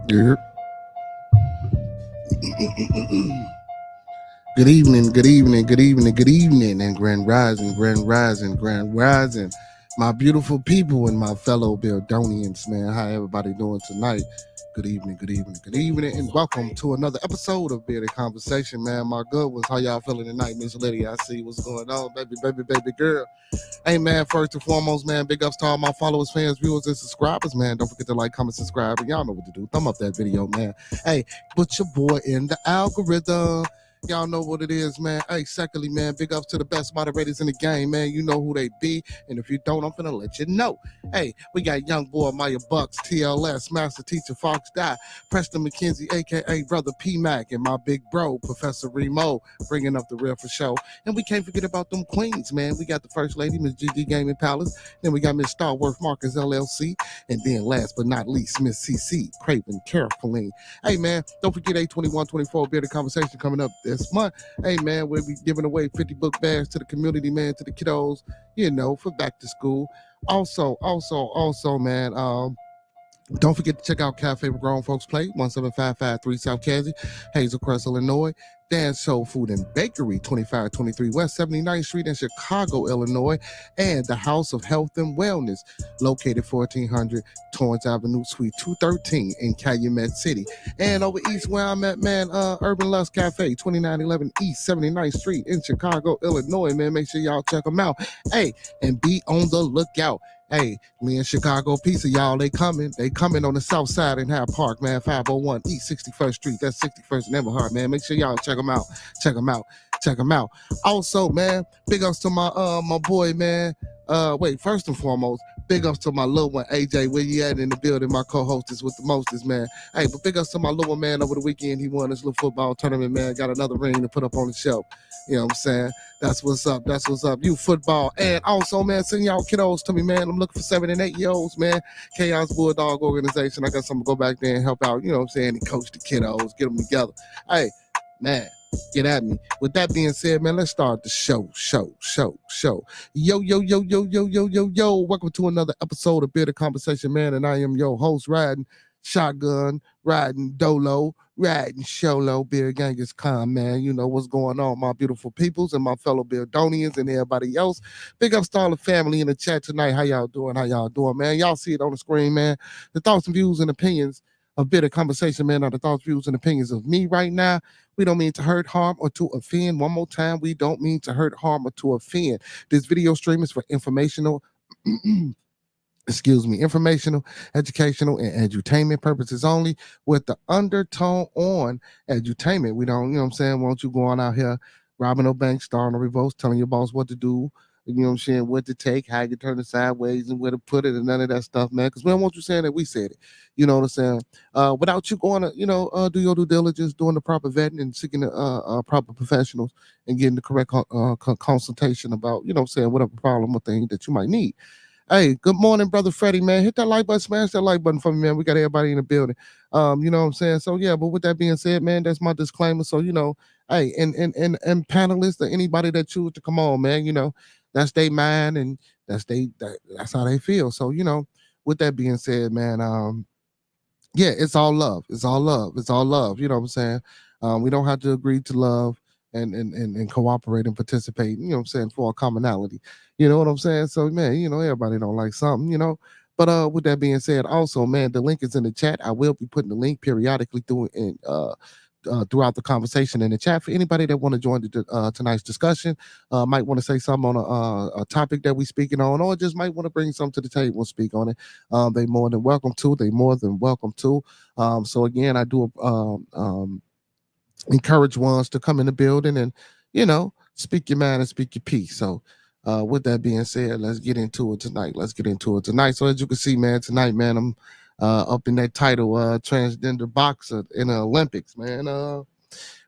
Good evening, good evening, good evening, good evening, and grand rising, grand rising, grand rising. My beautiful people and my fellow Buildonians, man. How everybody doing tonight? Good evening, good evening, good evening, and welcome to another episode of Bearded Conversation, man. My good ones, how y'all feeling tonight, Miss Lydia? I see what's going on, baby, baby, baby girl. Hey, man, first and foremost, man, big ups to all my followers, fans, viewers, and subscribers, man. Don't forget to like, comment, subscribe, and y'all know what to do. Thumb up that video, man. Hey, put your boy in the algorithm. Y'all know what it is, man. Hey, secondly, man, big ups to the best moderators in the game, man. You know who they be, and if you don't, I'm finna let you know. Hey, we got young boy Maya Bucks, TLS, Master Teacher Fox Die, Preston McKenzie, aka Brother P Mac, and my big bro, Professor Remo, bringing up the real for show. And we can't forget about them queens, man. We got the First Lady, Miss GG Gaming Palace. Then we got Miss Starworth Marcus LLC. And then last but not least, Miss CC, Craven Carefully. Hey, man, don't forget A2124 Bearded Conversation coming up this month. Hey, man, we'll be giving away 50 book bags to the community, man, to the kiddos, you know, for back to school. Also, man, don't forget to check out Cafe where Grown Folks Play, 17553 South Cassie, Hazel Crest, Illinois. Dan's Soul Food and Bakery, 2523 West 79th Street in Chicago, Illinois. And the House of Health and Wellness, located 1400 Torrance Avenue, Suite 213 in Calumet City. And over east where I'm at, man, Urban Lust Cafe, 2911 East 79th Street in Chicago, Illinois, man. Make sure y'all check them out. Hey, and be on the lookout. Hey, me and Chicago Pizza, y'all, they coming on the south side in Hyde Park, man, 501 East 61st Street. That's 61st neighborhood, man. Make sure y'all check them out. Also, man, big ups to my boy, man. First and foremost, big ups to my little one, AJ, where you at in the building, my co-hostess with the mostest, man. Hey, but big ups to my little one, man, over the weekend. He won this little football tournament, man. Got another ring to put up on the shelf. You know what I'm saying? That's what's up. You football. And also, man, send y'all kiddos to me, man. I'm looking for 7 and 8-year-olds, man. Chaos Bulldog Organization. I guess I'm going to go back there and help out, you know what I'm saying, and coach the kiddos, get them together. Hey, man, get at me. With that being said, man, let's start the show. Yo. Welcome to another episode of Bearded Conversation, man. And I am your host, riding shotgun, riding dolo, riding solo. Beard gang is calm, man. You know what's going on, my beautiful peoples and my fellow Buildonians and everybody else. Big up to all the family in the chat tonight. How y'all doing, man? Y'all see it on the screen, man. The thoughts and views and opinions of Bearded Conversation, man, are the thoughts, views, and opinions of me right now. We don't mean to hurt, harm, or to offend. One more time, we don't mean to hurt, harm, or to offend. This video stream is for informational informational, educational, and edutainment purposes only, with the undertone on edutainment. We don't, you know what I'm saying, want you going out here robbing no bank, starting no revolts, telling your boss what to do, you know what I'm saying, what to take, how you turn it sideways, and where to put it, and none of that stuff, man, because we don't want you saying that we said it, you know what I'm saying, without you going to, do your due diligence, doing the proper vetting, and seeking the proper professionals, and getting the correct consultation about, you know what I'm saying, whatever problem or thing that you might need. Hey, good morning, brother Freddie, man. Hit that like button, smash that like button for me, man. We got everybody in the building. You know what I'm saying? So yeah, but with that being said, man, that's my disclaimer. So, hey, and panelists or anybody that choose to come on, man, that's their mind and that's how they feel. So, with that being said, man, yeah, it's all love. It's all love. It's all love. You know what I'm saying? We don't have to agree to love and cooperate and participate, you know what I'm saying, for a commonality. You know what I'm saying? So, man, everybody don't like something, But with that being said, also, man, the link is in the chat. I will be putting the link periodically throughout the conversation in the chat for anybody that want to join tonight's discussion. Might want to say something on a topic that we're speaking on, or just might want to bring something to the table and speak on it. They more than welcome to. So again, I do encourage ones to come in the building and, speak your mind and speak your piece. So with that being said, let's get into it tonight. So as you can see, man, tonight, man, I'm up in that title, transgender boxer in the Olympics, man.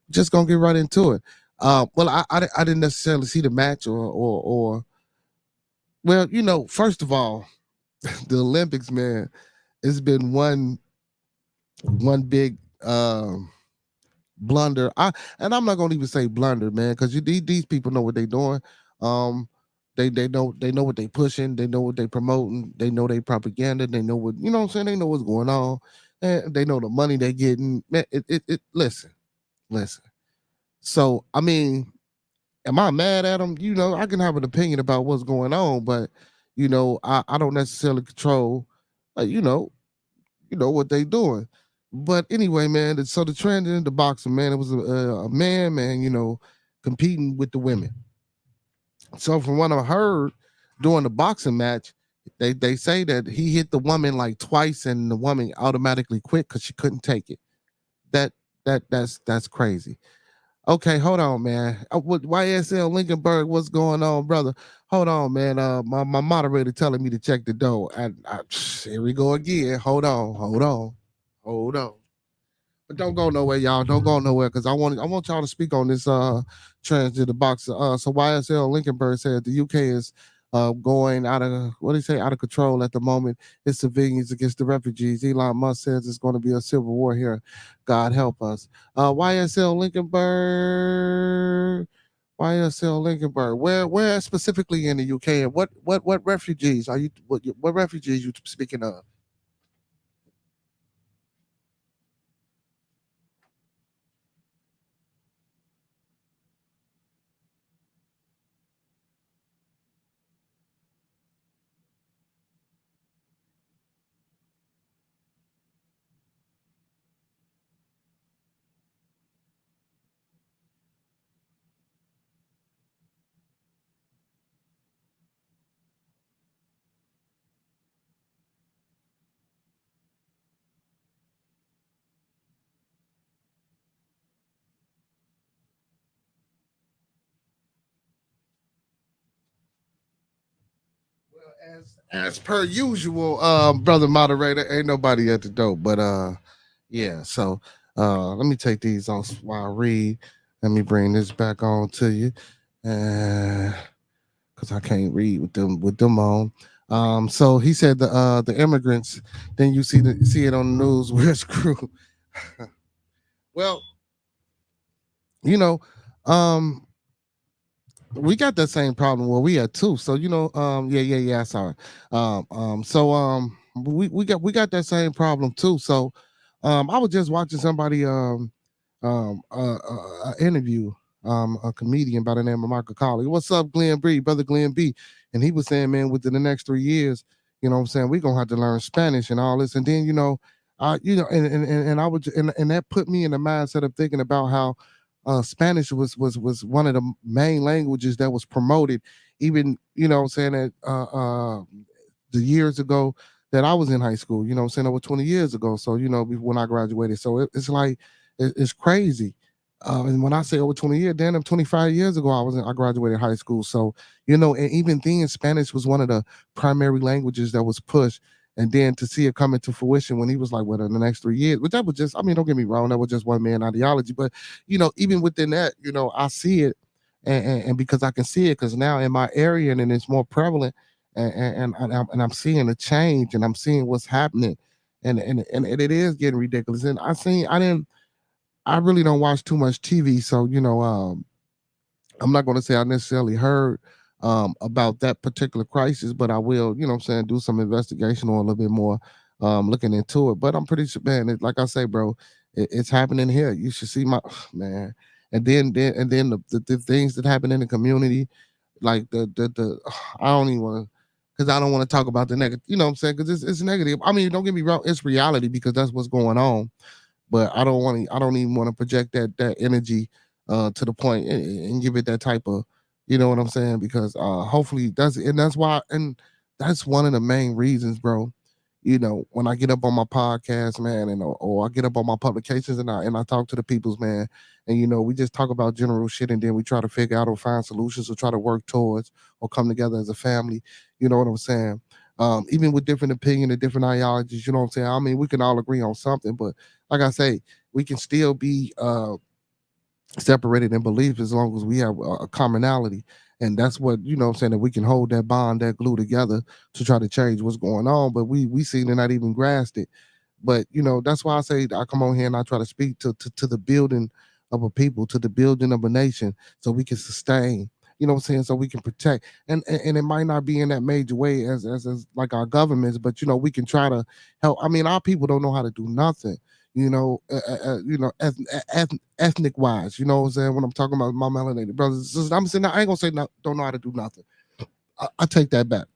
Just gonna get right into it. Well, I didn't necessarily see the match or well, first of all, the Olympics, man, it's been one big blunder. And I'm not gonna even say blunder, man, because these people know what they're doing. They know what they pushing, they know what they promoting, they know they propaganda, they know what, you know what I'm saying, they know what's going on. and they know the money they're getting. Man, listen. So I mean, am I mad at them? I can have an opinion about what's going on, but I don't necessarily control, uh, you know, what they doing. But anyway, man, so the trend in the boxing, man, it was a man, competing with the women. So from what I heard during the boxing match, they say that he hit the woman like twice, and the woman automatically quit because she couldn't take it. That that's crazy. Okay, hold on, man. What YSL Lincolnburg? What's going on, brother? Hold on, man. My moderator telling me to check the door. Here we go again. Hold on. But don't go nowhere, y'all. Don't go nowhere because I want y'all to speak on this transgender boxer. So YSL Lincolnburg said the UK is going out of what do you say out of control at the moment. It's civilians against the refugees. Elon Musk says it's going to be a civil war here. God help us. YSL Lincolnburg. YSL Lincolnburg. Where specifically in the UK, and what refugees are you? What refugees you speaking of? As per usual, brother moderator, ain't nobody at the door. But yeah. So let me take these off while I read. Let me bring this back on to you, because I can't read with them on. So he said the immigrants. Then you see it on the news. We're screwed. Well, you know, um, we got that same problem where we had too. So yeah, sorry. We got that same problem too. So I was just watching somebody interview a comedian by the name of Michael Colley. What's up, Glenn B, brother Glenn B? And he was saying, man, within the next 3 years, what I'm saying, we're gonna have to learn Spanish and all this. And then and I would and that put me in the mindset of thinking about how Spanish was one of the main languages that was promoted, even what I'm saying that the years ago that I was in high school. I'm saying over 20 years ago. So when I graduated, so it's like it's crazy. And when I say over 20 years, damn, 25 years ago, I graduated high school. So and even then, Spanish was one of the primary languages that was pushed. And then to see it come into fruition when he was like, what, in the next 3 years, which that was just, I mean, don't get me wrong, that was just one man ideology. But, even within that, I see it. And because I can see it, because now in my area and it's more prevalent, and I'm seeing a change and I'm seeing what's happening. And it is getting ridiculous. And I really don't watch too much TV. So, I'm not going to say I necessarily heard about that particular crisis, but I will, what I'm saying, do some investigation on a little bit more, looking into it. But I'm pretty sure, man, like I say, bro, it's happening here. You should see my man. And then the things that happen in the community, like the I don't even want to, because I don't want to talk about the negative, what I'm saying, because it's negative. I mean, don't get me wrong, it's reality because that's what's going on, but I don't even want to project that energy to the point and give it that type of, what I'm saying, because hopefully that's why, and that's one of the main reasons, bro. When I get up on my podcast, man, and or I get up on my publications and I talk to the peoples, man, and we just talk about general shit, and then we try to figure out or find solutions or try to work towards or come together as a family. You know what I'm saying? Even with different opinion and different ideologies, you know what I'm saying? I mean, we can all agree on something, but like I say, we can still be separated in belief as long as we have a commonality. And that's what, what I'm saying, that we can hold that bond, that glue together to try to change what's going on. But we seem to not even grasp it. But that's why I say I come on here and I try to speak to the building of a people, to the building of a nation, so we can sustain. you know what I'm saying, so we can protect. And it might not be in that major way as like our governments, but we can try to help. I mean, our people don't know how to do nothing. Ethnic wise, you know what I'm saying. When I'm talking about my melanated brothers and sisters, I'm saying I ain't gonna say no, don't know how to do nothing. I take that back.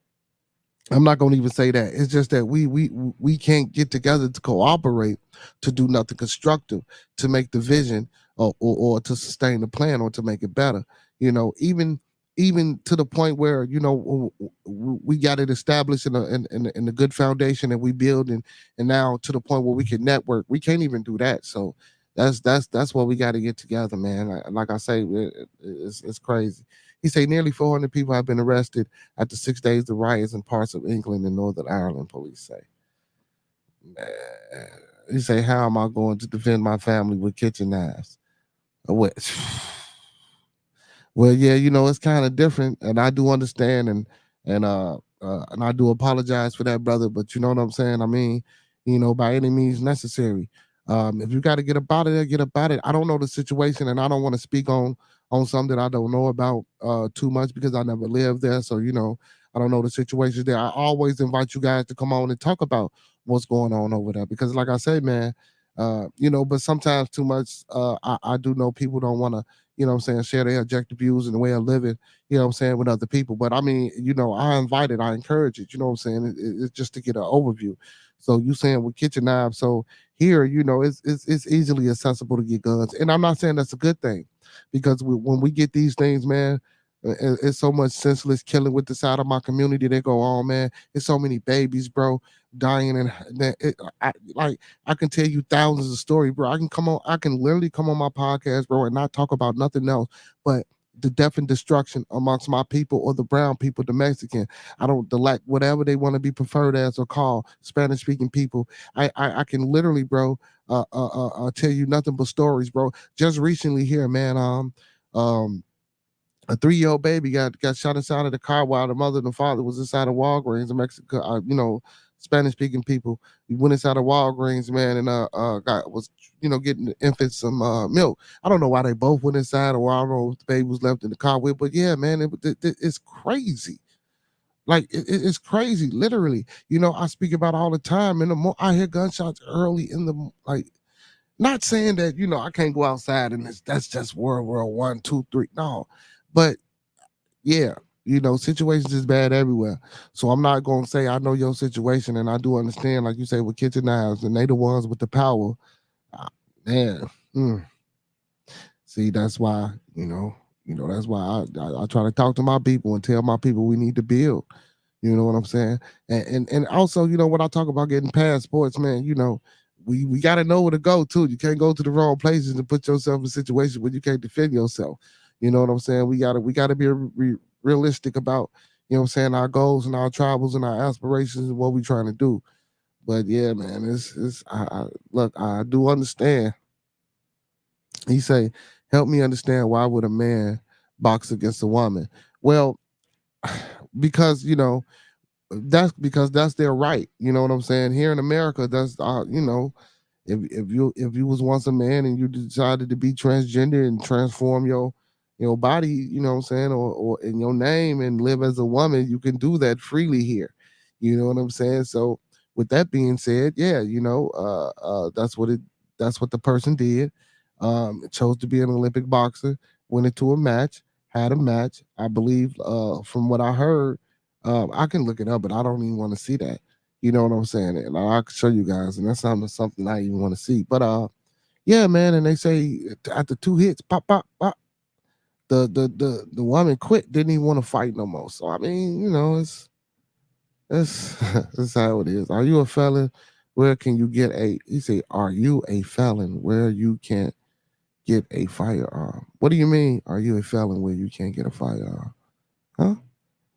I'm not going to even say that. It's just that we can't get together to cooperate to do nothing constructive to make the vision or to sustain the plan or to make it better. Even to the point where we got it established in a good foundation and we build and now to the point where we can network. We can't even do that. So that's what we got to get together, man. Like I say, it's crazy. He say nearly 400 people have been arrested after 6 days of riots in parts of England and Northern Ireland, police say. Man. He say, how am I going to defend my family with kitchen knives? What? Well, yeah, it's kind of different, and I do understand, and I do apologize for that, brother. But you know what I'm saying? I mean, by any means necessary. If you got to get about it, get about it. I don't know the situation, and I don't want to speak on something that I don't know about too much because I never lived there. So I don't know the situation there. I always invite you guys to come on and talk about what's going on over there because, like I say, man, but sometimes too much. I do know people don't want to what I'm saying, share their objective views and the way of living, what I'm saying, with other people. But I mean, I invite it, I encourage it, you know what I'm saying? It's just to get an overview. So you saying with kitchen knives. So here, it's easily accessible to get guns. And I'm not saying that's a good thing because when we get these things, man, it's so much senseless killing with the side of my community that go on, man. It's so many babies, bro, dying, and I can tell you thousands of stories, bro. I can literally come on my podcast, bro, and not talk about nothing else but the death and destruction amongst my people or the brown people, the Mexican. I don't the like whatever they want to be preferred as or called Spanish speaking people. I can literally, bro, tell you nothing but stories, bro. Just recently here, man. A 3-year-old baby got shot inside of the car while the mother and the father was inside of Walgreens in Mexico. Spanish speaking people. We went inside of Walgreens, man, and got was getting the infant some milk. I don't know why they both went inside, or I don't know if the baby was left in the car with, but yeah, man, it's crazy. Like it's crazy, literally. I speak about all the time, and I hear gunshots early in the like. Not saying that I can't go outside and that's just World War I, II, III. No, but yeah, situations is bad everywhere. So I'm not gonna say I know your situation, and I do understand, like you say, with kitchen knives, and they the ones with the power. Ah, man, mm. See, that's why that's why I try to talk to my people and tell my people we need to build. You know what I'm saying? And also, when I talk about getting passports, man, we got to know where to go too. You can't go to the wrong places and put yourself in a situation where you can't defend yourself. You know what I'm saying? We gotta be realistic about what I'm saying, our goals and our travels and our aspirations and what we're trying to do. But yeah, man, it's look, I do understand. He say, help me understand why would a man box against a woman? Well, because that's because that's their right. You know what I'm saying? Here in America, that's if you was once a man and you decided to be transgender and transform your body, you know what I'm saying, or in your name and live as a woman, you can do that freely here. You know what I'm saying? So with that being said, yeah, that's what the person did. Chose to be an Olympic boxer, went into a match, had a match. I believe from what I heard, I can look it up, but I don't even want to see that. You know what I'm saying? And I can show you guys, and that's something I even want to see. But yeah, man. And they say after 2 hits, pop, pop, pop, the woman quit, didn't even want to fight no more. So I mean, it's that's how it is. Are you a felon? Where can you get a? He say, are you a felon where you can't get a firearm? What do you mean? Are you a felon where you can't get a firearm? Huh?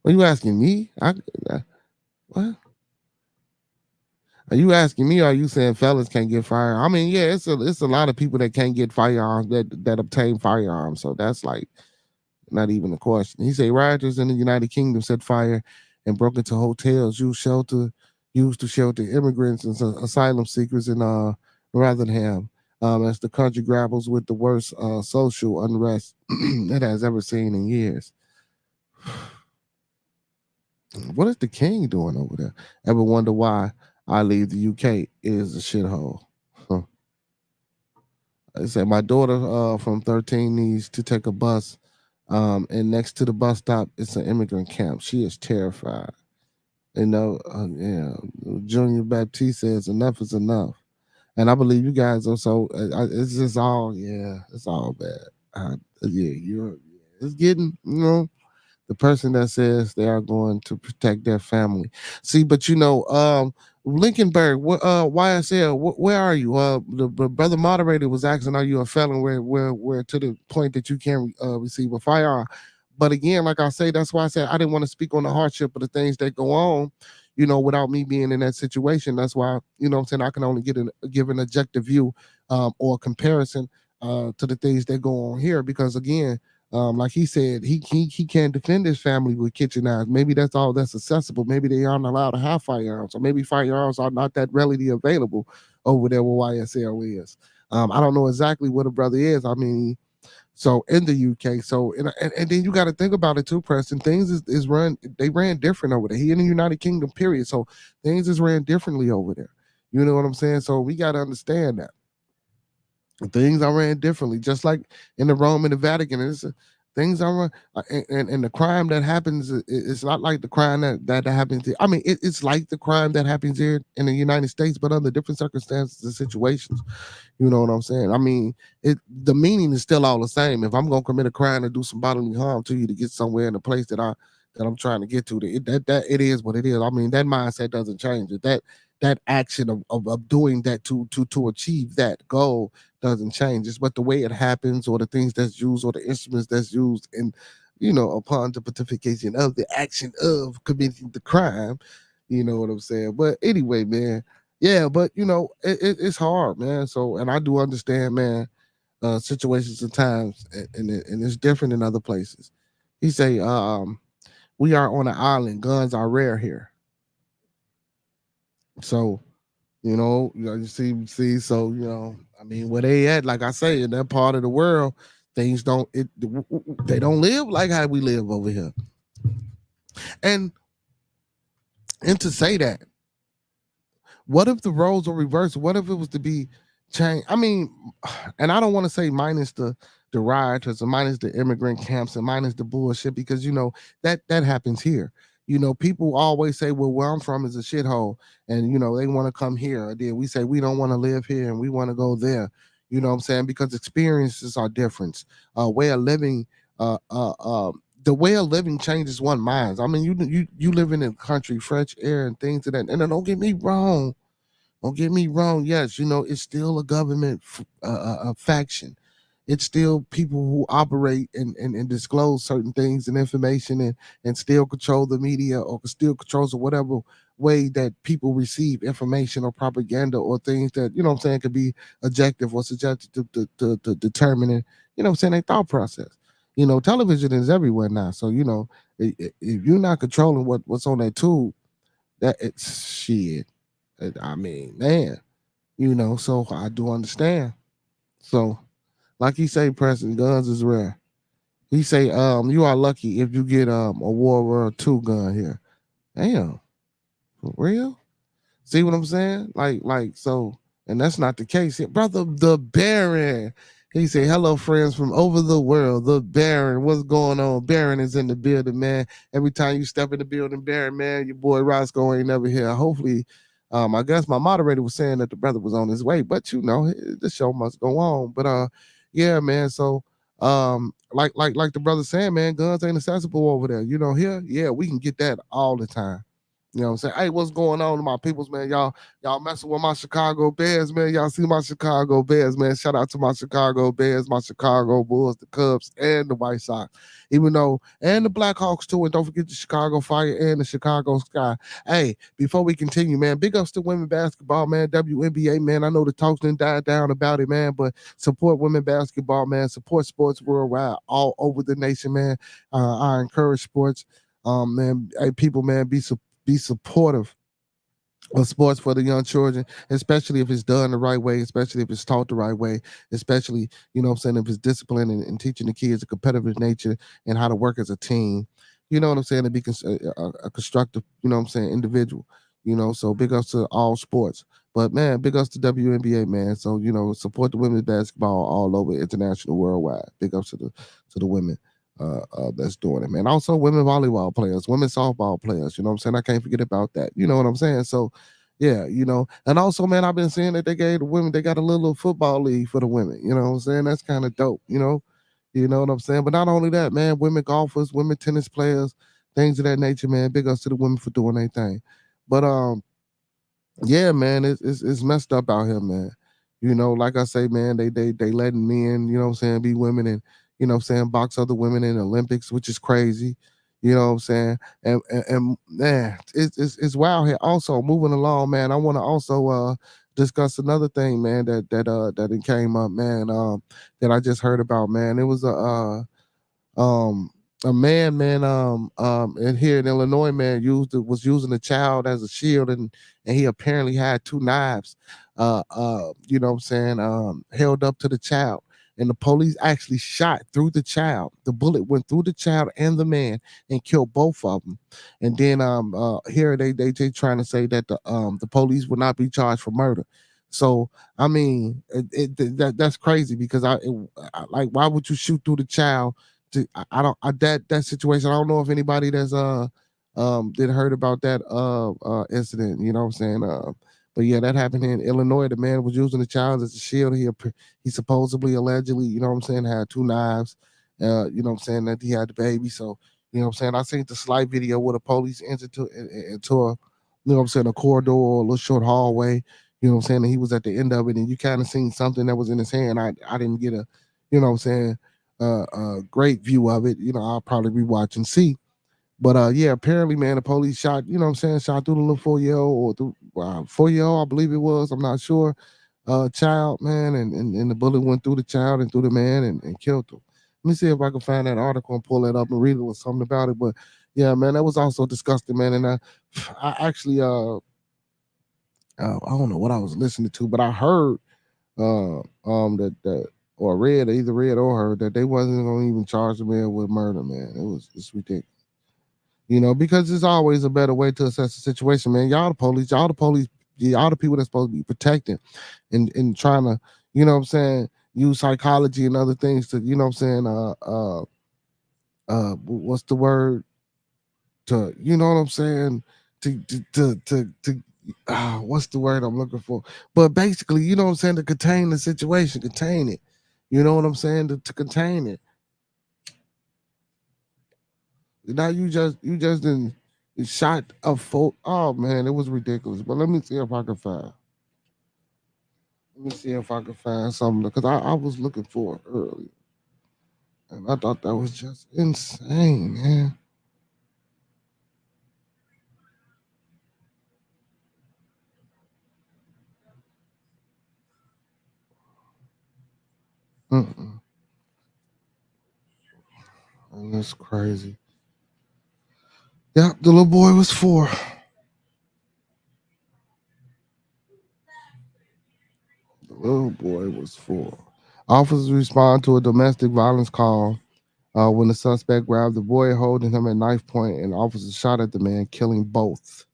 Are you asking me? What? Are you asking me? Or are you saying fellas can't get firearms? I mean, yeah, it's a lot of people that can't get firearms that obtain firearms. So that's like not even a question. He say rioters in the United Kingdom set fire and broke into hotels used to shelter immigrants and asylum seekers in Rotherham. As the country grapples with the worst social unrest it has ever seen in years. What is the king doing over there? Ever wonder why I leave the UK? It is a shithole. Huh. I say my daughter from 13 needs to take a bus, and next to the bus stop, it's an immigrant camp. She is terrified. Yeah. Junior Baptiste says enough is enough, and I believe you guys are so. It's just all, yeah, it's all bad. Yeah, it's getting, the person that says they are going to protect their family. See, but Lincolnburg, YSL, where are you? The brother moderator was asking, are you a felon? Where to the point that you can't receive a firearm. But again, like I say, that's why I said I didn't want to speak on the hardship of the things that go on, without me being in that situation. That's why, I'm saying, I can only give an objective view, or comparison, to the things that go on here. Because again, like he said, he can't defend his family with kitchen knives. Maybe that's all that's accessible. Maybe they aren't allowed to have firearms, or maybe firearms are not that readily available over there where YSL is. I don't know exactly what a brother is. I mean, so in the UK, so and then you got to think about it too, Preston. Things is run, they ran different over there. He in the United Kingdom, period. So things is ran differently over there. You know what I'm saying? So we got to understand that things are ran differently, just like in the Rome and the Vatican. Things are run, and the crime that happens, it's not like the crime that happens here. I mean, it's like the crime that happens here in the United States, but under different circumstances and situations. You know what I'm saying? I mean, the meaning is still all the same. If I'm gonna commit a crime and do some bodily harm to you to get somewhere in the place that I'm trying to get to, that it is what it is. I mean, that mindset doesn't change. That action of doing that to achieve that goal doesn't change. It's but the way it happens, or the things that's used, or the instruments that's used in, upon the partification of the action of committing the crime. You know what I'm saying? But anyway, man, yeah, but it's hard, man. So, and I do understand, man, situations and times, and it's different in other places. He say, we are on an island. Guns are rare here. So, you see. So, I mean, where they at? Like I say, in that part of the world, things they don't live like how we live over here. And to say that, what if the roles were reversed? What if it was to be changed? I mean, and I don't want to say minus the rioters, or minus the immigrant camps, and minus the bullshit, because that happens here. People always say, well, where I'm from is a shithole, and they want to come here. Or then we say we don't want to live here and we want to go there. You know what I'm saying? Because experiences are different. Way of living, the way of living changes one mind. I mean, you live in a country, fresh air and things of that. And then don't get me wrong. Don't get me wrong. Yes, it's still a government faction. It's still people who operate and disclose certain things and information, and still control the media, or still controls whatever way that people receive information or propaganda, or things that, what I'm saying, could be objective or subjective to determining, what I'm saying, their thought process. Television is everywhere now. So, if you're not controlling what's on that tube, that it's shit. I mean, man, so I do understand. So, like he say, Preston, guns is rare. He say, you are lucky if you get a World War II gun here. Damn, for real? See what I'm saying? So, and that's not the case here. Brother, the Baron. He said, hello, friends from over the world. The Baron, what's going on? Baron is in the building, man. Every time you step in the building, Baron, man, your boy Roscoe ain't never here. Hopefully, I guess my moderator was saying that the brother was on his way, but the show must go on. But yeah, man. So like the brother saying, man, guns ain't accessible over there. Here, yeah, we can get that all the time. You know what I'm saying? Hey, what's going on, my peoples, man? Y'all messing with my Chicago Bears, man. Y'all see my Chicago Bears, man. Shout out to my Chicago Bears, my Chicago Bulls, the Cubs, and the White Sox. Even though, and the Blackhawks too, and don't forget the Chicago Fire and the Chicago Sky. Hey, before we continue, man, big ups to women basketball, man. WNBA, man. I know the talks didn't die down about it, man, but support women basketball, man. Support sports worldwide, all over the nation, man. I encourage sports. Man, hey, people, man, be supportive of sports for the young children, especially if it's done the right way, especially if it's taught the right way, especially, what I'm saying, if it's discipline and teaching the kids a competitive nature and how to work as a team. you know what I'm saying, to be a constructive, you know what I'm saying, individual. So big ups to all sports. But man, big ups to WNBA, man. So support the women's basketball all over international, worldwide. Big ups to the women that's doing it, man. Also, women volleyball players, women softball players. You know what I'm saying? I can't forget about that. You know what I'm saying? So, yeah, and also, man, I've been seeing that they gave the women, they got a little football league for the women. You know what I'm saying? That's kind of dope. You know what I'm saying? But not only that, man, women golfers, women tennis players, things of that nature, man. Big ups to the women for doing their thing. But yeah, man, it's messed up out here, man. Like I say, man, they letting men, you know what I'm saying, be women and box other women in the Olympics, which is crazy. You know what I'm saying? And man, it's wild here. Also, moving along, man, I want to also discuss another thing, man, that it came up, man, that I just heard about, man. It was um a man and here in Illinois, man, was using a child as a shield, and he apparently had two knives you know what I'm saying, held up to the child, and the police actually shot through the child. The bullet went through the child and the man and killed both of them. And then here they trying to say that the police will not be charged for murder. So I mean, that's crazy, because like, why would you shoot through the child? I don't that situation. I don't know if anybody that's did heard about that incident. You know what I'm saying? But yeah, that happened in Illinois. The man was using the child as a shield. He supposedly, allegedly, you know what I'm saying, had two knives. You know what I'm saying, that he had the baby. So you know what I'm saying. I seen the slight video where the police entered into a, you know what I'm saying, a corridor or a little short hallway. You know what I'm saying. And he was at the end of it, and you kind of seen something that was in his hand. I didn't get a, you know what I'm saying, a great view of it. I'll probably rewatch and see. But yeah, apparently, man, the police shot, you know what I'm saying, shot through the little 4-year-old, or through 4-year-old, I believe it was. I'm not sure. Child, man, and the bullet went through the child and through the man and killed him. Let me see if I can find that article and pull that up and read a little something about it. But yeah, man, that was also disgusting, man. And I actually I don't know what I was listening to, but I heard that or read, either read or heard, that they wasn't gonna even charge the man with murder, man. It's ridiculous. Because there's always a better way to assess the situation, man. Y'all the people that's supposed to be protecting and trying to, you know what I'm saying, use psychology and other things to, you know what I'm saying, what's the word, to, you know what I'm saying, to what's the word I'm looking for? But basically, you know what I'm saying, to contain the situation, contain it. You know what I'm saying, to contain it. Now you just didn't shot a full. Oh man, it was ridiculous. But let me see if I can find. Let me see if I can find something, because I was looking for it earlier, and I thought that was just insane, man. Mm-mm. And that's crazy. Yeah, the little boy was 4. The little boy was 4. Officers respond to a domestic violence call when the suspect grabbed the boy, holding him at knife point, and officers shot at the man, killing both.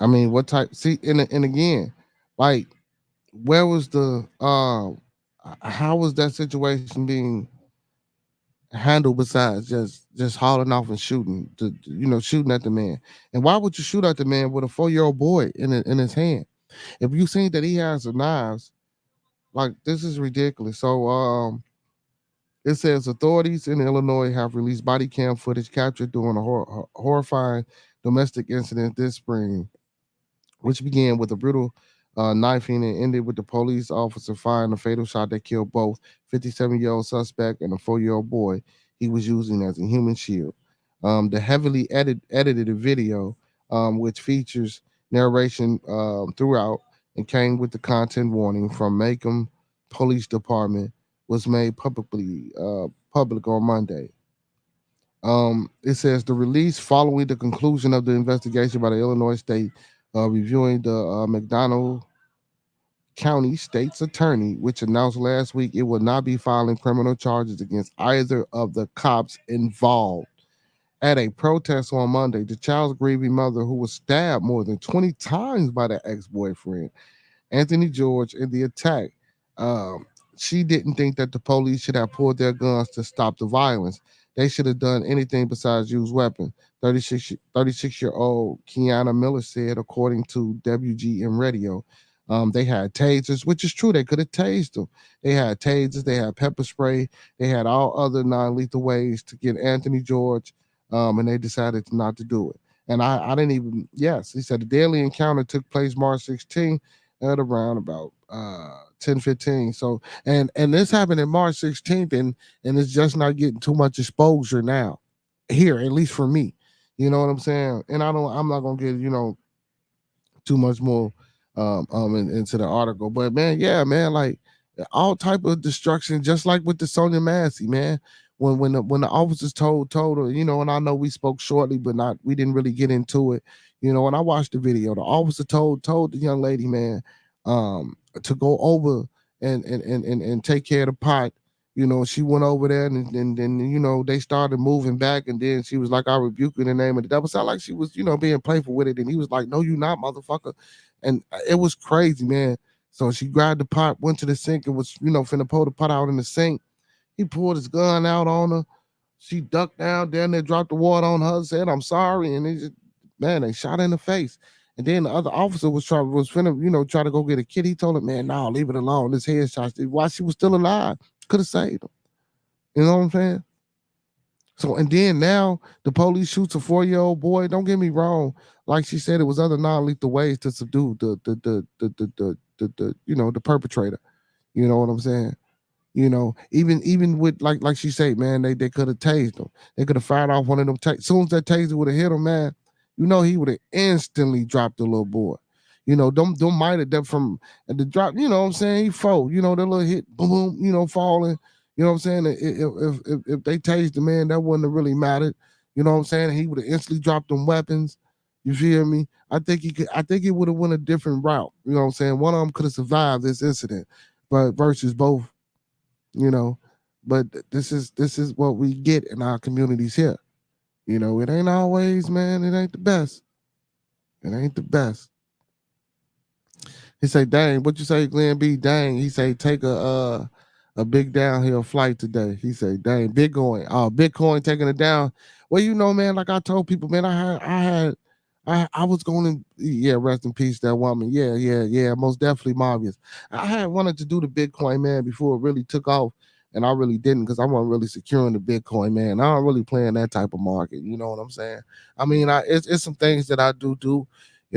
I mean, what type? See, and again, like, where was the how was that situation being handled, besides just hauling off and shooting, shooting at the man? And why would you shoot at the man with a 4-year-old boy in his hand? If you seen that he has the knives, like, this is ridiculous. So it says authorities in Illinois have released body cam footage captured during a horrifying domestic incident this spring, which began with a brutal knifing and ended with the police officer firing a fatal shot that killed both 57-year-old suspect and a 4-year-old boy he was using as a human shield. The heavily edited video, which features narration throughout and came with the content warning from Macomb Police Department, was made public on Monday. It says the release following the conclusion of the investigation by the Illinois State reviewing the McDonald County State's attorney, which announced last week it will not be filing criminal charges against either of the cops involved. At a protest on Monday, the child's grieving mother, who was stabbed more than 20 times by the ex-boyfriend, Anthony George, in the attack. Um, she didn't think that the police should have pulled their guns to stop the violence. They should have done anything besides use weapons. 36-year-old Kiana Miller said, according to WGN Radio. They had tasers, which is true. They could have tased them. They had tasers, they had pepper spray, they had all other non-lethal ways to get Anthony George, and they decided not to do it. And I didn't even, yes, he said the deadly encounter took place March 16th at around about 10:15. So and this happened in March 16th, and it's just not getting too much exposure now. Here, at least for me. You know what I'm saying? And I'm not gonna get, too much more into the article. But man, yeah, man, like all type of destruction, just like with the Sonia Massey, man. When the officers told her, and I know we spoke shortly, but not we didn't really get into it. When I watched the video, the officer told the young lady, man, to go over and take care of the pot. She went over there and then they started moving back, and then she was like, I rebuke you in the name of the devil. Sound like she was, being playful with it. And he was like, no, you not, motherfucker. And it was crazy, man. So she grabbed the pot, went to the sink, and was, finna pull the pot out in the sink. He pulled his gun out on her. She ducked down there, dropped the water on her, said, I'm sorry. And they shot her in the face. And then the other officer was finna, try to go get a kid. He told her, man, no, leave it alone. This headshot, while she was still alive, could have saved him. You know what I'm saying? So, and then now the police shoots a 4-year-old boy. Don't get me wrong. Like she said, it was other non-lethal ways to subdue the perpetrator. You know what I'm saying? Even with like she said, man, they could have tased him. They could have fired off one of them. As soon as that taser would have hit him, man, he would have instantly dropped the little boy. Them might have done from the drop. You know what I'm saying? He fell. That little hit, boom, boom. Falling. You know what I'm saying? If they tased the man, that wouldn't have really mattered. You know what I'm saying? He would have instantly dropped them weapons. You feel me? I think he could. I think it would have went a different route. You know what I'm saying? One of them could have survived this incident, but versus both. But this is what we get in our communities here. It ain't always, man. It ain't the best. It ain't the best. He say, dang, what you say, Glenn B? Dang. He say, take a big downhill flight today. He say, dang, Bitcoin taking it down. Well, man, like I told people, man, I was going to, yeah, rest in peace, that woman. Yeah, most definitely Marvius. I had wanted to do the Bitcoin, man, before it really took off, and I really didn't because I wasn't really securing the Bitcoin, man. I don't really play in that type of market. You know what I'm saying? I mean, it's some things that I do. You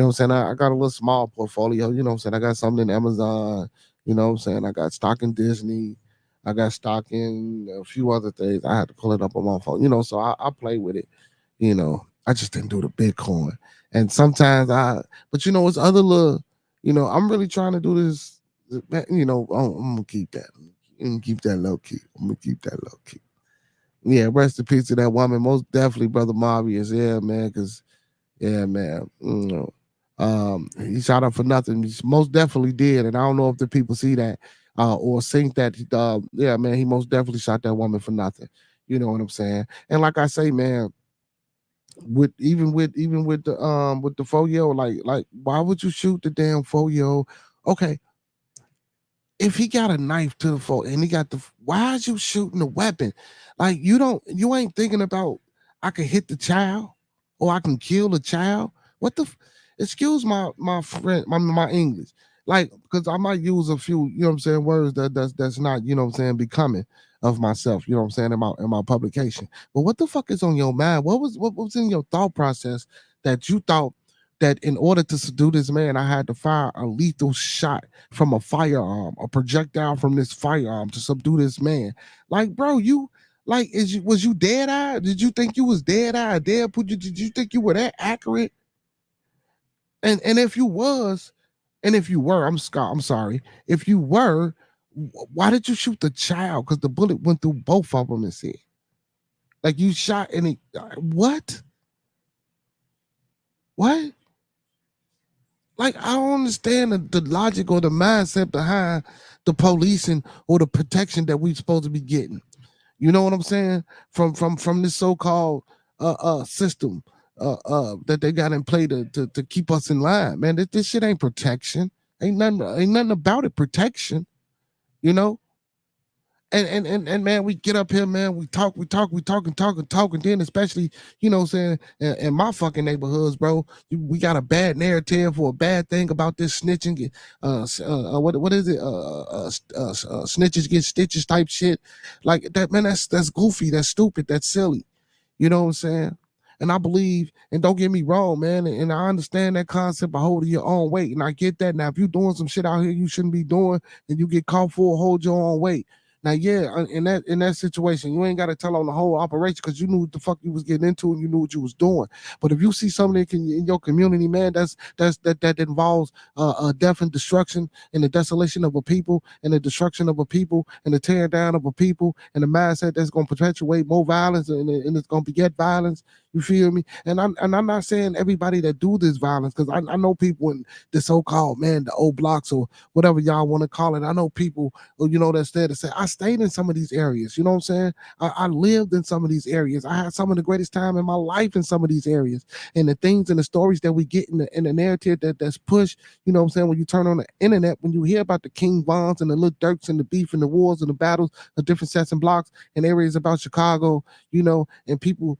know what I'm saying? I got a little small portfolio. You know what I'm saying? I got something in Amazon. You know what I'm saying? I got stock in Disney. I got stock in a few other things. I had to pull it up on my phone. So I play with it. I just didn't do the Bitcoin. And sometimes but it's other little, I'm really trying to do this. I'm gonna keep that. I'm gonna keep that low key. I'm gonna keep that low key. Yeah, rest in peace to that woman. Most definitely, brother Marius. Yeah, man. Cause yeah, man. He shot up for nothing. He most definitely did, and I don't know if the people see that or think that. Yeah, man. He most definitely shot that woman for nothing. You know what I'm saying? And like I say, man, with the 4-year-old, like why would you shoot the damn 4-year-old? Okay, if he got a knife to the foot and he got why is you shooting the weapon? Like you ain't thinking about I can hit the child or I can kill the child. What the excuse my friend, my English. Like, because I might use a few, you know what I'm saying, words that's not, you know what I'm saying, becoming of myself, you know what I'm saying, in my publication. But what the fuck is on your mind? What was in your thought process that you thought that in order to subdue this man, I had to fire a lethal shot from a firearm, a projectile from this firearm to subdue this man? Like, bro, was you dead eye? Did you think you was dead eye? Did you think you were that accurate? And if you was, and if you were, I'm sorry. If you were, why did you shoot the child? Because the bullet went through both of them and said, like you shot and what? What? Like, I don't understand the logic or the mindset behind the policing or the protection that we're supposed to be getting. You know what I'm saying? From this so-called system that they got in play to keep us in line. Man, this shit ain't protection. Ain't nothing about it protection, you know? And man, we get up here, man, we talk, and then especially, you know what I'm saying, in my fucking neighborhoods, bro, we got a bad narrative or a bad thing about this snitching, what is it, snitches get stitches type shit, like that, man, that's goofy, that's stupid, that's silly, you know what I'm saying? And I believe, and don't get me wrong, man, and I understand that concept of holding your own weight, and I get that. Now, if you're doing some shit out here you shouldn't be doing, and you get caught for, hold your own weight. Now, yeah, in that situation, you ain't got to tell on the whole operation because you knew what the fuck you was getting into and you knew what you was doing. But if you see something in your community, man, that involves death and destruction and the desolation of a people and the destruction of a people and the tearing down of a people and the mindset that's going to perpetuate more violence and it's going to beget violence. You feel me? And I'm not saying everybody that do this violence because I know people in the so-called, man, the old blocks or whatever y'all want to call it. I know people, that's there to say I stayed in some of these areas. You know what I'm saying? I lived in some of these areas. I had some of the greatest time in my life in some of these areas. And the things and the stories that we get in the narrative that's pushed, you know what I'm saying? When you turn on the internet, when you hear about the King Vons and the Lil Durks and the beef and the wars and the battles of different sets and blocks and areas about Chicago, and people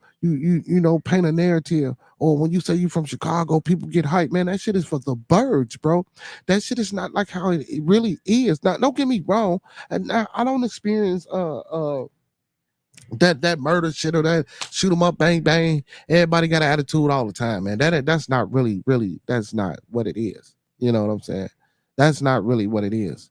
paint a narrative. Or when you say you from Chicago, people get hyped. Man, that shit is for the birds, bro. That shit is not like how it really is. Now, don't get me wrong. And I don't experience that murder shit or that shoot 'em up, bang bang. Everybody got an attitude all the time, man. That's not really that's not what it is. You know what I'm saying? That's not really what it is.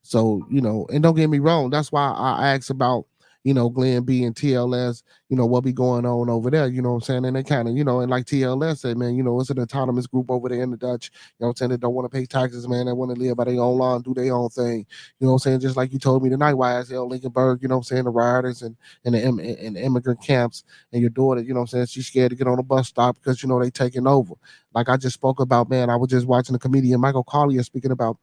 So and don't get me wrong. That's why I asked about Glenn B and TLS. What be going on over there. You know what I'm saying? And they kind of and like TLS said, man, it's an autonomous group over there in the Dutch. You know what I'm saying? They don't want to pay taxes, man. They want to live by their own law and do their own thing. You know what I'm saying? Just like you told me tonight, YSL Lincolnburg, you know what I'm saying? The rioters and the immigrant camps and your daughter, you know what I'm saying? She's scared to get on a bus stop because, they taking over. Like I just spoke about, man, I was just watching a comedian, Michael Collier, speaking about,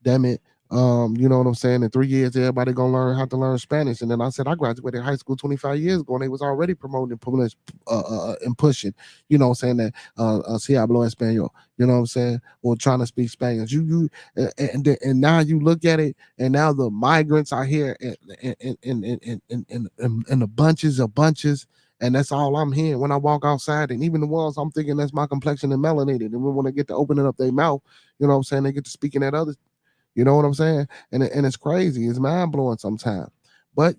damn it, you know what I'm saying? In 3 years, everybody gonna learn how to learn Spanish. And then I said I graduated high school 25 years ago, and they was already promoting and pushing. You know what I'm saying that si hablo español. You know what I'm saying? Or trying to speak Spanish. And now you look at it, and now the migrants are here in the bunches of bunches. And that's all I'm hearing when I walk outside. And even the ones I'm thinking that's my complexion and melanated. And when they get to opening up their mouth, you know what I'm saying? They get to speaking at others. You know what I'm saying? And it's crazy. It's mind blowing sometimes. But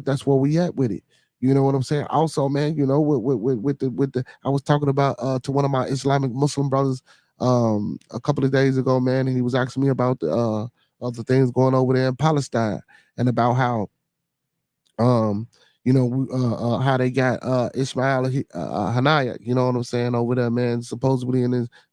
that's where we at with it. You know what I'm saying? Also, man, with the I was talking about to one of my Islamic Muslim brothers a couple of days ago, man, and he was asking me about the other things going over there in Palestine and about how how they got Ismail Hanaya, you know what I'm saying, over there, man, supposedly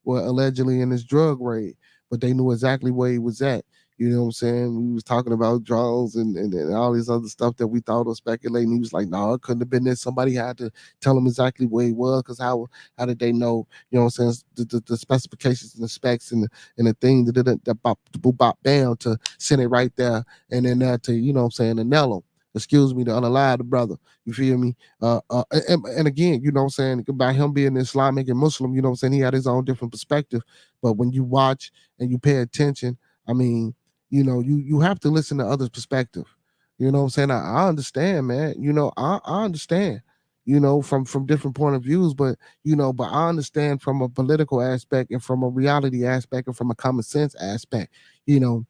allegedly in this drug raid, but they knew exactly where he was at. You know what I'm saying? We was talking about drones and all this other stuff that we thought was speculating. He was like, no, it couldn't have been there. Somebody had to tell him exactly where he was, because how did they know, you know what I'm saying, the specifications and the specs and the thing that bop down to send it right there and then to, you know what I'm saying, to nail him. Excuse me, to unalive the brother. You feel me? And again, you know what I'm saying, about him being Islamic and Muslim, you know what I'm saying, he had his own different perspective. But when you watch and you pay attention, I mean, you have to listen to others' perspective. You know what I'm saying? I understand, man. I understand, from different point of views, but I understand from a political aspect and from a reality aspect and from a common sense aspect, you know,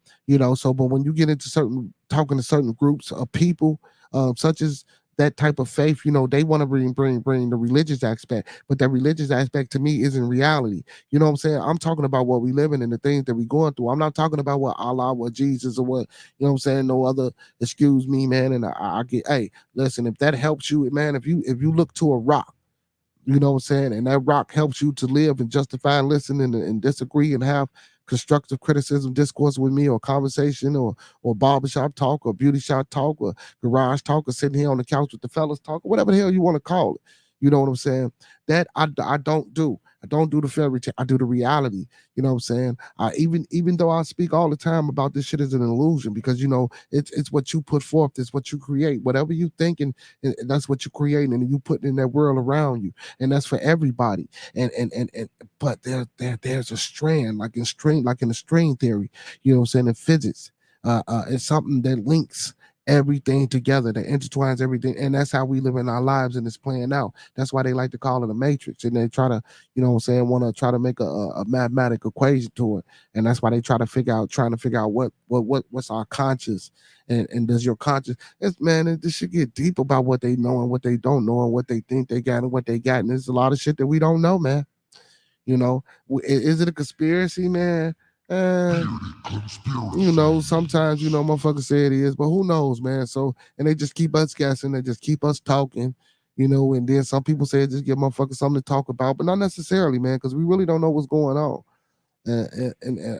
so but when you get into talking to certain groups of people, such as that type of faith, they want to bring the religious aspect, but that religious aspect to me isn't reality. You know what I'm saying? I'm talking about what we live in and the things that we going through. I'm not talking about what Allah, what Jesus, or what, you know what I'm saying, no other, excuse me, man. And I get, hey, listen, if that helps you, man, if you look to a rock, you know what I'm saying, and that rock helps you to live and justify and listen and disagree and have constructive criticism, discourse with me, or conversation, or barbershop talk, or beauty shop talk, or garage talk, or sitting here on the couch with the fellas talk, or whatever the hell you want to call it. You know what I'm saying? That I don't do. I don't do the fairy tale. I do the reality. You know what I'm saying? Even though I speak all the time about this shit is an illusion, because it's what you put forth, it's what you create. Whatever you think, and that's what you create, and you put in that world around you, and that's for everybody. And but there's a strand, like in the string theory. You know what I'm saying? In physics, it's something that links everything together, that intertwines everything, and that's how we live in our lives, and it's playing out. That's why they like to call it a matrix, and they try to, what I'm saying, want to try to make a mathematical equation to it, and that's why they trying to figure out what's our conscious, and does your conscious, this should get deep about what they know and what they don't know, and what they think they got and what they got, and there's a lot of shit that we don't know, man. Is it a conspiracy, man? uh, Sometimes, motherfuckers say it is, but who knows, man? So, and they just keep us guessing, they just keep us talking, and then some people say just give motherfuckers something to talk about, but not necessarily, man, because we really don't know what's going on.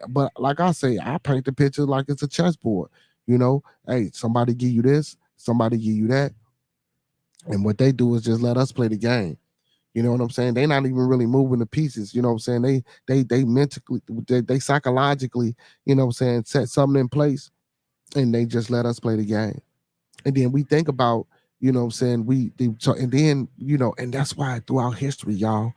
But like I say, I paint the picture like it's a chessboard. Hey, somebody give you this, somebody give you that, and what they do is just let us play the game. You know what I'm saying? They're not even really moving the pieces. You know what I'm saying? They mentally, they psychologically, what I'm saying, set something in place, and they just let us play the game. And then we think about, what I'm saying, and then, and that's why throughout history, y'all,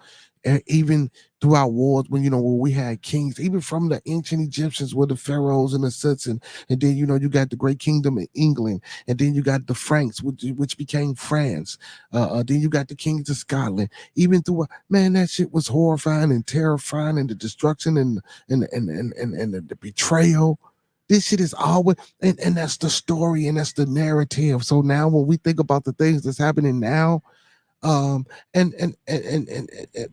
and even throughout wars, when we had kings, even from the ancient Egyptians with the pharaohs and the Suts, and then you got the great kingdom of England, and then you got the Franks, which became France. Then you got the kings of Scotland. Even through, man, that shit was horrifying and terrifying, and the destruction and the betrayal. This shit is always, and that's the story, and that's the narrative. So now when we think about the things that's happening now, um but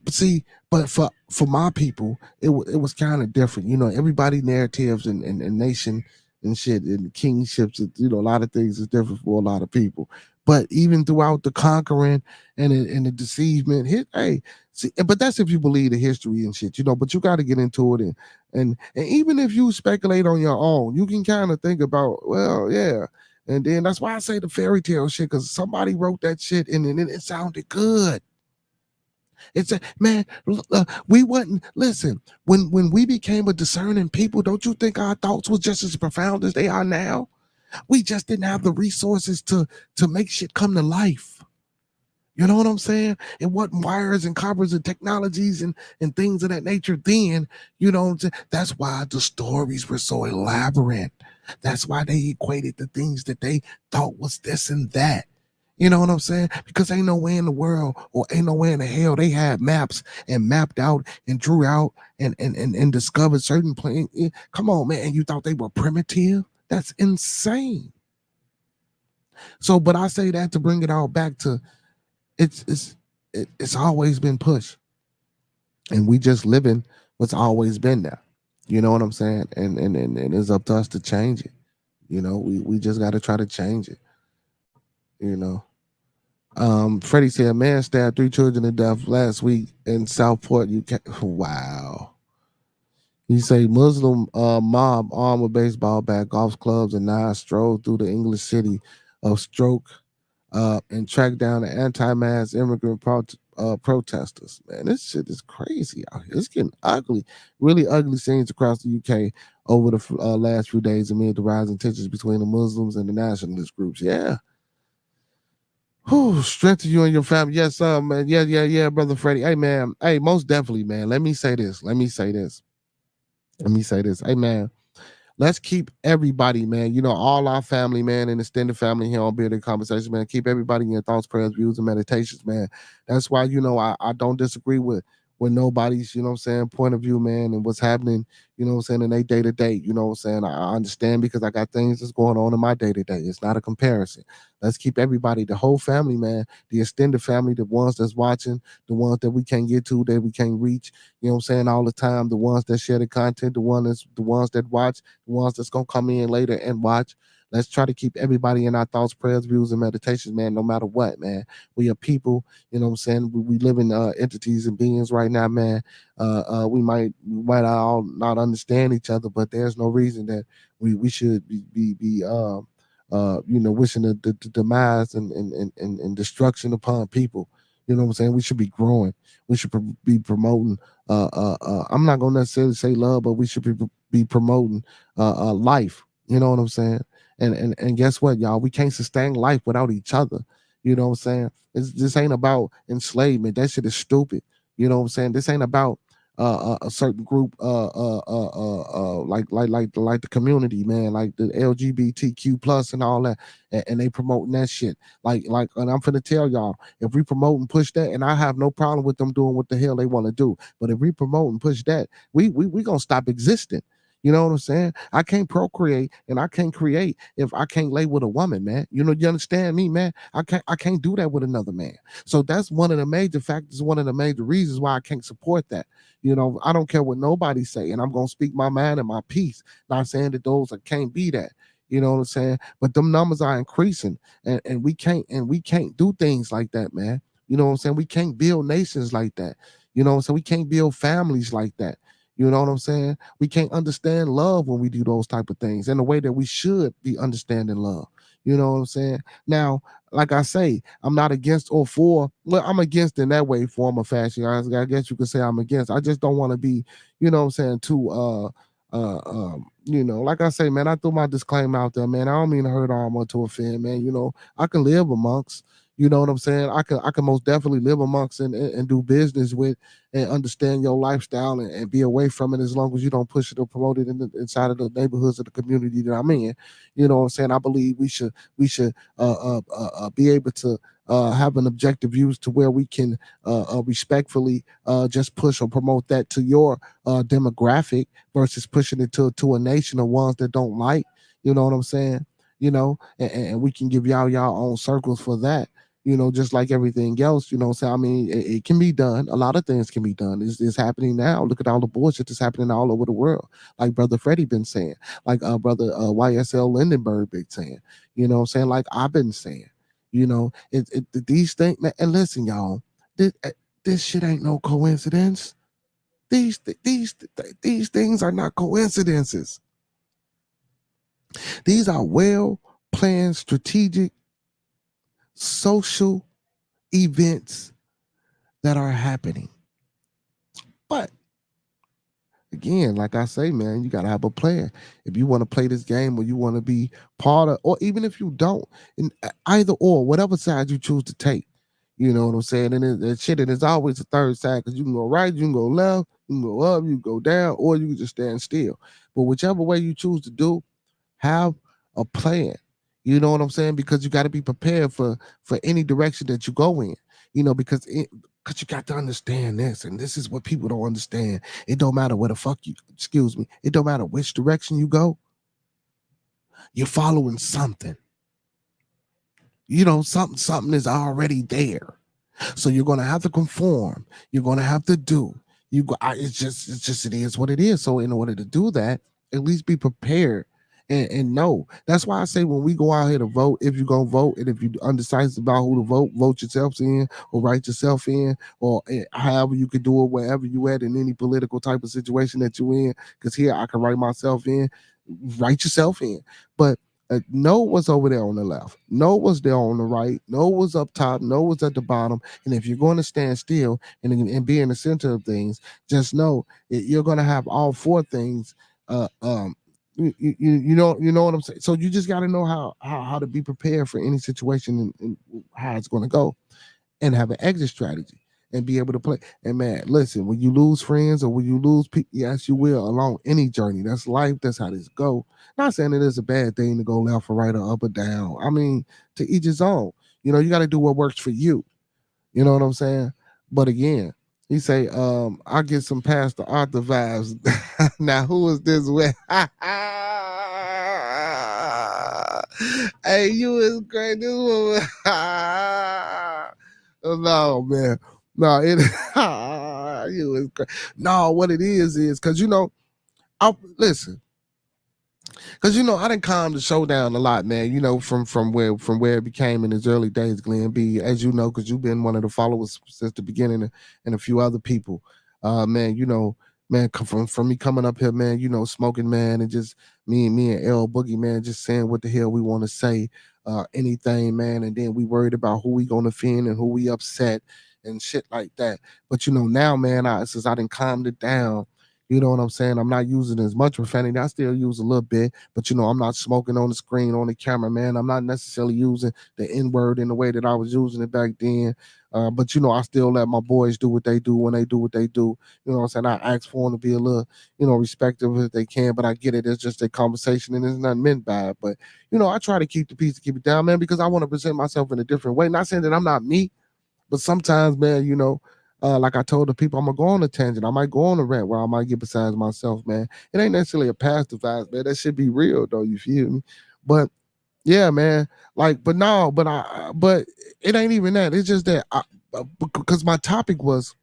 see, but for my people, it was kind of different. Everybody narratives and nation and shit and kingships, a lot of things is different for a lot of people. But even throughout the conquering and the deceivement, hey, see, but that's if you believe the history and shit, but you got to get into it, and even if you speculate on your own, you can kind of think about, well, yeah. And then that's why I say the fairy tale shit, because somebody wrote that shit and then it sounded good. It's a man. We wasn't, listen. When we became a discerning people, don't you think our thoughts was just as profound as they are now? We just didn't have the resources to make shit come to life. You know what I'm saying? It wasn't wires and coppers and technologies and things of that nature then. You know what I'm saying? That's why the stories were so elaborate. That's why they equated the things that they thought was this and that. You know what I'm saying? Because ain't nowhere in the world, or ain't nowhere in the hell, they had maps and mapped out and drew out and discovered certain planes. Come on, man. And you thought they were primitive? That's insane. So, but I say that to bring it all back to, it's always been pushed, and we just living what's always been there. You know what I'm saying? And it's up to us to change it. We just got to try to change it. You know. Freddie said a man stabbed 3 children to death last week in Southport, UK. Wow. He say Muslim mob armed with baseball bat, golf clubs, and knives strolled through the English city of Stoke and track down the anti-mask immigrant protesters. Man, this shit is crazy out here. It's getting ugly, really ugly scenes across the UK over the last few days amid the rising tensions between the Muslims and the nationalist groups. Yeah. Whew, strength to you and your family. Yes, man. Yeah, brother Freddie. Hey, man. Hey, most definitely, man. Let me say this. Hey, man, let's keep everybody, man, all our family, man, and extended family here on Bearded Conversation, man. Keep everybody in your thoughts, prayers, views, and meditations, man. That's why, I don't disagree with nobody's, what I'm saying, point of view, man, and what's happening, what I'm saying, in their day to day. What I'm saying? I understand, because I got things that's going on in my day to day. It's not a comparison. Let's keep everybody, the whole family, man, the extended family, the ones that's watching, the ones that we can't get to, that we can't reach, what I'm saying, all the time, the ones that share the content, the ones that watch, the ones that's gonna come in later and watch. Let's try to keep everybody in our thoughts, prayers, views, and meditations, man, no matter what, man. We are people, what I'm saying? We live in entities and beings right now, man. We might all not understand each other, but there's no reason that we should be wishing the demise and destruction upon people. You know what I'm saying? We should be growing. We should be promoting. I'm not gonna necessarily say love, but we should be promoting life. You know what I'm saying? And guess what, y'all? We can't sustain life without each other. You know what I'm saying? This ain't about enslavement. That shit is stupid. You know what I'm saying? This ain't about a certain group, like the community, man, like the LGBTQ plus and all that, and they promoting that shit. And I'm finna tell y'all, if we promote and push that, and I have no problem with them doing what the hell they want to do, but if we promote and push that, we gonna stop existing. You know what I'm saying? I can't procreate and I can't create if I can't lay with a woman, man. You understand me, man? I can't do that with another man. So that's one of the major factors, one of the major reasons why I can't support that. I don't care what nobody say, and I'm gonna speak my mind and my piece. Not saying that those that can't be that. You know what I'm saying? But them numbers are increasing, and we can't do things like that, man. You know what I'm saying? We can't build nations like that. You know what I'm saying? We can't build families like that. You know what I'm saying? We can't understand love when we do those type of things in the way that we should be understanding love. You know what I'm saying? Now, like I say, I'm not against or for. Well, I'm against in that way, form or fashion. I guess you could say I'm against. I just don't want to be, you know what I'm saying, too like I say, man, I threw my disclaimer out there, man. I don't mean to hurt arm or to offend, man. I can live amongst, you know what I'm saying? I can most definitely live amongst and do business with and understand your lifestyle and be away from it as long as you don't push it or promote it inside of the neighborhoods of the community that I'm in. You know what I'm saying? I believe we should be able to have an objective views to where we can respectfully just push or promote that to your demographic versus pushing it to a nation of ones that don't like. You know what I'm saying? And we can give y'all own circles for that. Just like everything else. What I'm saying? I mean, it can be done. A lot of things can be done. It's happening now. Look at all the bullshit that's happening all over the world. Like Brother Freddie been saying, like Brother YSL Lindenberg been saying. You know what I'm saying? Like I've been saying. These things, man, and listen, y'all, this shit ain't no coincidence. These things are not coincidences. These are well planned, strategic, social events that are happening. But again, like I say, man, you gotta have a plan. If you want to play this game or you want to be part of, or even if you don't, in either or, whatever side you choose to take, you know what I'm saying? And there's always a third side because you can go right, you can go left, you can go up, you can go down, or you can just stand still. But whichever way you choose to do, have a plan. You know what I'm saying? Because you got to be prepared for any direction that you go in. Because you got to understand this, and this is what people don't understand. It don't matter where the fuck you, excuse me, it don't matter which direction you go. You're following something. Something is already there. So you're gonna have to conform. You're gonna have to do. It is what it is. So in order to do that, at least be prepared and know. That's why I say when we go out here to vote, if you're gonna vote, and if you undecided about who to vote, vote yourself in or write yourself in, or however you could do it wherever you at in any political type of situation that you're in. Because here I can write myself in, write yourself in. But know what's over there on the left, know what's there on the right, know what's up top, know what's at the bottom. And if you're going to stand still and be in the center of things, just know you're going to have all four things. You know what I'm saying. So you just got to know how to be prepared for any situation and how it's going to go, and have an exit strategy and be able to play. And man, listen, when you lose friends or when you lose people, yes, you will along any journey. That's life. That's how this go. Not saying it is a bad thing to go left or right or up or down. I mean, to each his own. You got to do what works for you. You know what I'm saying? But again, he say, I get some Pastor Arthur vibes. Now, who is this with? Hey, you is great. This woman. No, man. No, it you is great. No, what it is because I listen. Because I didn't calm the show down a lot, man. From where it became in its early days, Glenn B. As you know, because you've been one of the followers since the beginning, and a few other people. Man, man, from me coming up here, man, smoking, man, and just me and L Boogie, man, just saying what the hell we want to say, anything, man, and then we worried about who we gonna offend and who we upset, and shit like that. But now, man, since I didn't calmed it down, you know what I'm saying? I'm not using as much profanity. I still use a little bit, but I'm not smoking on the screen, on the camera, man. I'm not necessarily using the N-word in the way that I was using it back then. But I still let my boys do what they do when they do what they do. You know what I'm saying? I ask for them to be a little, respectful if they can, but I get it. It's just a conversation and it's not meant bad. But I try to keep the peace and keep it down, man, because I want to present myself in a different way. Not saying that I'm not me, but sometimes, man, like I told the people, I'm gonna go on a tangent. I might go on a rant where I might get besides myself, man. It ain't necessarily a passive vibes, man. That should be real, though. You feel me? But yeah, man. Like, but no, but it ain't even that. It's just that because my topic was,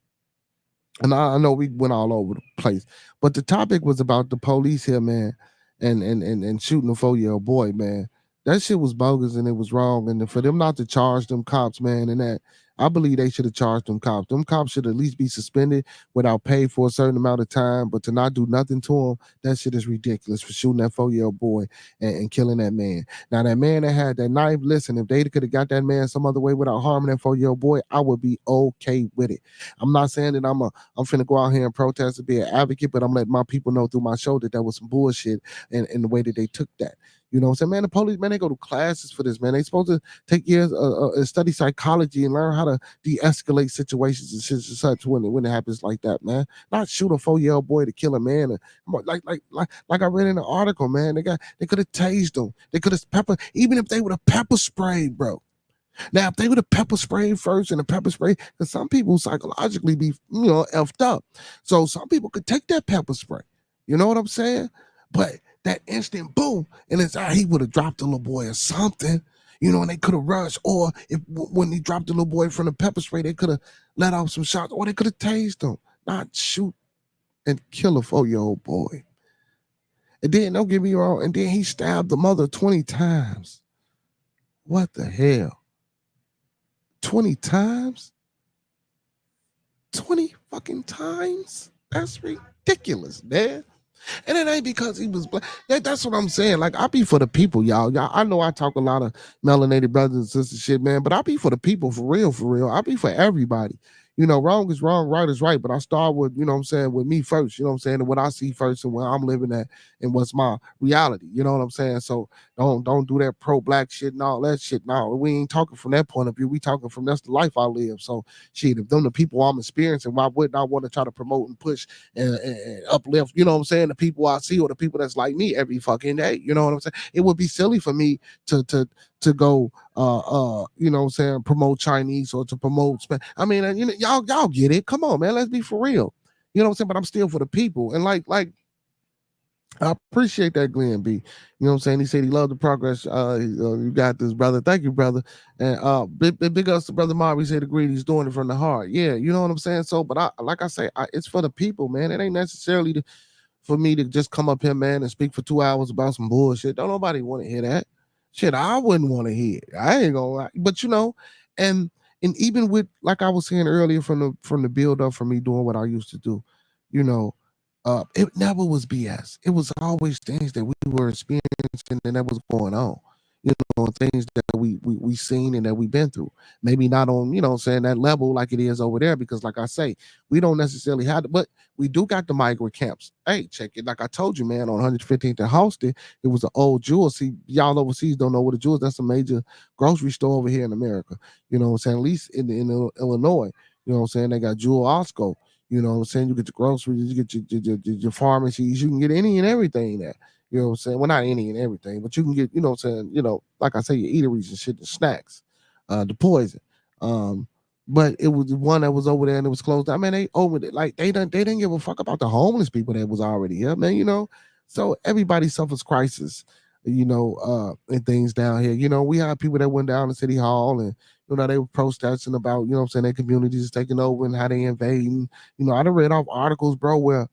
and I know we went all over the place, but the topic was about the police here, man, and shooting a 4-year-old boy, man. That shit was bogus and it was wrong. And for them not to charge them cops, man, and that I believe they should have charged them cops. Them cops should at least be suspended without pay for a certain amount of time, but to not do nothing to them, that shit is ridiculous for shooting that 4-year-old boy and killing that man. Now that man that had that knife, listen, if they could have got that man some other way without harming that 4-year-old boy, I would be okay with it. I'm not saying that I'm finna go out here and protest and be an advocate, but I'm letting my people know through my show that was some bullshit in the way that they took that. You know what I'm saying? Man, the police, man, they go to classes for this, man. They supposed to take years and study psychology and learn how to de-escalate situations and shit such when it happens like that, man. Not shoot a 4-year-old boy to kill a man. Like I read in the article, man. They could have tased him. They could have pepper, even if they would have pepper sprayed, bro. Now, if they would have pepper sprayed first and the pepper spray, because some people psychologically be, effed up. So some people could take that pepper spray. You know what I'm saying? But that instant boom, and it's he would have dropped the little boy or something, and they could have rushed. Or if when he dropped the little boy from the pepper spray, they could have let off some shots, or they could have tased him, not shoot and kill a 4-year-old boy. And then, don't get me wrong, and then he stabbed the mother 20 times. What the hell? 20 times? 20 fucking times? That's ridiculous, man. And it ain't because he was black. That's what I'm saying. Like, I be for the people, y'all. I know I talk a lot of melanated brothers and sisters shit, man, but I be for the people, for real, for real. I be for everybody. Wrong is wrong, right is right. But I start with, what I'm saying, with me first, what I'm saying, and what I see first and where I'm living at and what's my reality. You know what I'm saying? So don't do that pro-black shit and all that shit. No, we ain't talking from that point of view. We talking from that's the life I live. So shit, if them the people I'm experiencing, why wouldn't I want to try to promote and push and uplift, you know what I'm saying, the people I see or the people that's like me every fucking day. You know what I'm saying? It would be silly for me to go you know what I'm saying, promote Chinese or to promote I mean, y'all get it. Come on, man, let's be for real. You know what I'm saying? But I'm still for the people. And like I appreciate that, Glenn B. You know what I'm saying? He said he loved the progress. You got this, brother. Thank you, brother. And big ups to Brother Marv. He said agreed. He's doing it from the heart. Yeah, you know what I'm saying? So, but like I say, it's for the people, man. It ain't necessarily for me to just come up here, man, and speak for 2 hours about some bullshit. Don't nobody want to hear that. Shit, I wouldn't want to hear it. I ain't gonna lie. But and even with, like I was saying earlier, from the build up, for me doing what I used to do, it never was BS. It was always things that we were experiencing and that was going on. Things that we seen and that we've been through. Maybe not on, saying that level like it is over there, because like I say, we don't necessarily have to, but we do got the migrant camps. Hey, check it. Like I told you, man, on 115th and Halsted, it was an old jewel. See, y'all overseas don't know what a jewel is. That's a major grocery store over here in America. You know what I'm saying? At least in Illinois, you know what I'm saying? They got Jewel Osco. You know what I'm saying? You get your groceries, you get your pharmacies, you can get any and everything there. You know what I'm saying? Well, not any and everything, but you can get, what I'm saying, like I say, your eateries and shit, the snacks, the poison. But it was the one that was over there and it was closed down. Man, they opened it. Like they didn't give a fuck about the homeless people that was already here, man, So everybody suffers crisis, and things down here. We had people that went down to City Hall and they were protesting about, what I'm saying, their communities taking over and how they invading. I done read off articles, bro, where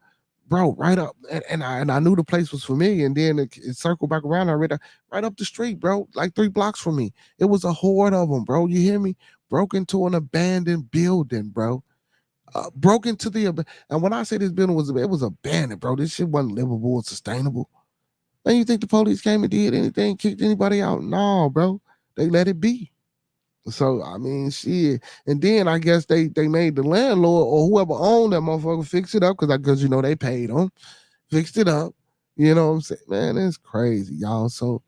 right up, and I knew the place was familiar, and then it circled back around. I read right up the street, bro, like 3 blocks from me. It was a horde of them, bro. You hear me? Broke into an abandoned building, bro. Broke into and when I say this building was abandoned, bro, this shit wasn't livable or sustainable. Man, you think the police came and did anything, kicked anybody out? No, bro. They let it be. So I mean, shit. And then I guess they made the landlord or whoever owned that motherfucker fix it up because you know they paid them, fixed it up. You know what I'm saying, man? It's crazy, y'all. So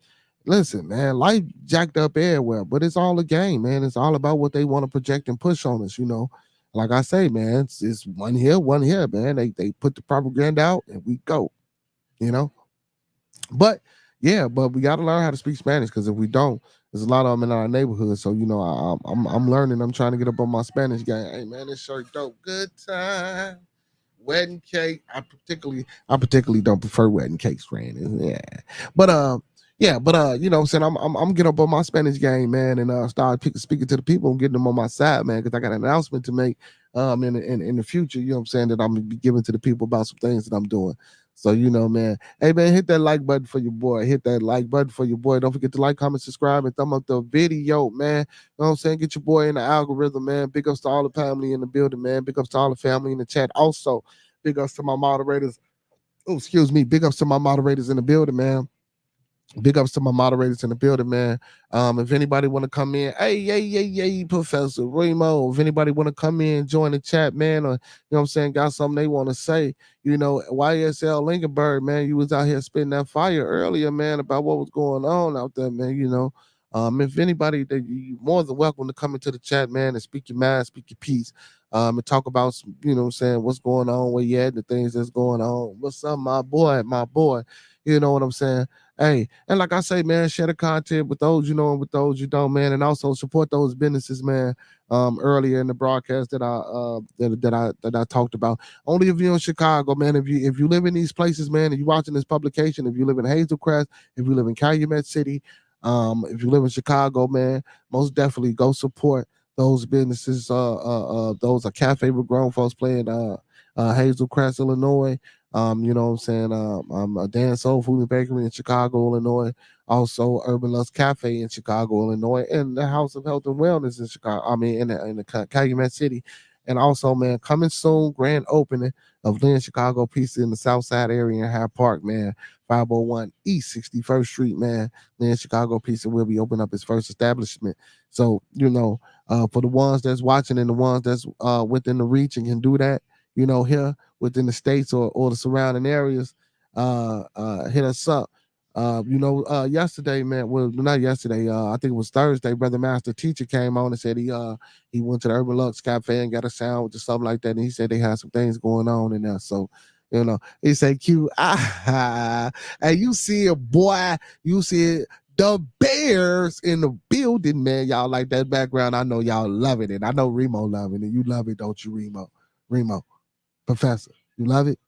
listen, man, life jacked up everywhere, but it's all a game, man. It's all about what they want to project and push on us. You know, like I say, man, it's one here, man. They put the propaganda out and we go. You know, but yeah, but we got to learn how to speak Spanish because if we don't, there's a lot of them in our neighborhood. So you know, I'm learning. I'm trying to get up on my Spanish game. Hey man, this shirt dope. Good time. Wedding cake. I particularly don't prefer wedding cakes, friend. Yeah, but you know what I'm saying, I'm getting up on my Spanish game, man, and start speaking to the people and getting them on my side, man, because I got an announcement to make in the future. You know what I'm saying, that I'm gonna be giving to the people about some things that I'm doing. So you know, man, hey man, hit that like button for your boy. Hit that like button for your boy. Don't forget to like, comment, subscribe, and thumb up the video, man. You know what I'm saying? Get your boy in the algorithm, man. Big ups to all the family in the building, man. Big ups to all the family in the chat. Also, big ups to my moderators. Oh, excuse me. Big ups to my moderators in the building, man. Big ups to my moderators in the building, man. If anybody want to come in, hey, Professor Remo. If anybody want to come in, join the chat, man, or you know what I'm saying, got something they want to say, you know, YSL Linkenberg, man, you was out here spitting that fire earlier, man, about what was going on out there, man. You know, if anybody, that you more than welcome to come into the chat, man, and speak your mind, speak your piece, and talk about some, you know what I'm saying, what's going on, where you at, the things that's going on. What's up, my boy? You know what I'm saying? Hey, and like I say, man, share the content with those you know and with those you don't, man, and also support those businesses, man. Earlier in the broadcast that I talked about. Only if you're in Chicago, man. If you live in these places, man, and you watching this publication, if you live in Hazelcrest, if you live in Calumet City, if you live in Chicago, man, most definitely go support those businesses. Those are Cafe with Grown Folks playing Hazelcrest, Illinois. You know what I'm saying? Dan Soul Food and Bakery in Chicago, Illinois. Also, Urban Lust Cafe in Chicago, Illinois, and the House of Health and Wellness in Chicago. I mean, in the Calumet City, and also, man, coming soon, grand opening of Lynn Chicago Pizza in the South Side area in Hyde Park, man. 501 East 61st Street, man. Lynn Chicago Pizza will be opening up its first establishment. So, you know, for the ones that's watching and the ones that's within the reach and can do that, you know, here within the states or the surrounding areas, hit us up. Yesterday, man. Well, not yesterday. I think it was Thursday. Brother Master Teacher came on and said he went to the Urban Lux Cafe and got a sandwich or something like that. And he said they had some things going on in there. So, you know, he said, "Q, and you see it, boy. You see it." The Bears in the building, man. Y'all like that background? I know y'all loving it. I know Remo loving it. You love it, don't you, Remo? Remo, Professor, you love it?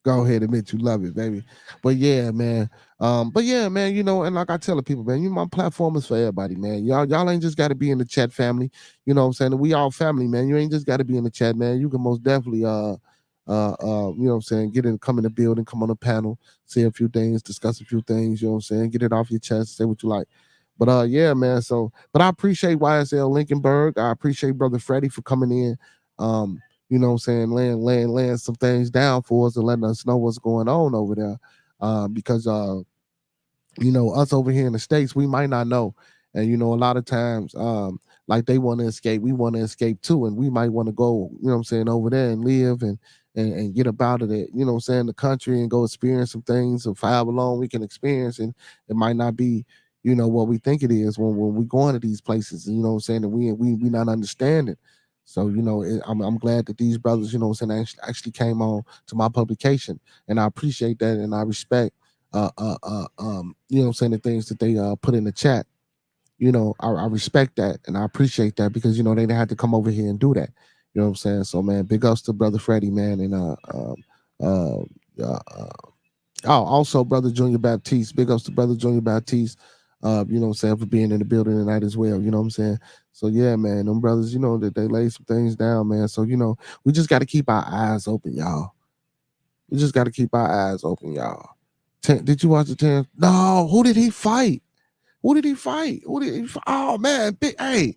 Go ahead, admit you love it, baby. But yeah, man. You know, and like I tell the people, man, my platform is for everybody, man. Y'all ain't just gotta be in the chat family. You know what I'm saying? We all family, man. You ain't just gotta be in the chat, man. You can most definitely you know what I'm saying, come in the building, come on the panel, say a few things, discuss a few things, you know what I'm saying, get it off your chest, say what you like. But yeah, man. So, but I appreciate YSL Lincolnburg. I appreciate Brother Freddie for coming in. You know what I'm saying, laying some things down for us and letting us know what's going on over there. Because you know, us over here in the States, we might not know. And you know, a lot of times, like they want to escape, we want to escape too, and we might want to go, you know what I'm saying, over there and live and get about it, you know what I'm saying, the country and go experience some things of however long we can experience, and it might not be, you know, what we think it is when we go into these places, you know what I'm saying, and we not understanding. So, you know, I'm glad that these brothers, you know what I'm saying, actually came on to my publication, and I appreciate that, and I respect you know what I'm saying, the things that they put in the chat. You know, I respect that and I appreciate that because you know they had to come over here and do that. You know what I'm saying? So man, big ups to Brother Freddie, man, and uh, also Brother Junior Baptiste. Big ups to Brother Junior Baptiste. You know what I'm saying, for being in the building tonight as well. You know what I'm saying? So yeah, man, them brothers, you know, that they laid some things down, man. So you know, we just got to keep our eyes open, y'all. We just got to keep our eyes open, y'all. Did you watch the 10? No, who did he fight? Who did he fight? Oh man, hey,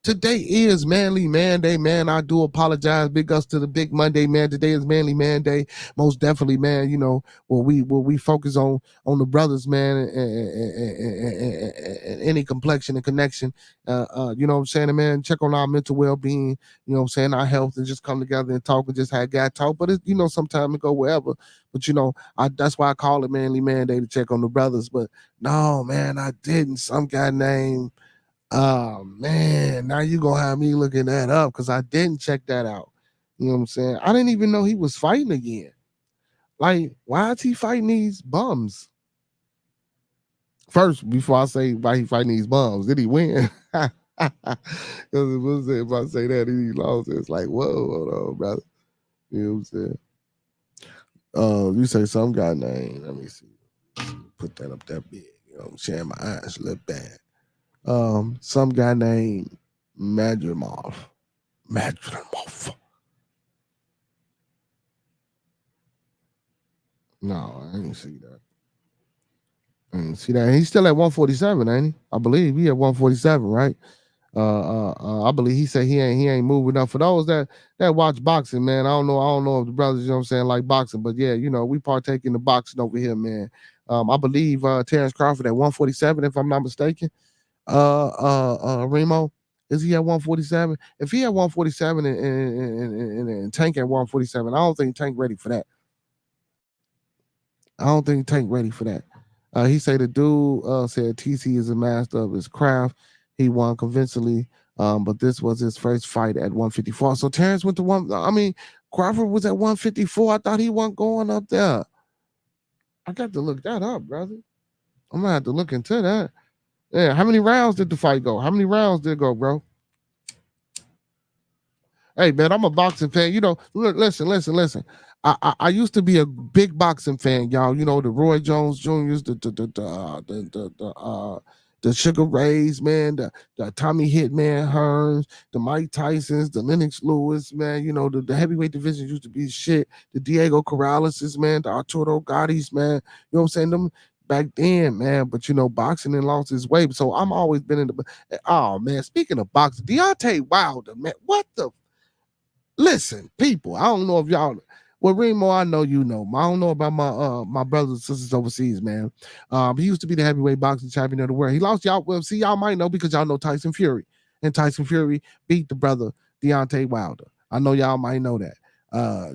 Today is Manly Manday, man. I do apologize. Big ups to the big Monday, man. Today is Manly Manday. Most definitely, man. You know, when we focus on the brothers, man, and any complexion and connection. You know what I'm saying, man. Check on our mental well-being. You know what I'm saying, our health, and just come together and talk and just have God talk. But it, you know, sometimes it go wherever. But you know, that's why I call it Manly Manday, to check on the brothers. But no, man, I didn't. Some guy named. Oh man, now you gonna have me looking that up because I didn't check that out. You know what I'm saying? I didn't even know he was fighting again. Like, why is he fighting these bums? First, before I say why he fighting these bums, did he win? Because if I say that he lost, it's like, whoa, hold on, brother. You know what I'm saying? You say some guy name. Let me see. Put that up that big. You know what I'm saying? My eyes look bad. Some guy named Madrimov. Madrimov. No, I didn't see that. I didn't see that. He's still at 147, ain't he? I believe he at 147, right? I believe he said he ain't moving up. For those that watch boxing, man, I don't know if the brothers, you know what I'm saying, like boxing, but yeah, you know, we partake in the boxing over here, man. I believe Terrence Crawford at 147, if I'm not mistaken. Remo, is he at 147? If he at 147 and Tank at 147, I don't think Tank ready for that. I don't think Tank ready for that. He said the dude said TC is a master of his craft. He won convincingly, but this was his first fight at 154. So Terrence went to one. I mean, Crawford was at 154. I thought he wasn't going up there. I got to look that up, brother. I'm gonna have to look into that. Yeah, how many rounds did the fight go? How many rounds did it go, bro? Hey man, I'm a boxing fan. You know, listen. I used to be a big boxing fan, y'all. You know, the Roy Jones Juniors, the Sugar Rays, man, the Tommy Hitman Hearns, the Mike Tysons, the Lennox Lewis, man. You know, the heavyweight division used to be shit. The Diego Corrales, man, the Arturo Gotti's, man. You know what I'm saying? Them back then, man. But you know, boxing and lost its way. So I'm always been in the. Oh man, speaking of boxing, Deontay Wilder, man, what the. Listen, people, I don't know if y'all. Well, Remo, I know you know. I don't know about my brothers and sisters overseas, man. He used to be the heavyweight boxing champion of the world. He lost y'all. Well, see, y'all might know because y'all know Tyson Fury, and Tyson Fury beat the brother Deontay Wilder. I know y'all might know that.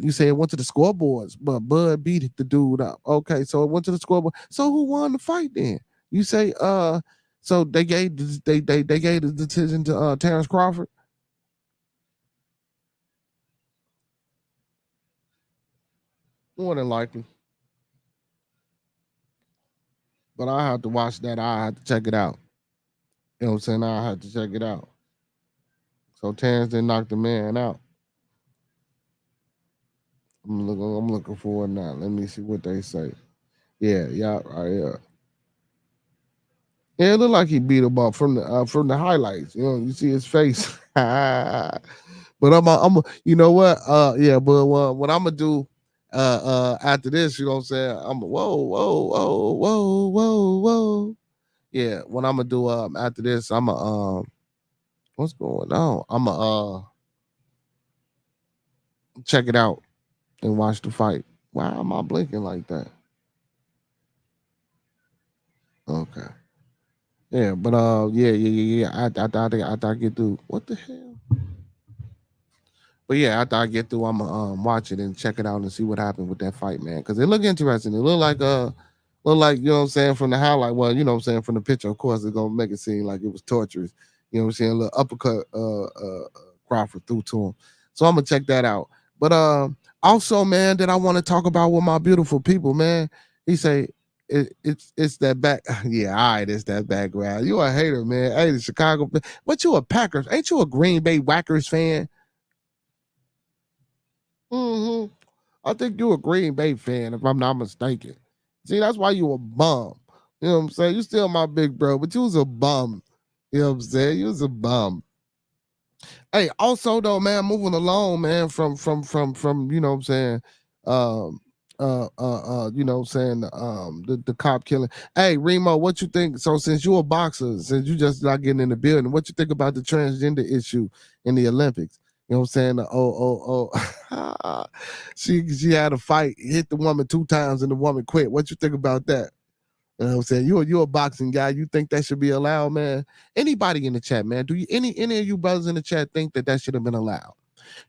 You say it went to the scoreboards, but Bud beat the dude up. Okay, so it went to the scoreboard. So who won the fight then? You say so they gave the decision to Terrence Crawford. More than likely. But I have to watch that. I have to check it out. You know what I'm saying? I have to check it out. So Terrence didn't knock the man out. I'm looking for it now. Let me see what they say. Yeah, right, yeah. Yeah, it looked like he beat him up from the highlights. You know, you see his face. But you know what? Yeah, but what I'm gonna do after this, you know what I'm saying? Whoa. Yeah, what I'm gonna do after this, I'm gonna what's going on? I'm gonna check it out and watch the fight. Why am I blinking like that? Okay. Yeah, but yeah. I get through. What the hell? But yeah, after I get through, I'm gonna watch it and check it out and see what happened with that fight, man. Because it looked interesting. It looked like you know what I'm saying from the highlight. Well, you know what I'm saying from the picture. Of course, it's gonna make it seem like it was torturous. You know what I'm saying? A little uppercut Crawford through to him. So I'm gonna check that out. But also, man, that I want to talk about with my beautiful people, man. He say it's that back. Yeah, all right, it's that background. You a hater, man. Hey, the Chicago, but you a Packers? Ain't you a Green Bay Whackers fan? Hmm. I think you a Green Bay fan, if I'm not mistaken. See, that's why you a bum. You know what I'm saying? You still my big bro, but you was a bum. You know what I'm saying? You was a bum. Hey, also though, man, moving along, man, from you know what I'm saying, you know, saying the cop killing. Hey, Remo, what you think? So since you're a boxer, since you just not getting in the building, what you think about the transgender issue in the Olympics? You know what I'm saying? She had a fight, hit the woman 2 times, and the woman quit. What you think about that? You know what I'm saying? You're a boxing guy. You think that should be allowed, man? Anybody in the chat, man? Do you any of you brothers in the chat think that should have been allowed?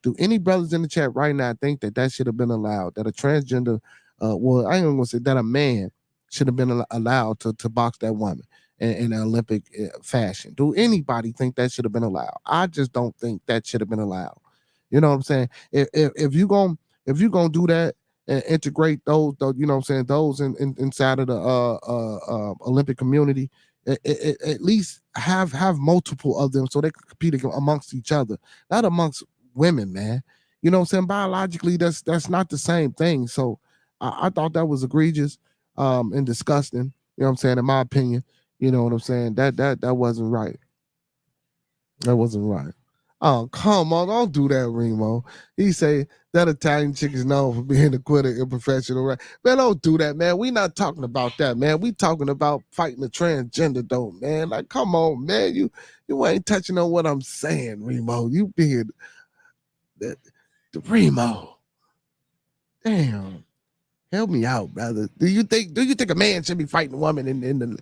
Do any brothers in the chat right now think that should have been allowed? That a transgender, well, I ain't gonna say that a man should have been allowed to box that woman in an Olympic fashion? Do anybody think that should have been allowed? I just don't think that should have been allowed. You know what I'm saying? If you gonna do that and integrate those, you know what I'm saying, those inside of the Olympic community, at least have multiple of them so they can compete amongst each other, not amongst women, man. You know what I'm saying? Biologically, that's not the same thing. So I thought that was egregious and disgusting. You know what I'm saying? In my opinion, you know what I'm saying? That wasn't right. That wasn't right. Oh, come on, don't do that, Remo. He say that Italian chick is known for being a quitter in professional, right? Man, don't do that, man. We not talking about that, man. We talking about fighting the transgender, though, man. Like, come on, man. You ain't touching on what I'm saying, Remo. You being the Remo. Damn. Help me out, brother. Do you think a man should be fighting a woman in the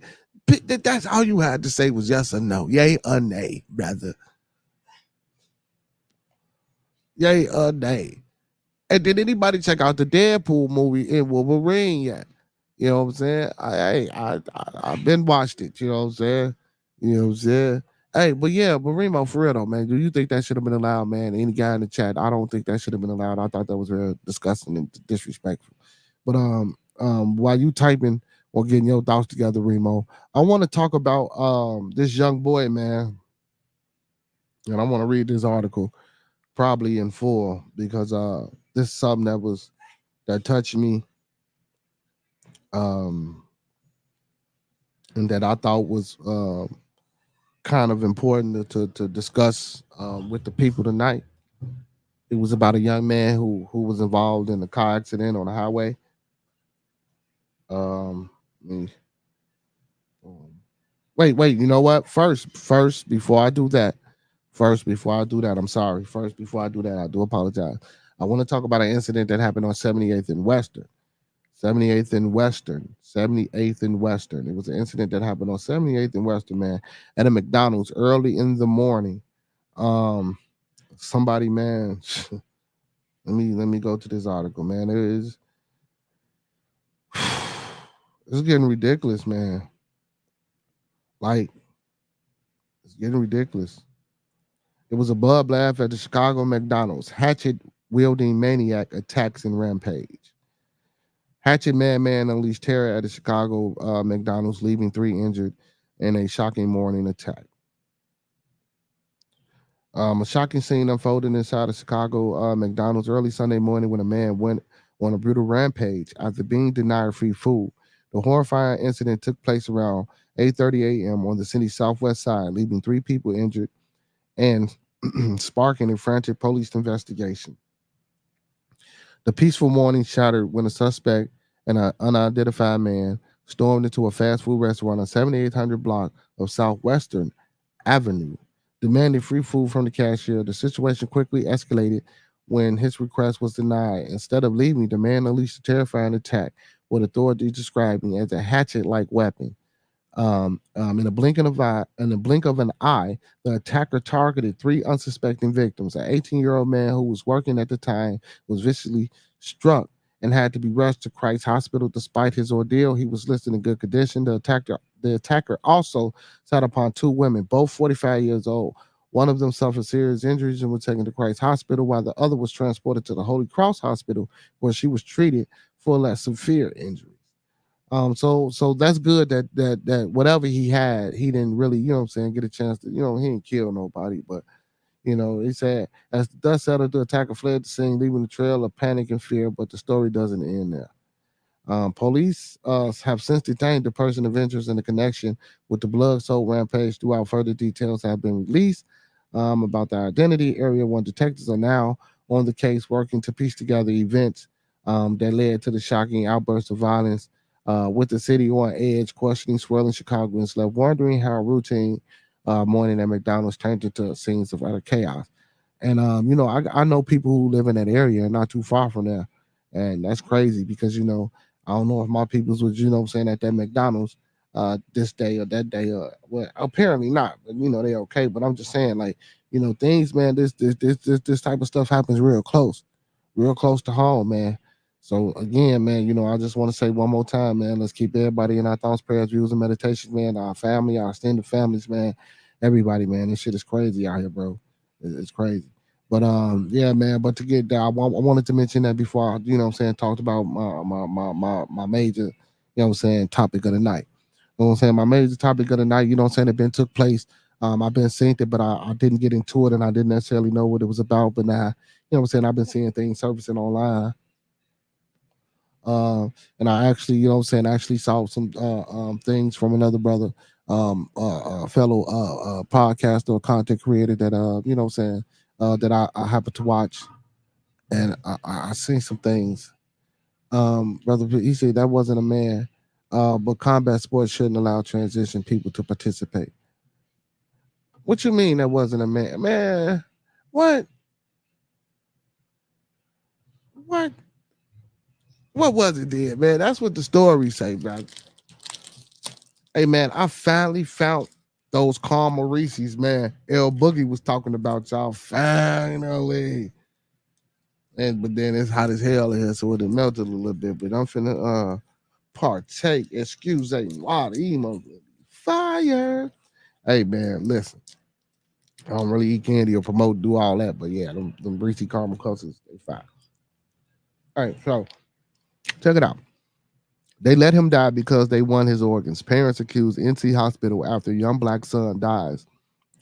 that's all you had to say was yes or no. Yay or nay, brother. Yay or nay. And did anybody check out the Deadpool movie in Wolverine yet? You know what I'm saying? I've been watched it. You know what I'm saying? You know what I'm saying? Hey, but yeah, but Remo, for real though, man. Do you think that should have been allowed, man? Any guy in the chat, I don't think that should have been allowed. I thought that was real disgusting and disrespectful. But while you typing or getting your thoughts together, Remo, I want to talk about this young boy, man. And I want to read this article probably in full because this is something that touched me, and that I thought was kind of important to discuss with the people tonight. It was about a young man who was involved in a car accident on the highway. Um, wait, you know what? First, before I do that, I'm sorry. First, before I do that, I do apologize. I want to talk about an incident that happened on 78th and Western. 78th and Western. 78th and Western. It was an incident that happened on 78th and Western, man, at a McDonald's early in the morning. Somebody, man, let me go to this article, man. It's getting ridiculous, man. Like, it's getting ridiculous. It was a bloodbath at the Chicago McDonald's. Hatchet wielding maniac attacks and rampage. Hatchet Madman unleashed terror at the Chicago McDonald's, leaving 3 injured in a shocking morning attack. A shocking scene unfolded inside a Chicago McDonald's early Sunday morning when a man went on a brutal rampage after being denied free food. The horrifying incident took place around 8:30 a.m. on the city's southwest side, leaving 3 people injured and sparking a frantic police investigation. The peaceful morning shattered when a suspect, an unidentified man, stormed into a fast food restaurant on 7800 block of Southwestern Avenue, demanding free food from the cashier. The situation quickly escalated when his request was denied. Instead of leaving, the man unleashed a terrifying attack, what authorities describing as a hatchet-like weapon. In a blink of an eye, the attacker targeted 3 unsuspecting victims. An 18-year-old man who was working at the time was viciously struck and had to be rushed to Christ Hospital. Despite his ordeal, he was listed in good condition. The attacker also sat upon 2 women, both 45 years old. One of them suffered serious injuries and was taken to Christ Hospital, while the other was transported to the Holy Cross Hospital, where she was treated for less severe injuries. So that's good that whatever he had, he didn't really, you know what I'm saying, get a chance to, he didn't kill nobody, but he said as the dust settled, the attacker fled the scene, leaving a trail of panic and fear, but the story doesn't end there. Police have since detained the person of interest in the connection with the blood-soaked rampage. Throughout, further details have been released about the identity. Area 1 detectives are now on the case, working to piece together events that led to the shocking outburst of violence, with the city on edge, questioning swirling Chicagoans left wondering how routine morning at McDonald's turned into scenes of utter chaos. And I know people who live in that area, not too far from there, and that's crazy because I don't know if my peoples was saying at that McDonald's this day or that day, or well, apparently not, but they okay. But I'm just saying, like, things, man, this type of stuff happens real close to home, man. So again, man, I just want to say one more time, man, let's keep everybody in our thoughts, prayers, views, and meditations, man. Our family, our extended families, man. Everybody, man. This shit is crazy out here, bro. It's crazy. But yeah, man. But to get that, I wanted to mention that before I, talked about my major, topic of the night. You know what I'm saying? My major topic of the night, it been took place. I've been seeing it, but I didn't get into it and I didn't necessarily know what it was about. But now, I've been seeing things surfacing online. And I actually, actually saw some things from another brother, fellow podcaster or content creator that that I happened to watch, and I seen some things. Brother, he said that wasn't a man, but combat sports shouldn't allow transition people to participate. What you mean that wasn't a man? Man, what? What? What was it then, man? That's what the stories say, bro. Hey man, I finally found those Carl Reese's, man. L Boogie was talking about y'all finally. And but then it's hot as hell in here, so it melted a little bit. But I'm finna partake. Excuse me, water emo fire. Hey man, listen. I don't really eat candy or promote, do all that, but yeah, them Reese caramel clusters, they fire. All right, so check it out. They let him die because they won his organs. Parents accuse NC Hospital after young black son dies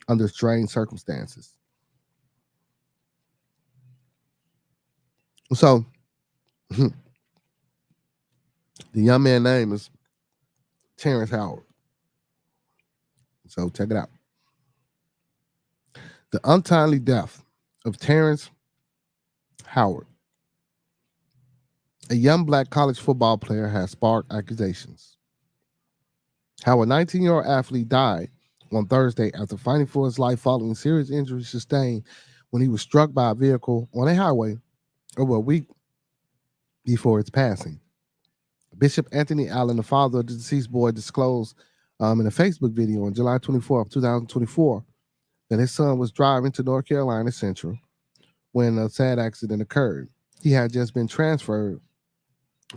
under strange circumstances. So the young man's name is Terrence Howard. So check it out. The untimely death of Terrence Howard, a young black college football player, has sparked accusations. How a 19-year-old athlete died on Thursday after fighting for his life following serious injuries sustained when he was struck by a vehicle on a highway over a week before its passing. Bishop Anthony Allen, the father of the deceased boy, disclosed in a Facebook video on July 24th, 2024, that his son was driving to North Carolina Central when a sad accident occurred. He had just been transferred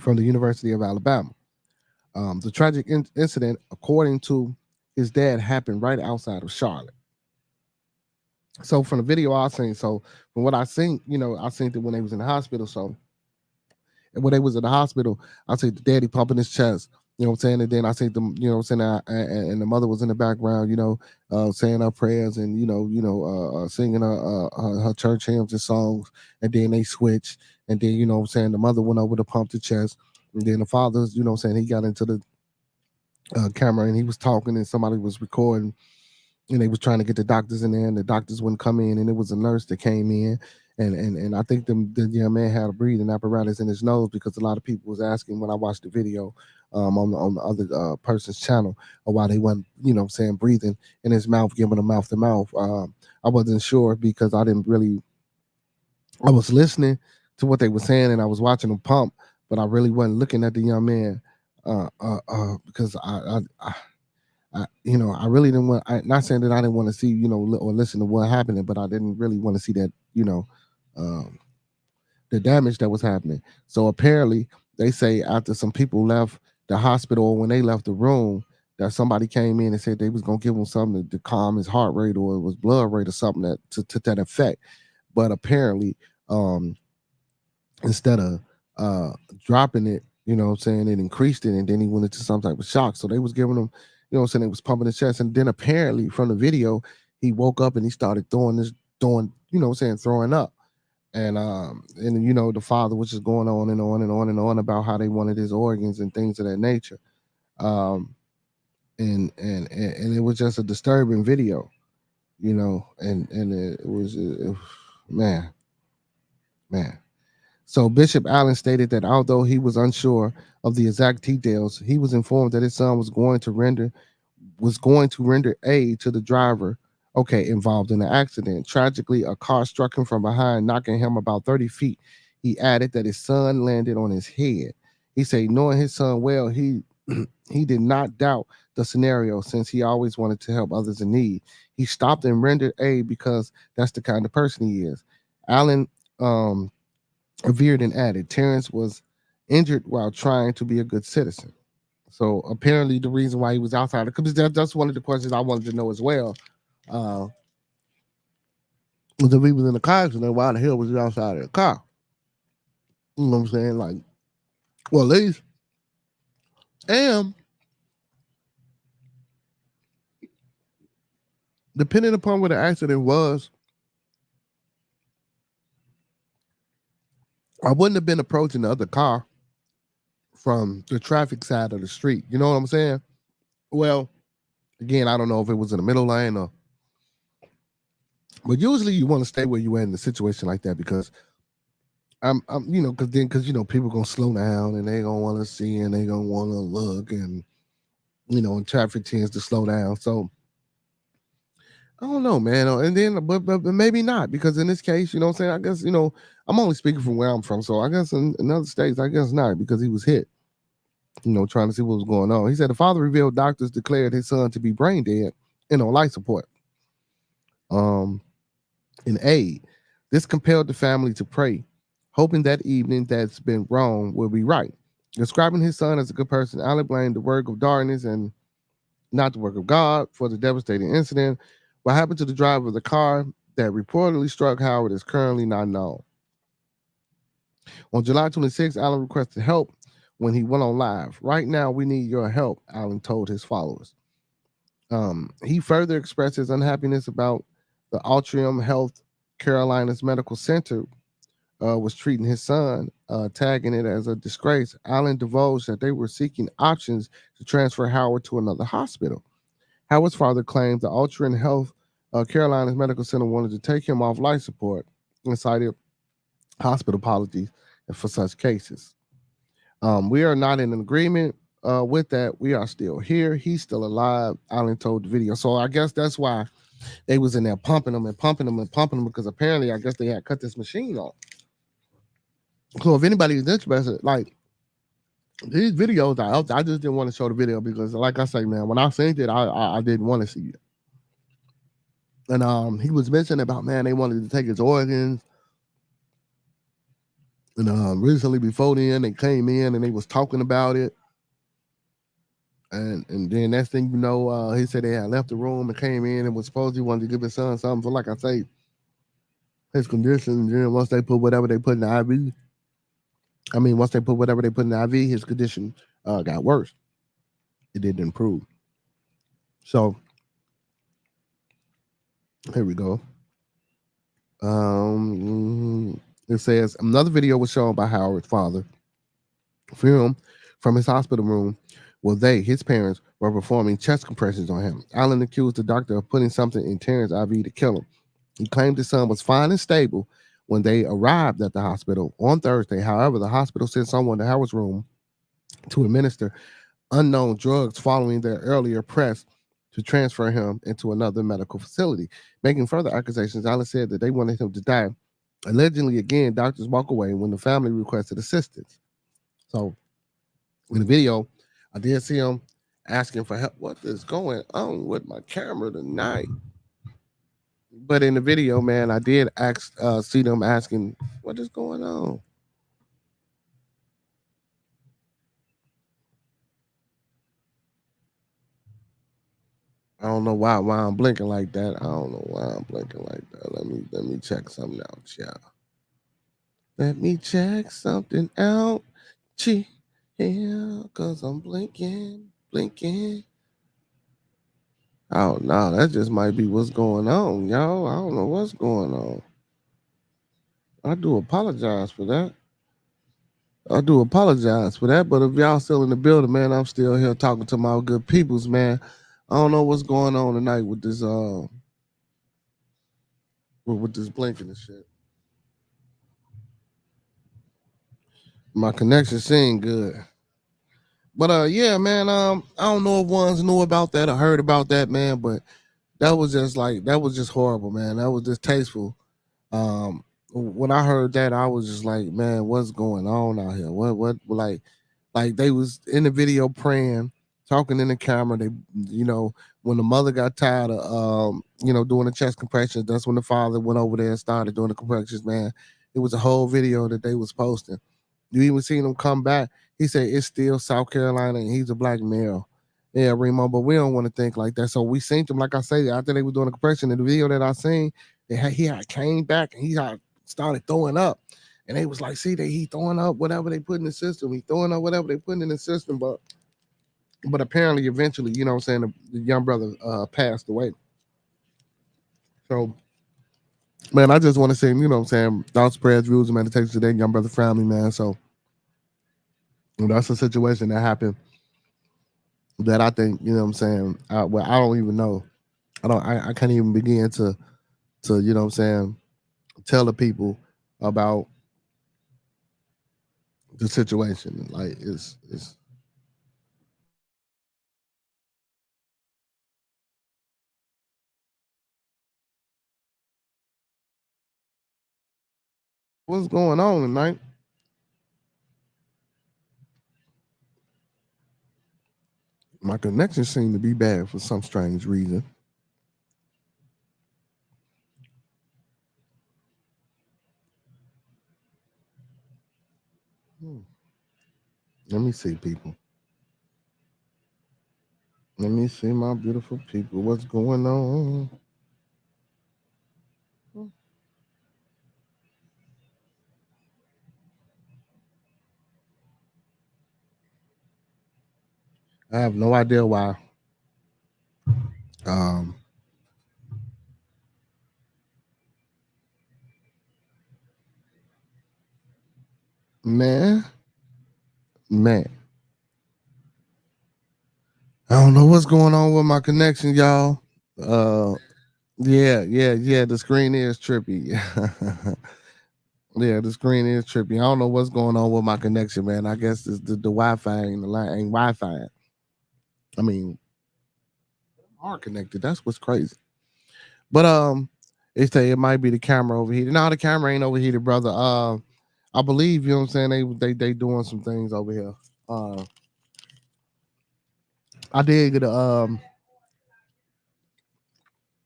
from the University of Alabama. The tragic incident, according to his dad, happened right outside of Charlotte. So from the video I seen, so from what I seen, I seen it when they was in the hospital. So when they was in the hospital, I see the daddy pumping his chest. You know what I'm saying? And then I see them, and the mother was in the background, saying her prayers and singing her church hymns and songs. And then they switched, and then the mother went over to pump the chest, and then the father's, he got into the camera and he was talking, and somebody was recording, and they was trying to get the doctors in there, and the doctors wouldn't come in, and it was a nurse that came in, and I think the young man had a breathing apparatus in his nose, because a lot of people was asking when I watched the video on the other person's channel, or why they wasn't breathing in his mouth, giving him mouth to mouth. I wasn't sure because I was listening to what they were saying and I was watching them pump, but I really wasn't looking at the young man because I really didn't want. Not saying that I didn't want to see, or listen to what happened, but I didn't really want to see that, um, the damage that was happening. So apparently, they say after some people left the hospital, or when they left the room, that somebody came in and said they was gonna give him something to calm his heart rate, or it was blood rate, or something that to that effect. But apparently, um, instead of dropping it, it increased it, and then he went into some type of shock. So they was giving him, it was pumping his chest. And then apparently from the video, he woke up and he started throwing up. And the father was just going on and on and on and on about how they wanted his organs and things of that nature. And it was just a disturbing video, and it was man. So Bishop Allen stated that although he was unsure of the exact details, he was informed that his son was going to render aid to the driver, involved in the accident. Tragically, a car struck him from behind, knocking him about 30 feet. He added that his son landed on his head. He said, knowing his son well, he he did not doubt the scenario since he always wanted to help others in need. He stopped and rendered aid because that's the kind of person he is. Allen revered and added, Terrence was injured while trying to be a good citizen. So apparently, the reason why he was outside, because that's one of the questions I wanted to know as well. Uh, was if he was in the car accident, why the hell was he outside of the car? You know what I'm saying? Like, well, at least, and depending upon where the accident was, I wouldn't have been approaching the other car from the traffic side of the street. You know what I'm saying? Well, again, I don't know if it was in the middle lane or, but usually you want to stay where you are in a situation like that because because people gonna slow down and they gonna want to see and they gonna want to look and and traffic tends to slow down. So I don't know, man. And then, but maybe not because in this case, you know what I'm saying. I guess I'm only speaking from where I'm from, so I guess in other states, I guess not because he was hit. Trying to see what was going on. He said the father revealed doctors declared his son to be brain dead and on life support. In aid, this compelled the family to pray, hoping that evening that's been wrong will be right. Describing his son as a good person, Allen blamed the work of darkness and not the work of God for the devastating incident. What happened to the driver of the car that reportedly struck Howard is currently not known. On July 26, Allen requested help when he went on live. Right now, we need your help, Allen told his followers. He further expressed his unhappiness about the Atrium Health Carolinas Medical Center was treating his son, tagging it as a disgrace. Allen divulged that they were seeking options to transfer Howard to another hospital. Howard's father claimed the Atrium Health Carolinas Medical Center wanted to take him off life support and cited hospital policies for such cases. We are not in agreement with that. We are still here. He's still alive. Allen told the video. So I guess that's why they was in there pumping him and pumping him and pumping him because apparently I guess they had cut this machine off. So if anybody is interested, like these videos, I just didn't want to show the video because, like I say, man, when I seen it, I didn't want to see it. And he was mentioning about, man, they wanted to take his organs. And recently before then, they came in and they was talking about it. And then next thing you know, he said they had left the room and came in and was supposed he wanted to give his son something. So like I say, his condition, and then once they put whatever they put in the IV, once they put whatever they put in the IV, his condition got worse. It didn't improve. So here we go. It says another video was shown by Howard's father, film from his hospital room, where his parents, were performing chest compressions on him. Allen accused the doctor of putting something in Terrence's IV to kill him. He claimed his son was fine and stable when they arrived at the hospital on Thursday. However, the hospital sent someone to Howard's room to administer unknown drugs following their earlier press to transfer him into another medical facility. Making further accusations, Allen said that they wanted him to die. Allegedly, again, doctors walk away when the family requested assistance. So, in the video, I did see him asking for help. What is going on with my camera tonight? But in the video, man, I did see them asking, what is going on? I don't know why I'm blinking like that. I don't know why I'm blinking like that. Let me check something out, y'all. Let me check something out. Yeah, cause I'm blinking. I don't know. That just might be what's going on, y'all. I don't know what's going on. I do apologize for that. But if y'all still in the building, man, I'm still here talking to my good peoples, man. I don't know what's going on tonight with this with this blinking and shit. My connection seemed good. But yeah, man, I don't know if ones knew about that or heard about that, man, but that was just horrible, man. That was distasteful. When I heard that, I was just like, man, what's going on out here? What like they was in the video praying, talking in the camera. They, when the mother got tired of doing the chest compressions, that's when the father went over there and started doing the compressions, man. It was a whole video that they was posting. You even seen him come back. He said it's still South Carolina and he's a black male. Yeah, Remo, but we don't want to think like that. So we seen him, like I say, after they were doing the compression in the video that I seen, he had came back and he had started throwing up. And they was like, see, he throwing up whatever they put in the system. He throwing up whatever they put in the system. But apparently, eventually, you know what I'm saying, the young brother passed away. So, man, I just want to say, you know what I'm saying, thoughts, prayers, views, and meditations today, young brother family, man. So, that's a situation that happened that I think, you know what I'm saying, I don't even know. I can't even begin to, you know what I'm saying, tell the people about the situation. Like, it's what's going on tonight? My connection seemed to be bad for some strange reason. Hmm. Let me see, people. Let me see, my beautiful people. What's going on? I have no idea why. Um, man, man, I don't know what's going on with my connection, y'all. Yeah. The screen is trippy. Yeah, the screen is trippy. I don't know what's going on with my connection, man. I guess it's the Wi-Fi ain't the line ain't Wi-Fi. I mean, are connected. That's what's crazy. But they say it might be the camera overheated. No, the camera ain't overheated, brother. I believe, you know what I'm saying, they doing some things over here. I did get a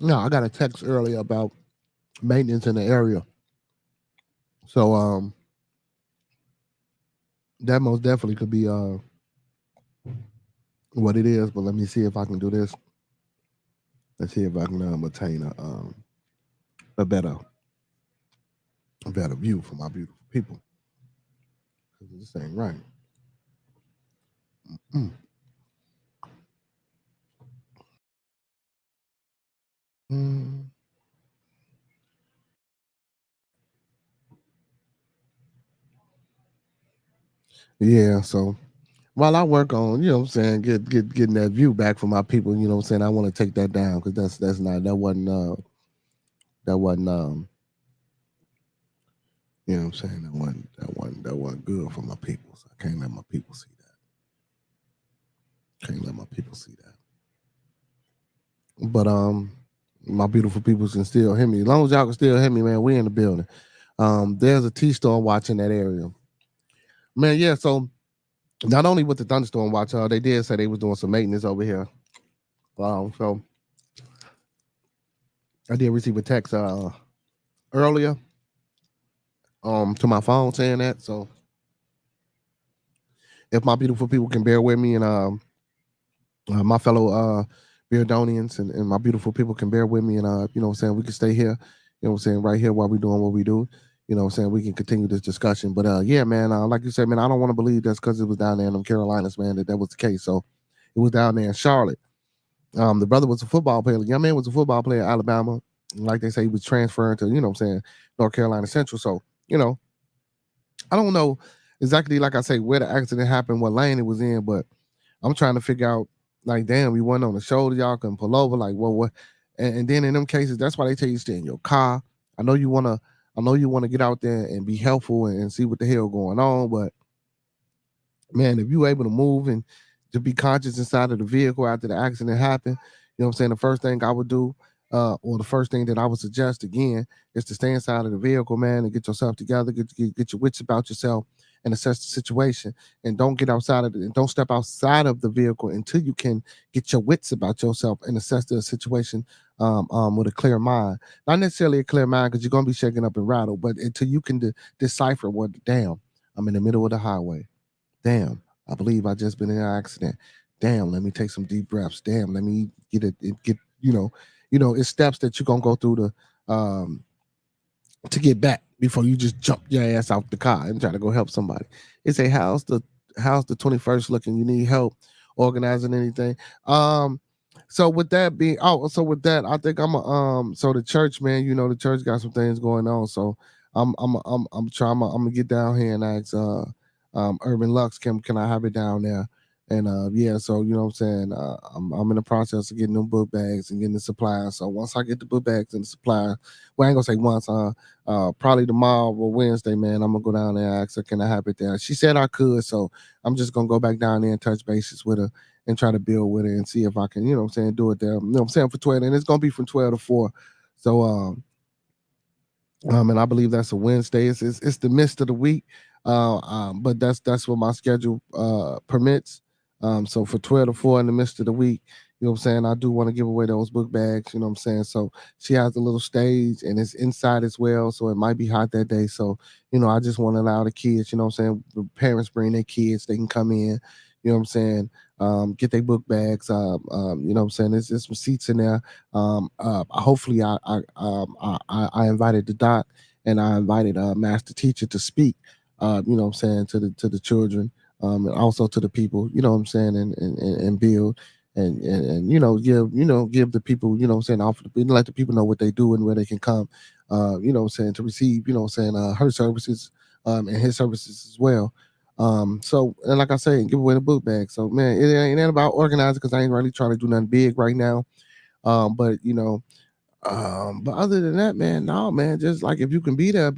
no, I got a text earlier about maintenance in the area. So that most definitely could be what it is, but let me see if I can do this. Let's see if I can obtain a better view for my beautiful people. This ain't right. Mm. Mm. Yeah, so while I work on, you know what I'm saying, getting that view back for my people, you know what I'm saying, I want to take that down because that's not that wasn't you know what I'm saying, that wasn't good for my people. So I can't let my people see that. Can't let my people see that. But my beautiful people can still hear me. As long as y'all can still hear me, man, we in the building. There's a T-storm watch in that area. Man, yeah, so not only with the thunderstorm watch, they did say they was doing some maintenance over here. So I did receive a text earlier to my phone saying that. So if my beautiful people can bear with me and my fellow Beardonians and my beautiful people can bear with me and you know what I'm saying, we can stay here, you know what I'm saying, right here while we're doing what we do. You know what I'm saying, we can continue this discussion. But yeah, man, like you said, man, I don't want to believe that's because it was down there in them Carolinas, man, that was the case. So it was down there in Charlotte. The brother was a football player. The young man was a football player at Alabama. Like they say, he was transferring to, you know what I'm saying, North Carolina Central. So, you know, I don't know exactly, like I say, where the accident happened, what lane it was in, but I'm trying to figure out, like, damn, we went on the shoulder, y'all couldn't pull over, like, what? And then in them cases, that's why they tell you to stay in your car. I know you wanna get out there and be helpful and see what the hell going on, but man, if you able to move and to be conscious inside of the vehicle after the accident happened, you know what I'm saying? The first thing I would do, or the first thing that I would suggest again, is to stay inside of the vehicle, man, and get yourself together, get your wits about yourself and assess the situation. And don't get outside of it, and don't step outside of the vehicle until you can get your wits about yourself and assess the situation with a clear mind. Not necessarily a clear mind because you're gonna be shaken up and rattled, but until you can decipher what, damn, I'm in the middle of the highway. Damn, I believe I just been in an accident. Damn, let me take some deep breaths. Damn, let me get it's steps that you're gonna go through to get back before you just jump your ass out the car and try to go help somebody. It's a how's the 21st looking? You need help organizing anything? So with that being so with that, I think so the church, man, the church got some things going on. So I'm trying I'm gonna get down here and ask Urban Lux, can I have it down there? And yeah, so you know what I'm saying. I'm in the process of getting them book bags and getting the supplies. So once I get the book bags and the supplies, well, I ain't gonna say once. Probably tomorrow or Wednesday, man. I'm gonna go down there and ask her, can I have it there? She said I could, so I'm just gonna go back down there and touch bases with her and try to build with her and see if I can, what I'm saying, do it there. You know what I'm saying, for 12, and it's gonna be from 12 to 4. So and I believe that's a Wednesday. It's the midst of the week, but that's what my schedule permits. So for 12 to 4 in the midst of the week, you know what I'm saying, I do want to give away those book bags. You know what I'm saying. So she has a little stage and it's inside as well, so it might be hot that day. So I just want to allow the kids. You know what I'm saying. The parents bring their kids, they can come in. You know what I'm saying. Get their book bags. You know what I'm saying. There's some seats in there. Hopefully, I invited the doc and I invited a master teacher to speak. You know what I'm saying, to the children, and also to the people. You know what I'm saying, and build. And give the people, you know what I'm saying, offer let the people know what they do and where they can come, you know what I'm saying, to receive, you know what I'm saying, her services, and his services as well. So, and like I say, give away the book bag. So man, it ain't about organizing because I ain't really trying to do nothing big right now. But but other than that, man, no, man, just like if you can be there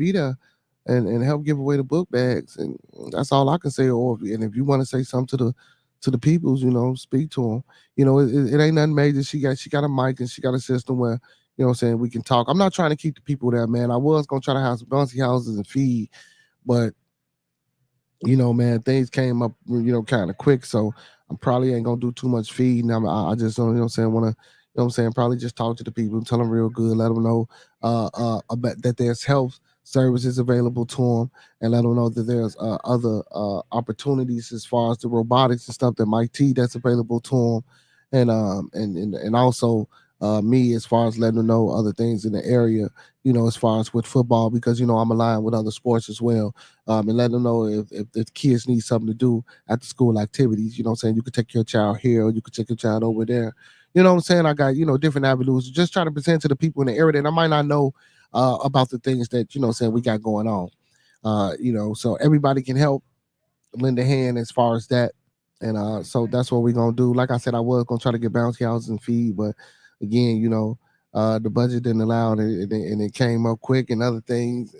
and help give away the book bags, and that's all I can say. And if you want to say something to the peoples, speak to them. It ain't nothing major. She got a mic and she got a system where what I'm saying, we can talk. I'm not trying to keep the people there, man. I was gonna try to have some bouncy houses and feed, but man, things came up, kind of quick. So I'm probably ain't gonna do too much feeding. I just don't, what I'm saying, want to, what I'm saying, probably just talk to the people, tell them real good, let them know about that there's health services available to them, and let them know that there's other opportunities as far as the robotics and stuff that might teach that's available to them, and also me as far as letting them know other things in the area, as far as with football, because I'm aligned with other sports as well, and let them know if the kids need something to do after school activities. You know what I'm saying? You could take your child here or you could take your child over there. You know what I'm saying? I got, different avenues. Just try to present to the people in the area that I might not know about the things that, what I'm saying, we got going on. So everybody can help lend a hand as far as that. And so that's what we're gonna do. Like I said, I was gonna try to get bouncy houses and feed, but again, the budget didn't allow it, and it came up quick and other things.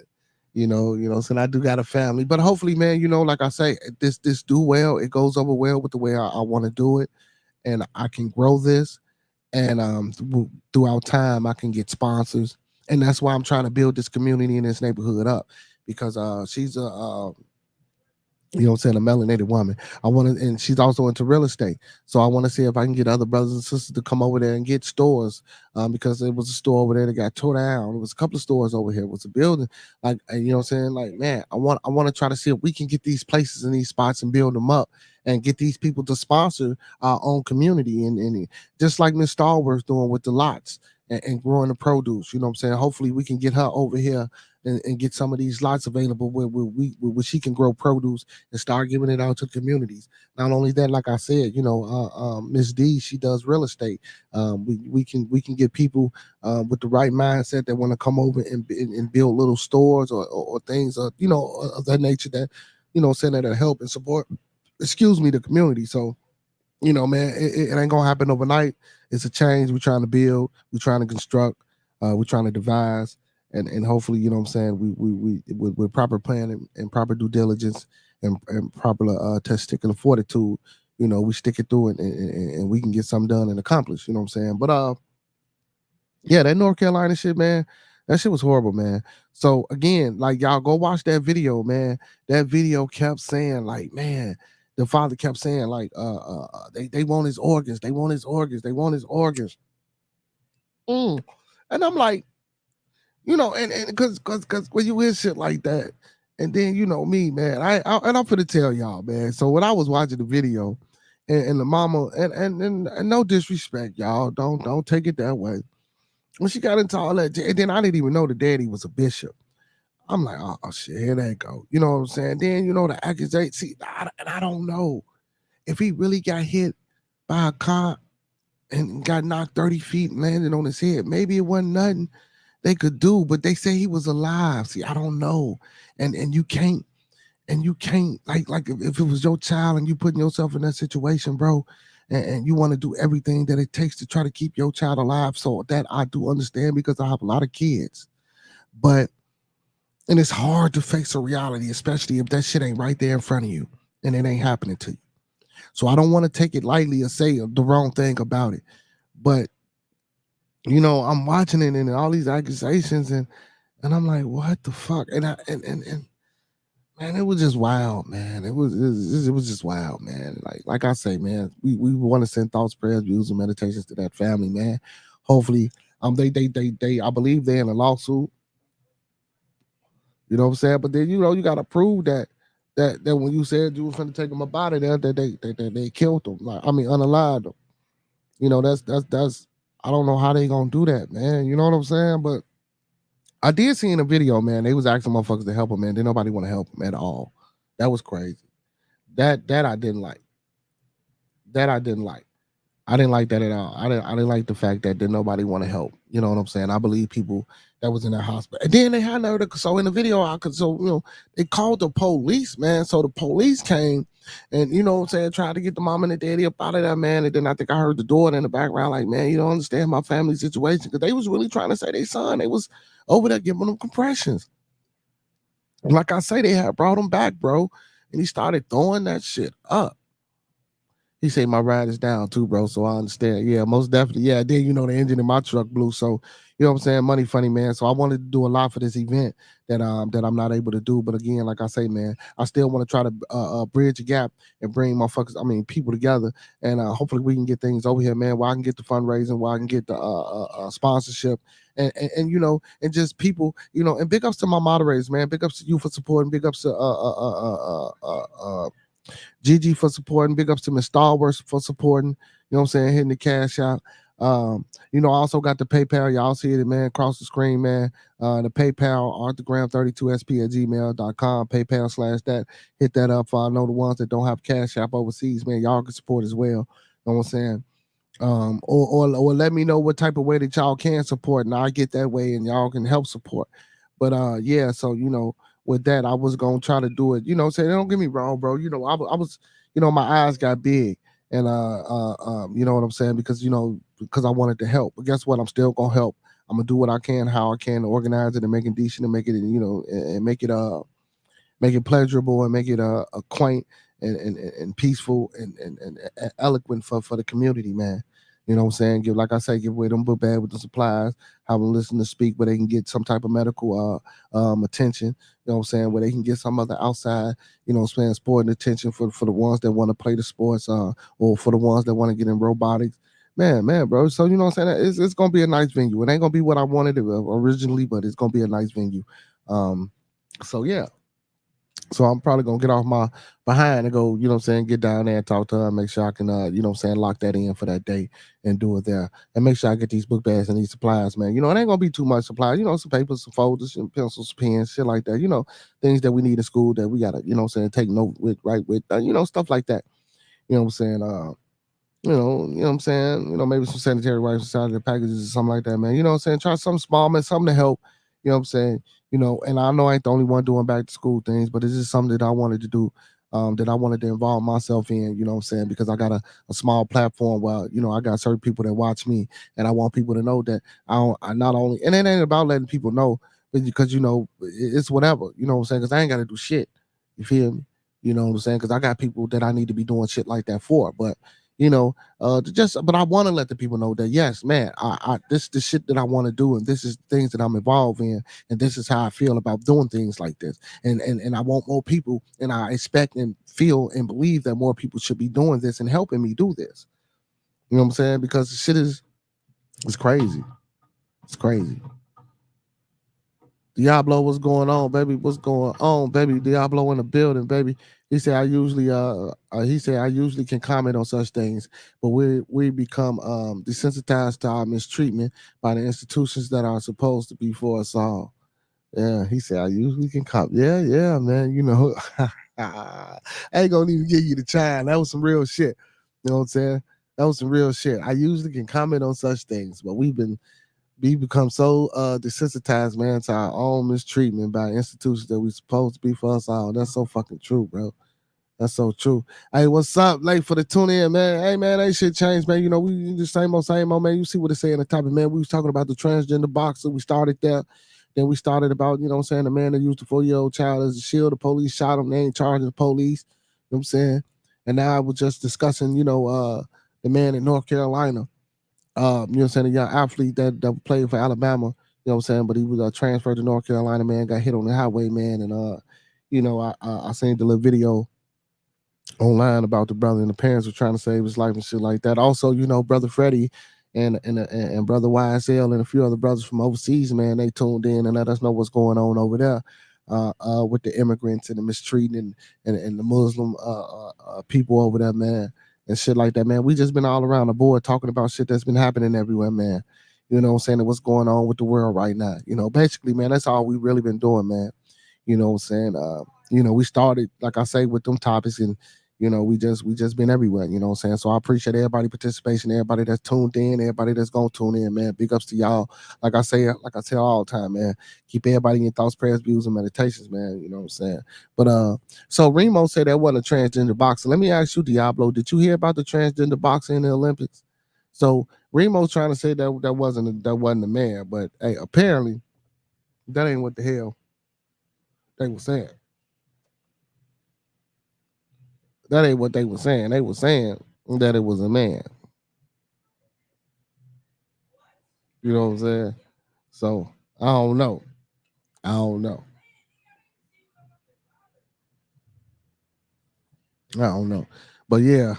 So I do got a family, but hopefully, man, like I say, this do well. It goes over well with the way I want to do it, and I can grow this, and throughout time, I can get sponsors, and that's why I'm trying to build this community in this neighborhood up, because she's a what I'm saying, a melanated woman. I want to, and she's also into real estate. So I want to see if I can get other brothers and sisters to come over there and get stores, because there was a store over there that got tore down. There was a couple of stores over here. It was a building, like, what I'm saying, like, man, I want to try to see if we can get these places and these spots and build them up and get these people to sponsor our own community, and just like Miss Starworth doing with the lots and growing the produce. You know what I'm saying? Hopefully we can get her over here and get some of these lots available where she can grow produce and start giving it out to communities. Not only that, like I said, Miss D, she does real estate. We can get people with the right mindset that want to come over and build little stores or things of that nature that saying that help and support. Excuse me, the community. So man, it ain't gonna happen overnight. It's a change we're trying to build, we're trying to construct, we're trying to devise, and hopefully, what I'm saying, we with proper planning and proper due diligence and proper testicular fortitude, we stick it through and we can get something done and accomplished. You know what I'm saying? But yeah, that North Carolina shit, man, that shit was horrible, man. So again, like y'all go watch that video, man. That video kept saying, like, man, the father kept saying, like, they want his organs, they want his organs, they want his organs. And I'm like, and because when you hear shit like that, and then me, man, and I'm finna tell y'all, man. So when I was watching the video, and the mama, and no disrespect, y'all, don't take it that way. When she got into all that, and then I didn't even know the daddy was a bishop. I'm like, oh shit, here they go. You know what I'm saying? Then the accusation. See, I don't know if he really got hit by a car and got knocked 30 feet and landed on his head. Maybe it wasn't nothing they could do, but they say he was alive. See, I don't know, and you can't like if it was your child and you putting yourself in that situation, bro, and you want to do everything that it takes to try to keep your child alive. So that I do understand because I have a lot of kids, and it's hard to face a reality, especially if that shit ain't right there in front of you and it ain't happening to you. So I don't want to take it lightly or say the wrong thing about it, but I'm watching it and all these accusations and I'm like, what the fuck? And man, it was just wild, man. It was just wild, man. Like I say, man, we want to send thoughts, prayers, views, and meditations to that family, man. Hopefully, they I believe they're in a lawsuit. You know what I'm saying? But then you gotta prove that when you said you was gonna take them about it, that they killed them. Like I mean, unalived them. That's I don't know how they gonna do that, man. You know what I'm saying? But I did see in a video, man, they was asking motherfuckers to help them, man. Did nobody want to help them at all? That was crazy. That I didn't like. That I didn't like. I didn't like that at all. I didn't like the fact that did nobody want to help. You know what I'm saying? I believe people that was in that hospital. And then they had so in the video, they called the police, man. So the police came and what I'm saying, tried to get the mom and the daddy up out of that, man. And then I think I heard the daughter in the background, like, man, you don't understand my family situation. Because they was really trying to say they son. They was over there giving them compressions. And like I say, they had brought him back, bro. And he started throwing that shit up. He said my ride is down too, bro. So I understand. Yeah, most definitely. Yeah, then the engine in my truck blew. So what I'm saying? Money funny, man. So I wanted to do a lot for this event that I'm not able to do. But again, like I say, man, I still want to try to bridge a gap and bring people together. And hopefully we can get things over here, man, where I can get the fundraising, where I can get the sponsorship. And and just people, and big ups to my moderators, man. Big ups to you for supporting. Big ups to Gigi for supporting. Big ups to Miss Star Wars for supporting. You know what I'm saying? Hitting the cash out. I also got the PayPal. Y'all see it, man, across the screen, man. The PayPal, arthurgram32sp@gmail.com. PayPal / that. Hit that up for I know the ones that don't have Cash App overseas, man. Y'all can support as well. You know what I'm saying? Or let me know what type of way that y'all can support, and I'll get that way and y'all can help support. But yeah, so with that, I was gonna try to do it. Say don't get me wrong, bro. I was, my eyes got big, and you know what I'm saying, because because I wanted to help. But guess what? I'm still gonna help. I'm gonna do what I can, how I can, to organize it and make it decent and make it, and make it pleasurable and make it quaint and peaceful and eloquent for the community, man. You know what I'm saying? Like I say, give away them book bag with the supplies, have them listen to speak where they can get some type of medical attention. You know what I'm saying? Where they can get some other outside, sporting attention for the ones that want to play the sports, or for the ones that want to get in robotics. Man, bro. So you know what I'm saying? It's gonna be a nice venue. It ain't gonna be what I wanted originally, but it's gonna be a nice venue. So yeah. So I'm probably gonna get off my behind and go, get down there and talk to her, make sure I can, lock that in for that day and do it there. And make sure I get these book bags and these supplies, man. It ain't gonna be too much supplies, some papers, some folders, some pencils, pens, shit like that, things that we need in school that we gotta, take note with, right with, stuff like that. You know what I'm saying? What I'm saying? Maybe some sanitary wipes inside of the packages or something like that, man. You know what I'm saying? Try something small, man, something to help. You know what I'm saying? And I know I ain't the only one doing back to school things, but it's just something that I wanted to do, that I wanted to involve myself in, you know what I'm saying? Because I got a small platform where, I got certain people that watch me, and I want people to know that I not only, and it ain't about letting people know, but because, it's whatever, you know what I'm saying? Because I ain't got to do shit. You feel me? You know what I'm saying? Because I got people that I need to be doing shit like that for. But but I want to let the people know that yes, man, this the shit that I want to do, and this is things that I'm involved in, and this is how I feel about doing things like this. And I want more people, and I expect and feel and believe that more people should be doing this and helping me do this. You know what I'm saying? Because the shit is it's crazy. It's crazy. Diablo, what's going on, baby? What's going on, baby? Diablo in the building, baby. He said I usually can comment on such things, but we become desensitized to our mistreatment by the institutions that are supposed to be for us all. Yeah, he said I usually can comment. Yeah, yeah, man. I ain't gonna even give you the chime. That was some real shit. You know what I'm saying? That was some real shit. I usually can comment on such things, but we become so desensitized, man, to our own mistreatment by institutions that we supposed to be for us all. That's so fucking true, bro. That's so true. Hey, what's up? Late for the tune in, man. Hey, man, ain't shit changed, man. We the same old, man. You see what it say in the topic, man. We was talking about the transgender boxer. We started there. Then we started about, the man that used a 4-year-old child as a shield. The police shot him. They ain't charging the police. You know what I'm saying? And now I was just discussing, the man in North Carolina, a young athlete that played for Alabama, but he was transferred to North Carolina, man, got hit on the highway, man, and I seen the little video online about the brother and the parents were trying to save his life and shit like that. Also, brother Freddie and brother YSL and a few other brothers from overseas, man, they tuned in and let us know what's going on over there. With the immigrants and the mistreating and the Muslim people over there, man, and shit like that, man. We just been all around the board talking about shit that's been happening everywhere, man. You know what I'm saying? And what's going on with the world right now. Basically, man, that's all we really been doing, man. You know what I'm saying? We started, like I say, with them topics and we just been everywhere, you know what I'm saying? So I appreciate everybody participation, everybody that's tuned in, everybody that's gonna tune in, man. Big ups to y'all. Like I tell all the time, man. Keep everybody in your thoughts, prayers, views, and meditations, man. You know what I'm saying? But so Remo said that wasn't a transgender boxer. Let me ask you, Diablo, did you hear about the transgender boxer in the Olympics? So Remo's trying to say that wasn't a man, but hey, apparently that ain't what the hell they were saying. That ain't what they were saying. They were saying that it was a man. You know what I'm saying? So I don't know. I don't know. I don't know. But yeah.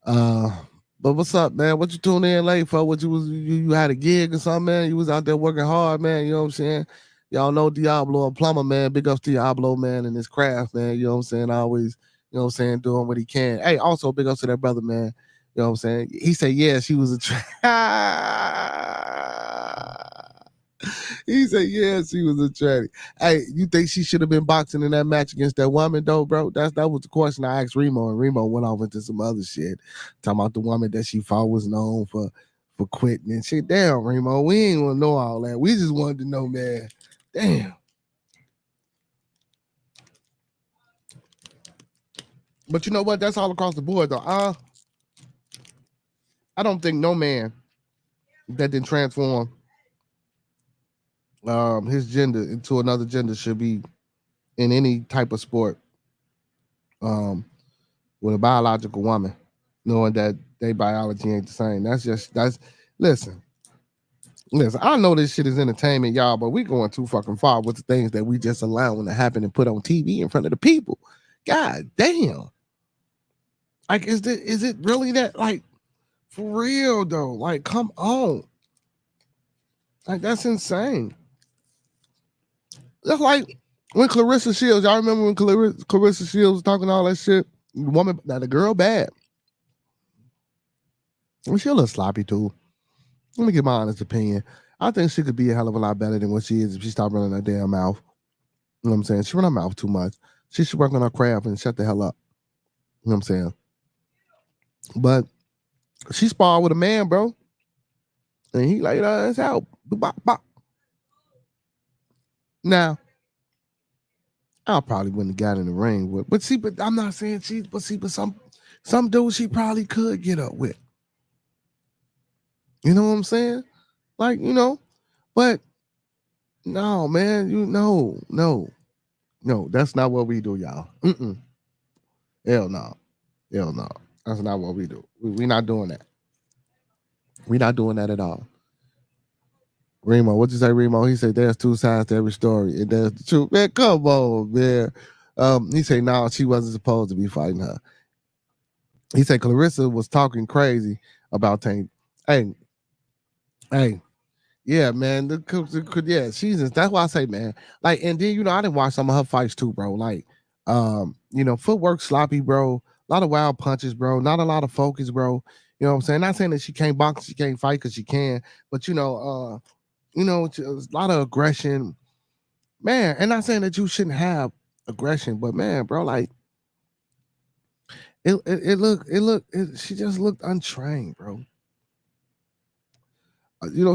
Uh but what's up, man? What you tuned in late for? What you had a gig or something, man? You was out there working hard, man. You know what I'm saying? Y'all know Diablo a plumber, man. Big ups to Diablo, man, and his craft, man. You know what I'm saying? Always, doing what he can. Hey, also big ups to that brother, man. You know what I'm saying? He said, yeah, she was a he said, yes, she was a tranny. Hey, you think she should have been boxing in that match against that woman, though, bro? That was the question I asked Remo, and Remo went off into some other shit. Talking about the woman that she fought was known for quitting and shit. Damn, Remo, we ain't want to know all that. We just wanted to know, man. Damn. But you know what? That's all across the board, though. I don't think no man that didn't transform his gender into another gender should be in any type of sport um, with a biological woman, knowing that their biology ain't the same. That's listen. Listen, I know this shit is entertainment, y'all, but we going too fucking far with the things that we just allowing to happen and put on TV in front of the people. God damn. Like, is it really that, like, for real though? Like, come on. Like, that's insane. That's like when Clarissa Shields, y'all remember when Clarissa Shields was talking all that shit? The woman, now the girl bad. Well, she a little sloppy too. Let me give my honest opinion. I think she could be a hell of a lot better than what she is if she stopped running her damn mouth. You know what I'm saying? She run her mouth too much. She should work on her craft and shut the hell up. You know what I'm saying? But she sparred with a man, bro. And he laid her ass out. Bop, bop. Now, I probably wouldn't have got in the ring with. But I'm not saying but some dudes she probably could get up with. You know what I'm saying? Like, but no, man, no, that's not what we do, y'all. Mm-mm. Hell no. Hell no. That's not what we do. We not doing that. We not doing that at all. Remo, what you say, Remo? He said there's two sides to every story, and there's the truth. Man, come on, man. He said no, she wasn't supposed to be fighting her. He said Clarissa was talking crazy about Tank. Hey, hey, yeah, man. Yeah, she's that's why I say, man. Like, and then I didn't watch some of her fights too, bro. Like, footwork sloppy, bro. A lot of wild punches, bro. Not a lot of focus, bro. You know what I'm saying? Not saying that she can't box, she can't fight because she can, but a lot of aggression, man. And not saying that you shouldn't have aggression, but man, bro, like she just looked untrained, bro.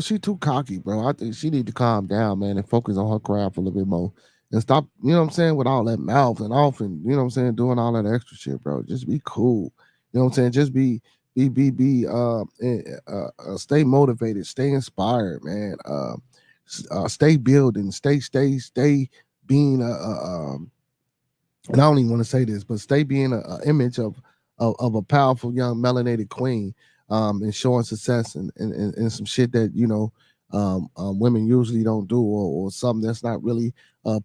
She too cocky, bro. I think she need to calm down, man, and focus on her craft a little bit more. And stop, what I'm saying, with all that mouth and off and what I'm saying, doing all that extra shit, bro. Just be cool. You know what I'm saying? Just stay motivated, stay inspired, man. Stay building, stay being and I don't even want to say this, but stay being a image of a powerful young melanated queen, and showing success and some shit that women usually don't do, or something that's not really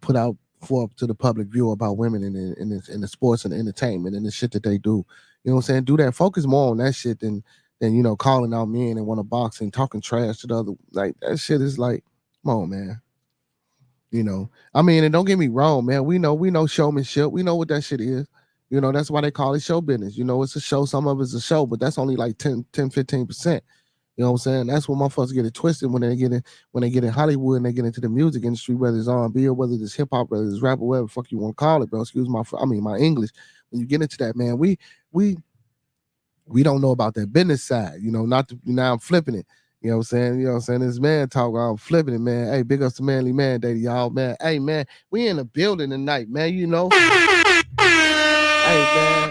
put out for to the public view about women in the sports and the entertainment and the shit that they do. You know what I'm saying? Do that. Focus more on that shit than calling out men and want to box and talking trash to the other. Like, that shit is like, come on, man. I mean, and don't get me wrong, man. We know showmanship. We know what that shit is. That's why they call it show business. It's a show. Some of it's a show, but that's only like 10-15%. You know what I'm saying? That's when motherfuckers get it twisted when they get in Hollywood and they get into the music industry, whether it's R&B or whether it's hip hop, whether it's rap or whatever the fuck you want to call it, bro. Excuse my English. When you get into that, man, we don't know about that business side. Now I'm flipping it. You know what I'm saying? This man talk, I'm flipping it, man. Hey, big ups to Manly Manday, y'all, man. Hey, man, we in the building tonight, man.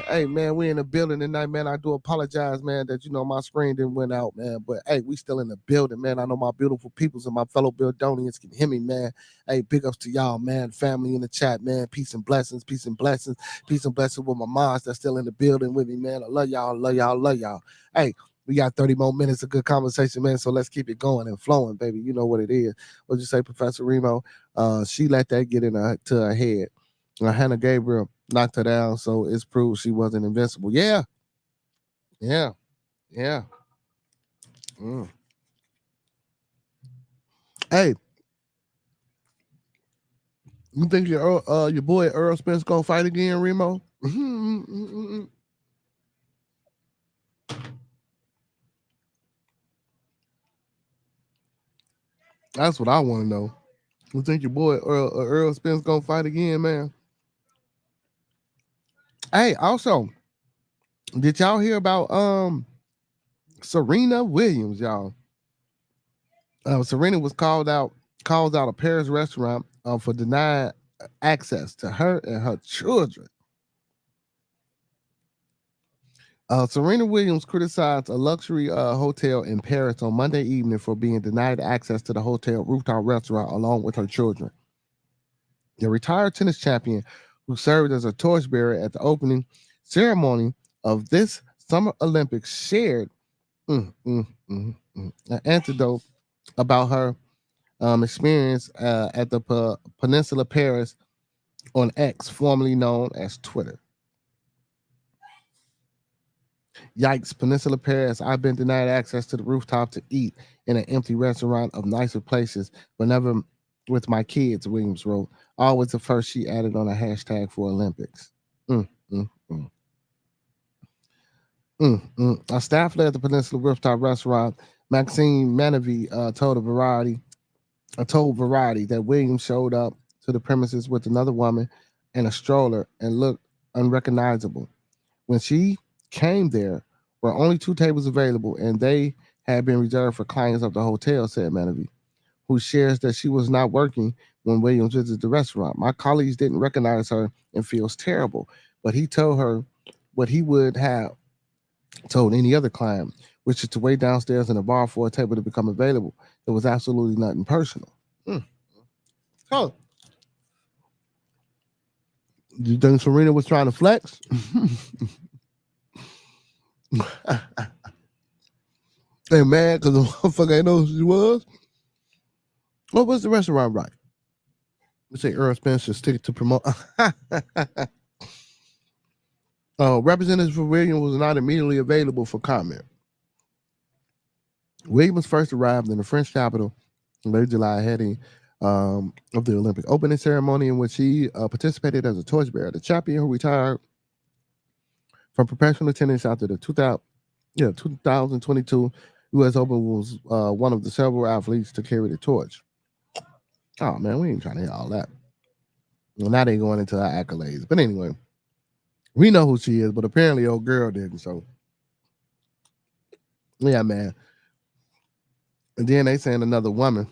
Hey man, we in the building tonight, man. I do apologize, man, that my screen didn't went out, man. But hey, we still in the building, man. I know my beautiful peoples and my fellow Buildonians can hear me, man. Hey, big ups to y'all, man. Family in the chat, man. Peace and blessings, peace and blessings, peace and blessings with my moms that's still in the building with me, man. I love y'all, love y'all, love y'all. Hey, we got 30 more minutes of good conversation, man. So let's keep it going and flowing, baby. You know what it is. What'd you say, Professor Remo? She let that get to her head. Hannah Gabriel knocked her down, so it's proved she wasn't invincible. Yeah. Yeah. Yeah. Mm. Hey, you think your boy Earl Spence gonna fight again, Remo? That's what I want to know. You think your boy Earl Spence gonna fight again, man? Hey, also, did y'all hear about Serena Williams, y'all? Serena was called out a Paris restaurant for denying access to her and her children. Serena Williams criticized a luxury hotel in Paris on Monday evening for being denied access to the hotel rooftop restaurant along with her children. The retired tennis champion, who served as a torchbearer at the opening ceremony of this Summer Olympics, shared an anecdote about her experience at the Peninsula Paris on X, formerly known as Twitter. Yikes, Peninsula Paris. I've been denied access to the rooftop to eat in an empty restaurant of nicer places, but never with my kids, Williams wrote. Always the first she added on a hashtag for Olympics. Mm, mm, mm. A staff led at the Peninsula Rooftop Restaurant, Maxine Manavy, told Variety that Williams showed up to the premises with another woman and a stroller and looked unrecognizable. When she came there were only 2 tables available, and they had been reserved for clients of the hotel, said Manavy, who shares that she was not working when Williams visited the restaurant. My colleagues didn't recognize her and feels terrible, but he told her what he would have told any other client, which is to wait downstairs in a bar for a table to become available. It was absolutely nothing personal. So You think Serena was trying to flex? Hey, man, because the motherfucker ain't know who she was. What was the restaurant right? Let's say Earl Spencer stick to promote. Representative for Williams was not immediately available for comment. Williams first arrived in the French capital in late July, heading of the Olympic opening ceremony, in which he participated as a torchbearer. The champion, who retired from professional tennis after the 2022 U.S. Open, was one of the several athletes to carry the torch. Oh man, we ain't trying to hear all that. Well, now they going into her accolades, but anyway, we know who she is, but apparently old girl didn't. So yeah, man. And then they saying another woman.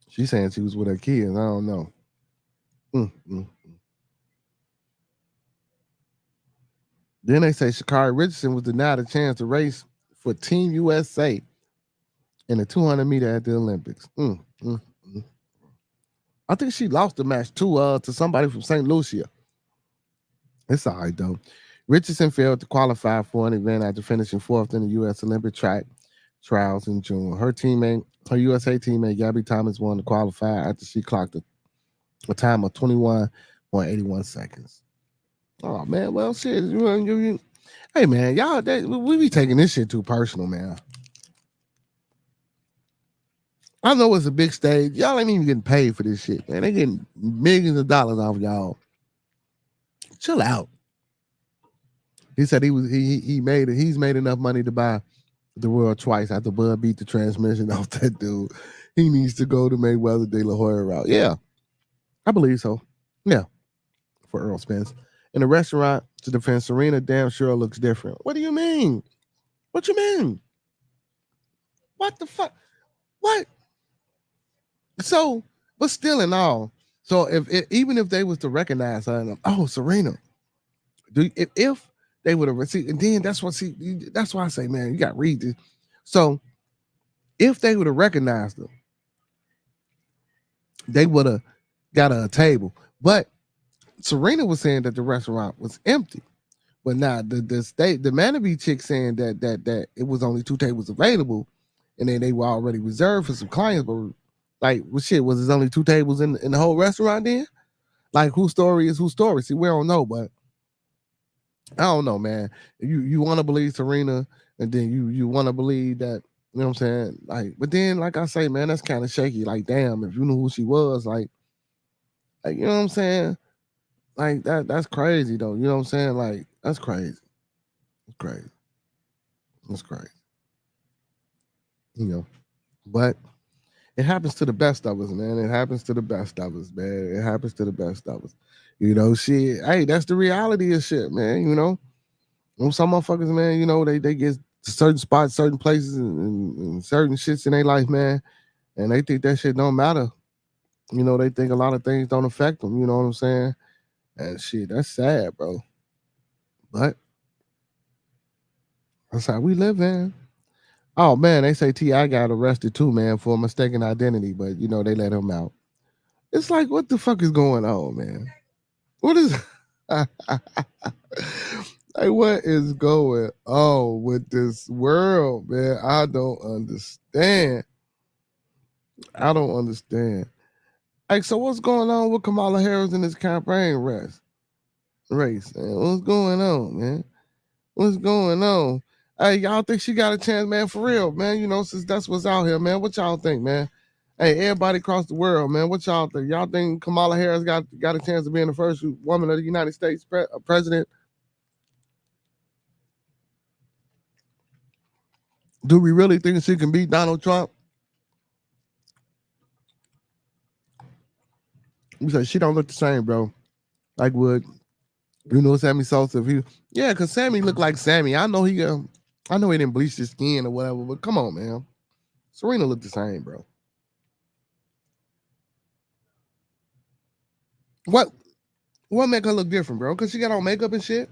She's saying she was with her kids. I don't know. Then they say Sha'Carri Richardson was denied a chance to race for Team USA in the 200 meter at the Olympics. I think she lost the match to somebody from St. Lucia. It's all right though. Richardson failed to qualify for an event after finishing fourth in the U.S. Olympic track trials in June. Her USA teammate Gabby Thomas won to qualify after she clocked a time of 21.81 seconds. Oh man, well shit. Hey man, y'all, we be taking this shit too personal, man. I know it's a big stage. Y'all ain't even getting paid for this shit, man. They getting millions of dollars off y'all. Chill out. He said he's made enough money to buy the world twice after Bud beat the transmission off that dude. He needs to go to Mayweather De La Hoya route. Yeah, I believe so. Yeah, for Earl Spence. In a restaurant to defend Serena, damn sure looks different. What do you mean? What you mean? What the fuck? What? So, but still in all, so even if they was to recognize her, oh Serena, if they would have received, and then that's why I say, man, you got to read this. So, if they would have recognized her, they would have got a table. But Serena was saying that the restaurant was empty. But now the Manday chick saying that it was only 2 tables available, and then they were already reserved for some clients. But like, well, shit, was there only 2 tables in the whole restaurant then? Like, whose story is whose story? See, we don't know, but I don't know, man. You want to believe Serena, and then you want to believe that, you know what I'm saying? Like, but then, like I say, man, that's kind of shaky. Like, damn, if you knew who she was, like, you know what I'm saying? Like that's crazy though. You know what I'm saying? Like, that's crazy. It's crazy. That's crazy. You know, but it happens to the best of us, man. It happens to the best of us, man. It happens to the best of us. You know, shit. Hey, that's the reality of shit, man. You know, some motherfuckers, man. You know, they get to certain spots, certain places, and certain shits in their life, man, and they think that shit don't matter. You know, they think a lot of things don't affect them. You know what I'm saying? And shit, that's sad, bro. But that's how we live, man. Oh man, they say T.I. got arrested too, man, for a mistaken identity, but you know they let him out. It's like, what the fuck is going on, man? What is like, what is going on with this world, man? I don't understand. I don't understand. Like, so what's going on with Kamala Harris in this campaign race, man? What's going on, man? What's going on? Hey, y'all think she got a chance, man? For real, man. You know, since that's what's out here, man. What y'all think, man? Hey, everybody across the world, man. What y'all think? Y'all think Kamala Harris got a chance of being the first woman of the United States president? Do we really think she can beat Donald Trump? We say she don't look the same, bro. Like would you know Sammy Sosa? Yeah, because Sammy looked like Sammy. I know he didn't bleach his skin or whatever, but come on, man. Serena looked the same, bro. What make her look different, bro? Because she got on makeup and shit.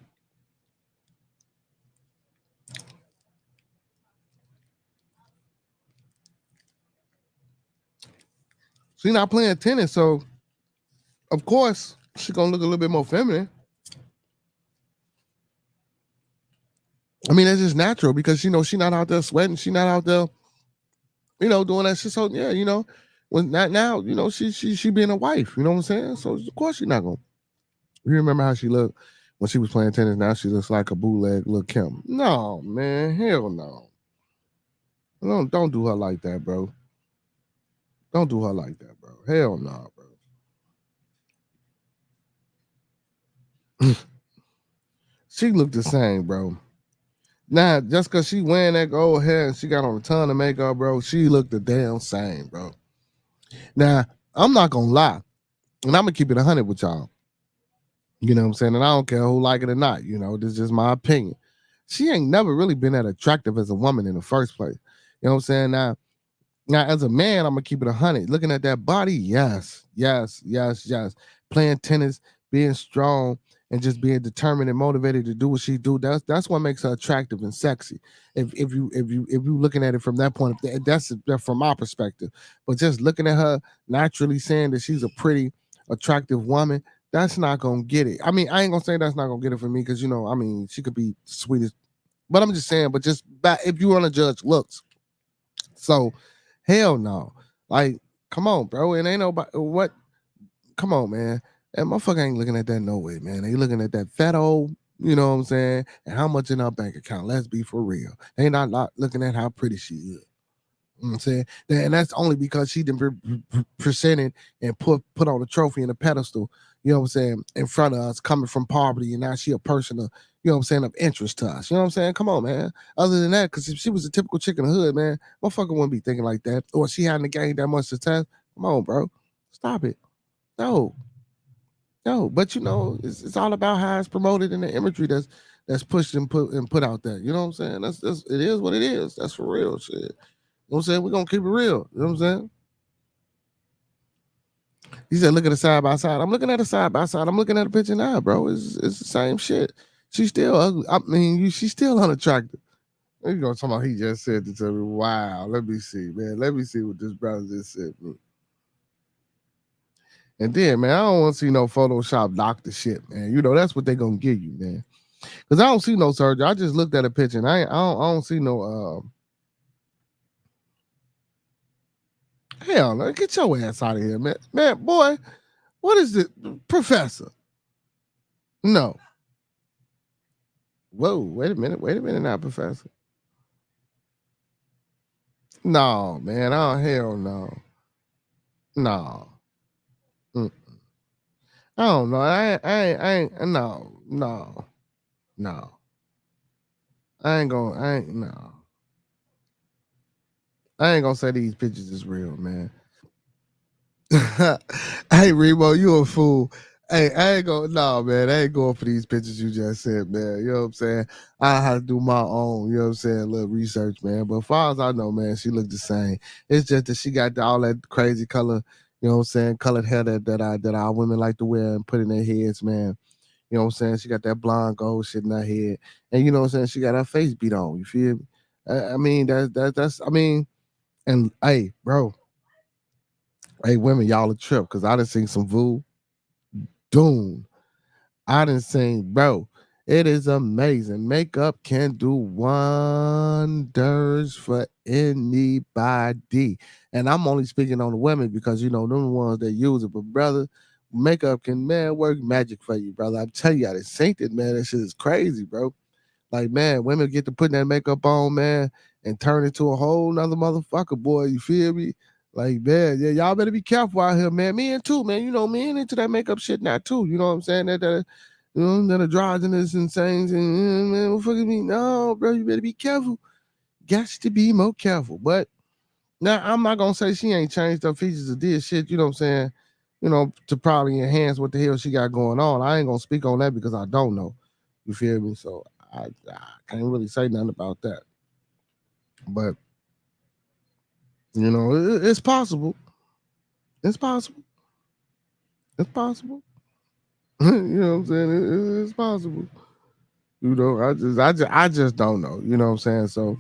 She's not playing tennis, so of course She's gonna look a little bit more feminine. I mean, that's just natural because she's not out there sweating. She's not out there, doing that shit. So yeah, when not now, she being a wife. You know what I'm saying? So of course she's not gonna. You remember how she looked when she was playing tennis? Now she looks like a bootleg Lil' Kim. No, man, hell no. Don't do her like that, bro. Don't do her like that, bro. Hell no, bro. She looked the same, bro. Now, just because she wearing that gold hair and she got on a ton of makeup, bro, she looked the damn same, bro. Now, I'm not gonna lie, and I'm gonna keep it 100 with y'all. You know what I'm saying? And I don't care who like it or not. This is just my opinion. She ain't never really been that attractive as a woman in the first place. You know what I'm saying? Now, as a man, I'm gonna keep it 100. Looking at that body, yes. Playing tennis, being strong, and just being determined and motivated to do what she do. That's what makes her attractive and sexy. If you looking at it from that point, that's from my perspective. But just looking at her naturally saying that she's a pretty, attractive woman, that's not gonna get it. I mean, I ain't gonna say that's not gonna get it for me because I mean, she could be sweet as, but I'm just saying. But just if you want to judge looks, so hell no. Like, come on, bro. And ain't nobody what. Come on, man. And motherfucker ain't looking at that no way, man. They looking at that fat old, you know what I'm saying, and how much in our bank account. Let's be for real. They not looking at how pretty she is. You know what I'm saying? And that's only because she done presented and put on a trophy and a pedestal, you know what I'm saying, in front of us, coming from poverty, and now she a person of, you know what I'm saying, of interest to us. You know what I'm saying? Come on, man. Other than that, because if she was a typical chick in the hood, man, motherfucker wouldn't be thinking like that. Or she hadn't gained that much success. Come on, bro. Stop it. No. But it's all about how it's promoted in the imagery that's pushed and put out there. You know what I'm saying? That's it is what it is. That's for real shit. You know what I'm saying? We're gonna keep it real. You know what I'm saying? He said, look at the side by side. I'm looking at the side by side. I'm looking at the picture now, bro. It's the same shit. She's still ugly. I mean, she's still unattractive. You gonna talk about he just said it to me. Wow. Let me see, man. Let me see what this brother just said to me. And then, man, I don't want to see no Photoshop doctor shit, man. That's what they gonna give you, man. Because I don't see no surgery. I just looked at a picture and I don't see no hell no, get your ass out of here, man. Man, boy, what is it? Professor? No. Whoa, wait a minute now, Professor. No, man. Oh, hell no. No. Mm. I don't know. I ain't no. No. I ain't gonna say these pictures is real, man. Hey, Remo, you a fool. Hey, I ain't gonna, no, man, I ain't going for these pictures you just said, man. You know what I'm saying? I have to do my own, you know what I'm saying, a little research, man. But as far as I know, man, she looked the same. It's just that she got all that crazy color, you know what I'm saying, colored hair that our women like to wear and put in their heads, man. You know what I'm saying? She got that blonde gold shit in her head. And you know what I'm saying? She got her face beat on. You feel me? I mean, that's I mean, and hey, bro. Hey, women, y'all a trip because I done seen some Vu Doom. I done seen, bro. It is amazing. Makeup can do wonders for anybody. And I'm only speaking on the women because them the ones that use it. But brother, makeup can work magic for you, brother. I'm telling you, I done seen it, man. That shit is crazy, bro. Like, man, women get to putting that makeup on, man, and turn into a whole nother motherfucker, boy. You feel me? Like, man, yeah, y'all better be careful out here, man. Men too, man. Men into that makeup shit now too. You know what I'm saying? That androgynous and saying, man, what fucking me? No, bro, you better be careful. Got to be more careful. But now I'm not gonna say she ain't changed her features or did shit. You know what I'm saying? To probably enhance what the hell she got going on. I ain't gonna speak on that because I don't know. You feel me? So I can't really say nothing about that. But it's possible. It's possible. It's possible. You know what I'm saying? It's possible. I just don't know. You know what I'm saying? So,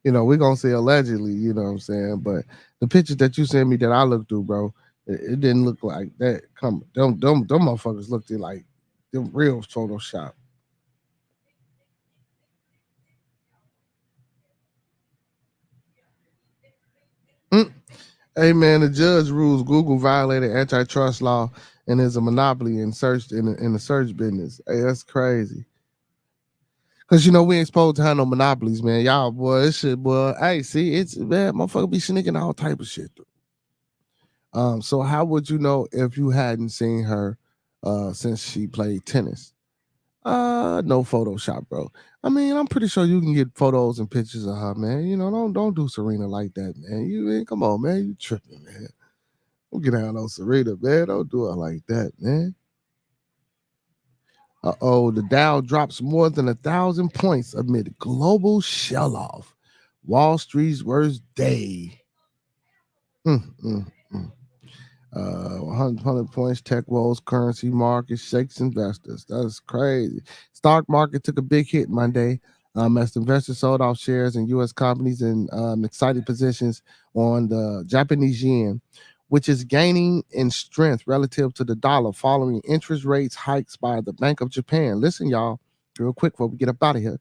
we're gonna say allegedly, you know what I'm saying? But the pictures that you sent me that I looked through, bro, It didn't look like that. Them motherfuckers looked like them real Photoshop. Mm. Hey man, the judge rules Google violated antitrust law and is a monopoly in the search business. Hey, that's crazy. Cause we ain't supposed to have no monopolies, man. Y'all, boy, this shit, boy. Hey, see, it's man, motherfucker be sneaking all type of shit. So how would you know if you hadn't seen her since she played tennis? No Photoshop, bro. I mean, I'm pretty sure you can get photos and pictures of her, man. Don't do Serena like that, man. Come on, man. You tripping, man. Don't get down on Serena, man. Don't do it like that, man. The Dow drops more than 1,000 points amid global sell-off. Wall Street's worst day. Mm, mm, mm. 100 points, tech woes, currency market shakes investors. That's crazy. Stock market took a big hit Monday as investors sold off shares in U.S. companies and excited positions on the Japanese yen, which is gaining in strength relative to the dollar following interest rates hikes by the Bank of Japan. Listen, y'all, real quick before we get up out of here.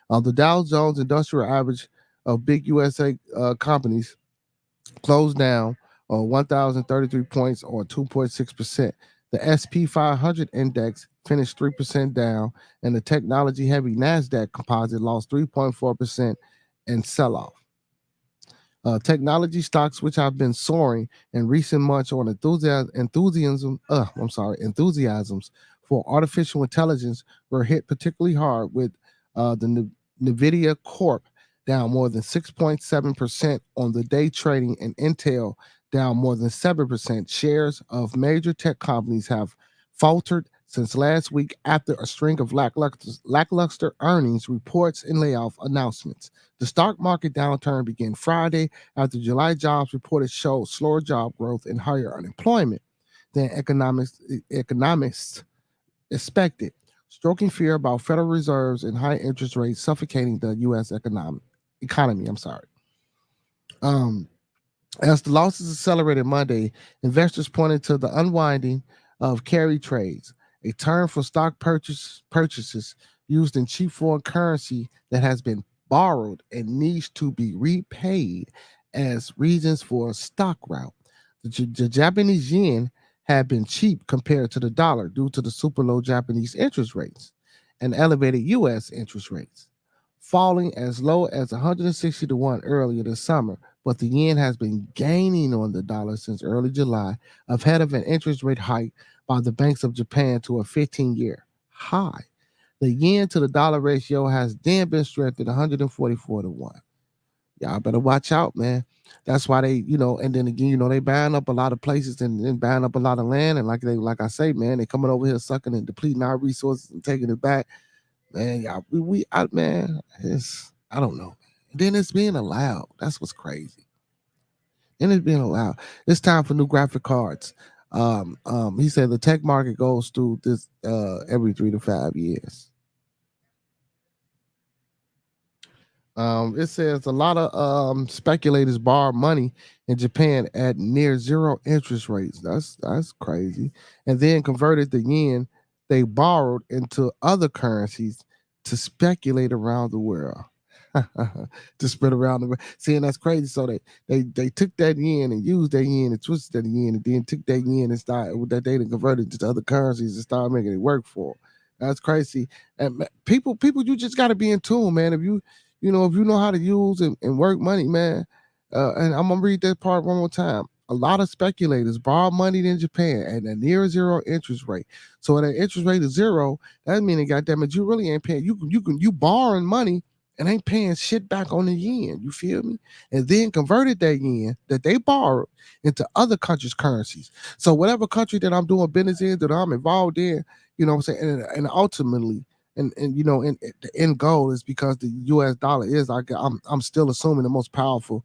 The Dow Jones Industrial Average of big USA companies closed down on 1,033 points or 2.6%. The SP 500 index finished 3% down, and the technology heavy NASDAQ composite lost 3.4% in sell off. Technology stocks, which have been soaring in recent months on enthusiasms for artificial intelligence, were hit particularly hard with the Nvidia Corp down more than 6.7% on the day trading, and Intel down more than 7%. Shares of major tech companies have faltered since last week after a string of lackluster earnings reports and layoff announcements. The stock market downturn began Friday after July jobs reported showed slower job growth and higher unemployment than economists expected, stroking fear about Federal Reserves and high interest rates suffocating the U.S. economy. I'm sorry. Um, as the losses accelerated Monday, investors pointed to the unwinding of carry trades, a term for stock purchases used in cheap foreign currency that has been borrowed and needs to be repaid as reasons for a stock route. The Japanese yen had been cheap compared to the dollar due to the super low Japanese interest rates and elevated U.S. interest rates, falling as low as 160 to 1 earlier this summer, but the yen has been gaining on the dollar since early July, ahead of an interest rate hike by the banks of Japan to a 15-year high. The yen to the dollar ratio has then been strengthened 144 to 1. Y'all better watch out, man. That's why and then again, they buying up a lot of places and then buying up a lot of land. And like I say, man, they coming over here sucking and depleting our resources and taking it back. Man, y'all, man, I don't know. Then it's being allowed. That's what's crazy. And it's being allowed. It's time for new graphic cards. He said the tech market goes through this every 3 to 5 years. It says a lot of speculators borrow money in Japan at near zero interest rates. That's crazy. And then converted the yen they borrowed into other currencies to speculate around the world. To spread around the world. See, and that's crazy. So they took that yen and used that yen and twisted that yen and then took that yen and started with that data converted to other currencies and started making it work for them. That's crazy. And people, you just got to be in tune, man. If you know how to use and work money, man. And I'm gonna read that part one more time. A lot of speculators borrow money in Japan at a near zero interest rate. So when that interest rate is zero, that means, goddamn it, you really ain't paying. You borrowing money and ain't paying shit back on the yen. You feel me? And then converted that yen that they borrowed into other countries' currencies. So whatever country that I'm doing business in, that I'm involved in, you know what I'm saying, and ultimately and the end goal is because the U.S. dollar is I'm still assuming the most powerful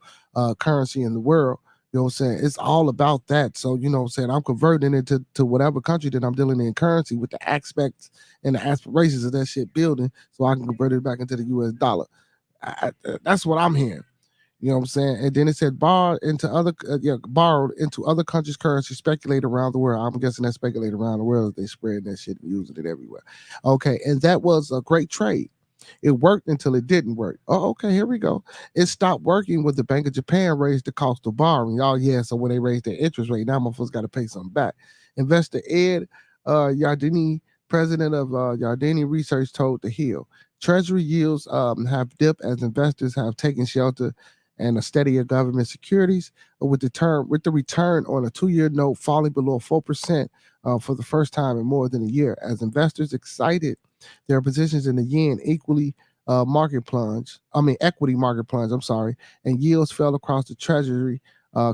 currency in the world. You know what I'm saying? It's all about that. So you know what I'm saying, I'm converting it to whatever country that I'm dealing in currency with the aspects and the aspirations of that shit building, so I can convert it back into the U.S. dollar. That's what I'm hearing. You know what I'm saying? And then it said borrowed into other countries' currency, speculate around the world. I'm guessing that speculate around the world. They spread that shit and using it everywhere. Okay, and that was a great trade. It worked until it didn't work. Oh, okay, here we go. It stopped working when the Bank of Japan raised the cost of borrowing. Oh, yeah, so when they raised their interest rate, now motherfuckers got to pay something back. Investor Ed Yardeni, president of Yardeni Research, told The Hill. Treasury yields have dipped as investors have taken shelter and a steadier government securities, with the return on a 2-year note falling below 4% for the first time in more than a year, as investors excited their positions in the yen equally equity market plunge. I'm sorry, and yields fell across the treasury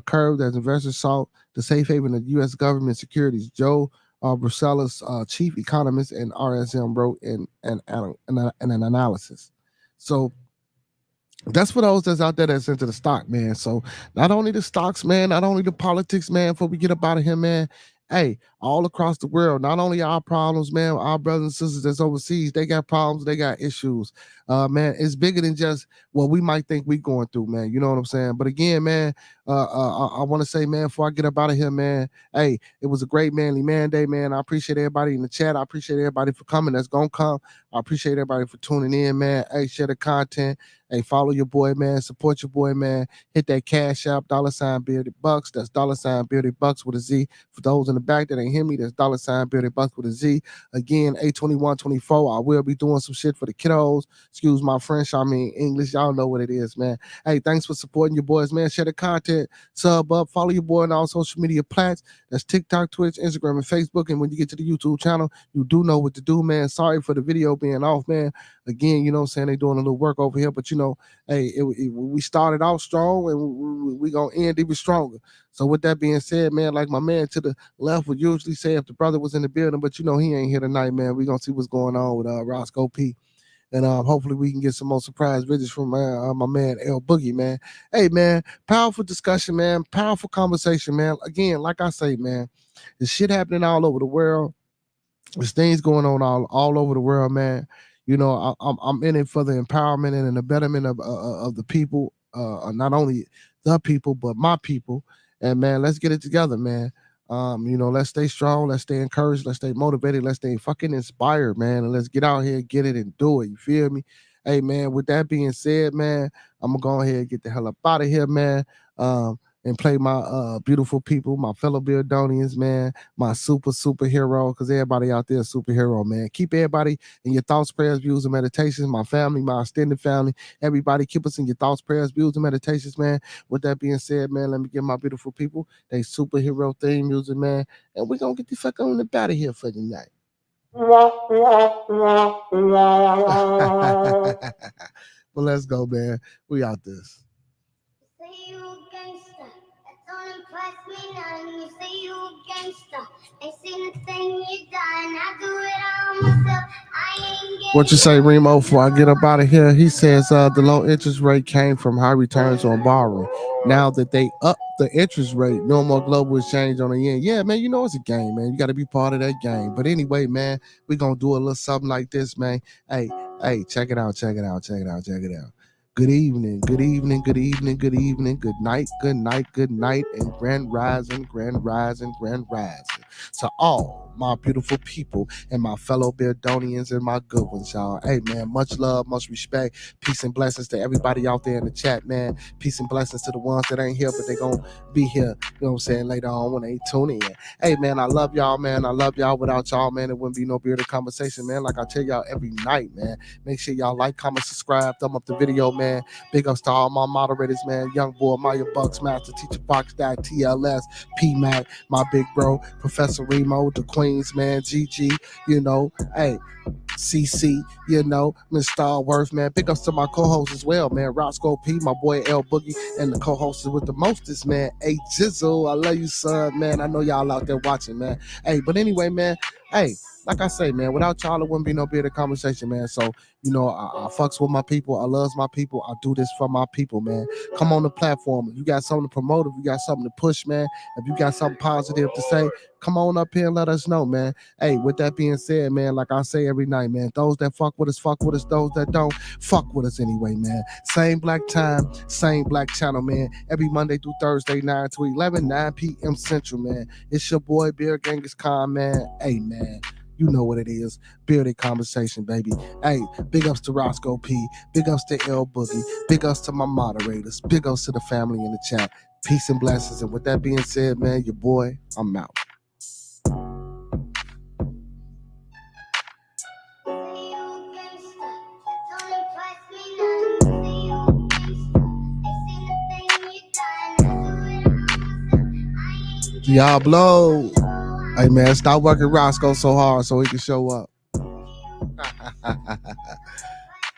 curve as investors sought the safe haven of U.S. government securities. Joe Brusella's chief economist and RSM wrote in an analysis. So that's for those that's out there that's into the stock, man. So not only the stocks, man, not only the politics, man, before we get up out of here, man. Hey, all across the world, not only our problems, man, our brothers and sisters that's overseas, they got problems, they got issues. Man, it's bigger than just what we might think we going through, man. You know what I'm saying? But again, man, I want to say, man, before I get up out of here, man, hey, it was a great manly Manday, man. I appreciate everybody in the chat. I appreciate everybody for coming. That's gonna come. I appreciate everybody for tuning in, man. Hey, share the content. Hey, follow your boy, man. Support your boy, man. Hit that Cash App, $Bearded Bucks. That's $Bearded Bucks with a Z. For those in the back that ain't hear me, that's $Bearded Bucks with a Z. Again, 82124. I will be doing some shit for the kiddos. Excuse my French, I mean English. Y'all know what it is, man. Hey, thanks for supporting your boys, man. Share the content, sub up, follow your boy on all social media plats. That's TikTok, Twitch, Instagram, and Facebook. And when you get to the YouTube channel, you do know what to do, man. Sorry for the video being off, man. Again, you know what I'm saying? They doing a little work over here, but you know, hey, we started off strong and we gonna end even stronger. So with that being said, man, like my man to the left would usually say if the brother was in the building, but you know he ain't here tonight, man. We gonna see what's going on with Roscoe P. And hopefully we can get some more surprise visits from my man L Boogie, man. Hey, man, powerful discussion, man. Powerful conversation, man. Again, like I say, man, there's shit happening all over the world. There's things going on all over the world, man. You know, I'm in it for the empowerment and the betterment of the people, not only the people but my people. And man, let's get it together, man. You know, let's stay strong, let's stay encouraged, let's stay motivated, let's stay fucking inspired, man. And let's get out here, get it, and do it. You feel me? Hey, man. With that being said, man, I'm gonna go ahead and get the hell up out of here, man. And play my beautiful people, my fellow Buildonians, man, my superhero, because everybody out there is superhero, man. Keep everybody in your thoughts, prayers, views, and meditations. My family, my extended family, everybody keep us in your thoughts, prayers, views, and meditations, man. With that being said, man, let me give my beautiful people they superhero theme music, man. And we're going to get the fuck on the out of here for the night. Well, let's go, man. We out this. Say you a gangster, that don't impress me none. You say you a gangster, ain't seen a thing you done. I do it all myself. I ain't getting what you say, Remo? Before I get up out of here, he says the low interest rate came from high returns on borrowing. Now that they up the interest rate, no more global exchange on the yen. Yeah, man, you know it's a game, man. You got to be part of that game. But anyway, man, we gonna do a little something like this, man. Hey, check it out. Good evening, good evening, good evening, good evening, good night, and grand rising to all my beautiful people and my fellow Beardonians and my good ones, y'all. Hey, man, much love, much respect, peace and blessings to everybody out there in the chat, man. Peace and blessings to the ones that ain't here, but they gonna be here, you know what I'm saying, later on when they tune in. Hey, man, I love y'all, man. I love y'all. Without y'all, man, it wouldn't be no bearded conversation, man. Like I tell y'all every night, man. Make sure y'all like, comment, subscribe, thumb up the video, man. Big ups to all my moderators, man. Young boy, Maya Bucks, Master Teacher Fox, Dad, TLS, P-Mac, my big bro, Professor Remo, the Queens, man, GG, you know, hey, CC, you know, Miss Starworth, man. Big ups to my co-hosts as well, man. Roscoe P, my boy L Boogie, and the co-hosts with the mostest, man. Hey, Jizzle, I love you, son, man. I know y'all out there watching, man. Hey, but anyway, man, hey, like I say, man, without y'all, it wouldn't be no bearded conversation, man. So, I fucks with my people. I loves my people. I do this for my people, man. Come on the platform. If you got something to promote, if you got something to push, man, if you got something positive to say, come on up here and let us know, man. Hey, with that being said, man, like I say every night, man, those that fuck with us, fuck with us. Those that don't, fuck with us anyway, man. Same black time, same black channel, man. Every Monday through Thursday, 9 to 11, 9 p.m. Central, man. It's your boy, Beard Genghis Khan, man. Hey, man. You know what it is. Bearded conversation, baby. Hey, big ups to Roscoe P. Big ups to L Boogie. Big ups to my moderators. Big ups to the family in the chat. Peace and blessings. And with that being said, man, your boy, I'm out. Diablo. Hey, man, stop working Roscoe so hard so he can show up.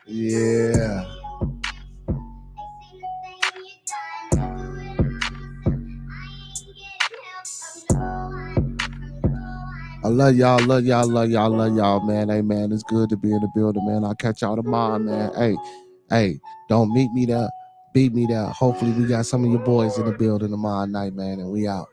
Yeah. I love y'all, man. Hey, man, it's good to be in the building, man. I'll catch y'all tomorrow, man. Hey, don't meet me there. Beat me there. Hopefully we got some of your boys in the building tomorrow night, man, and we out.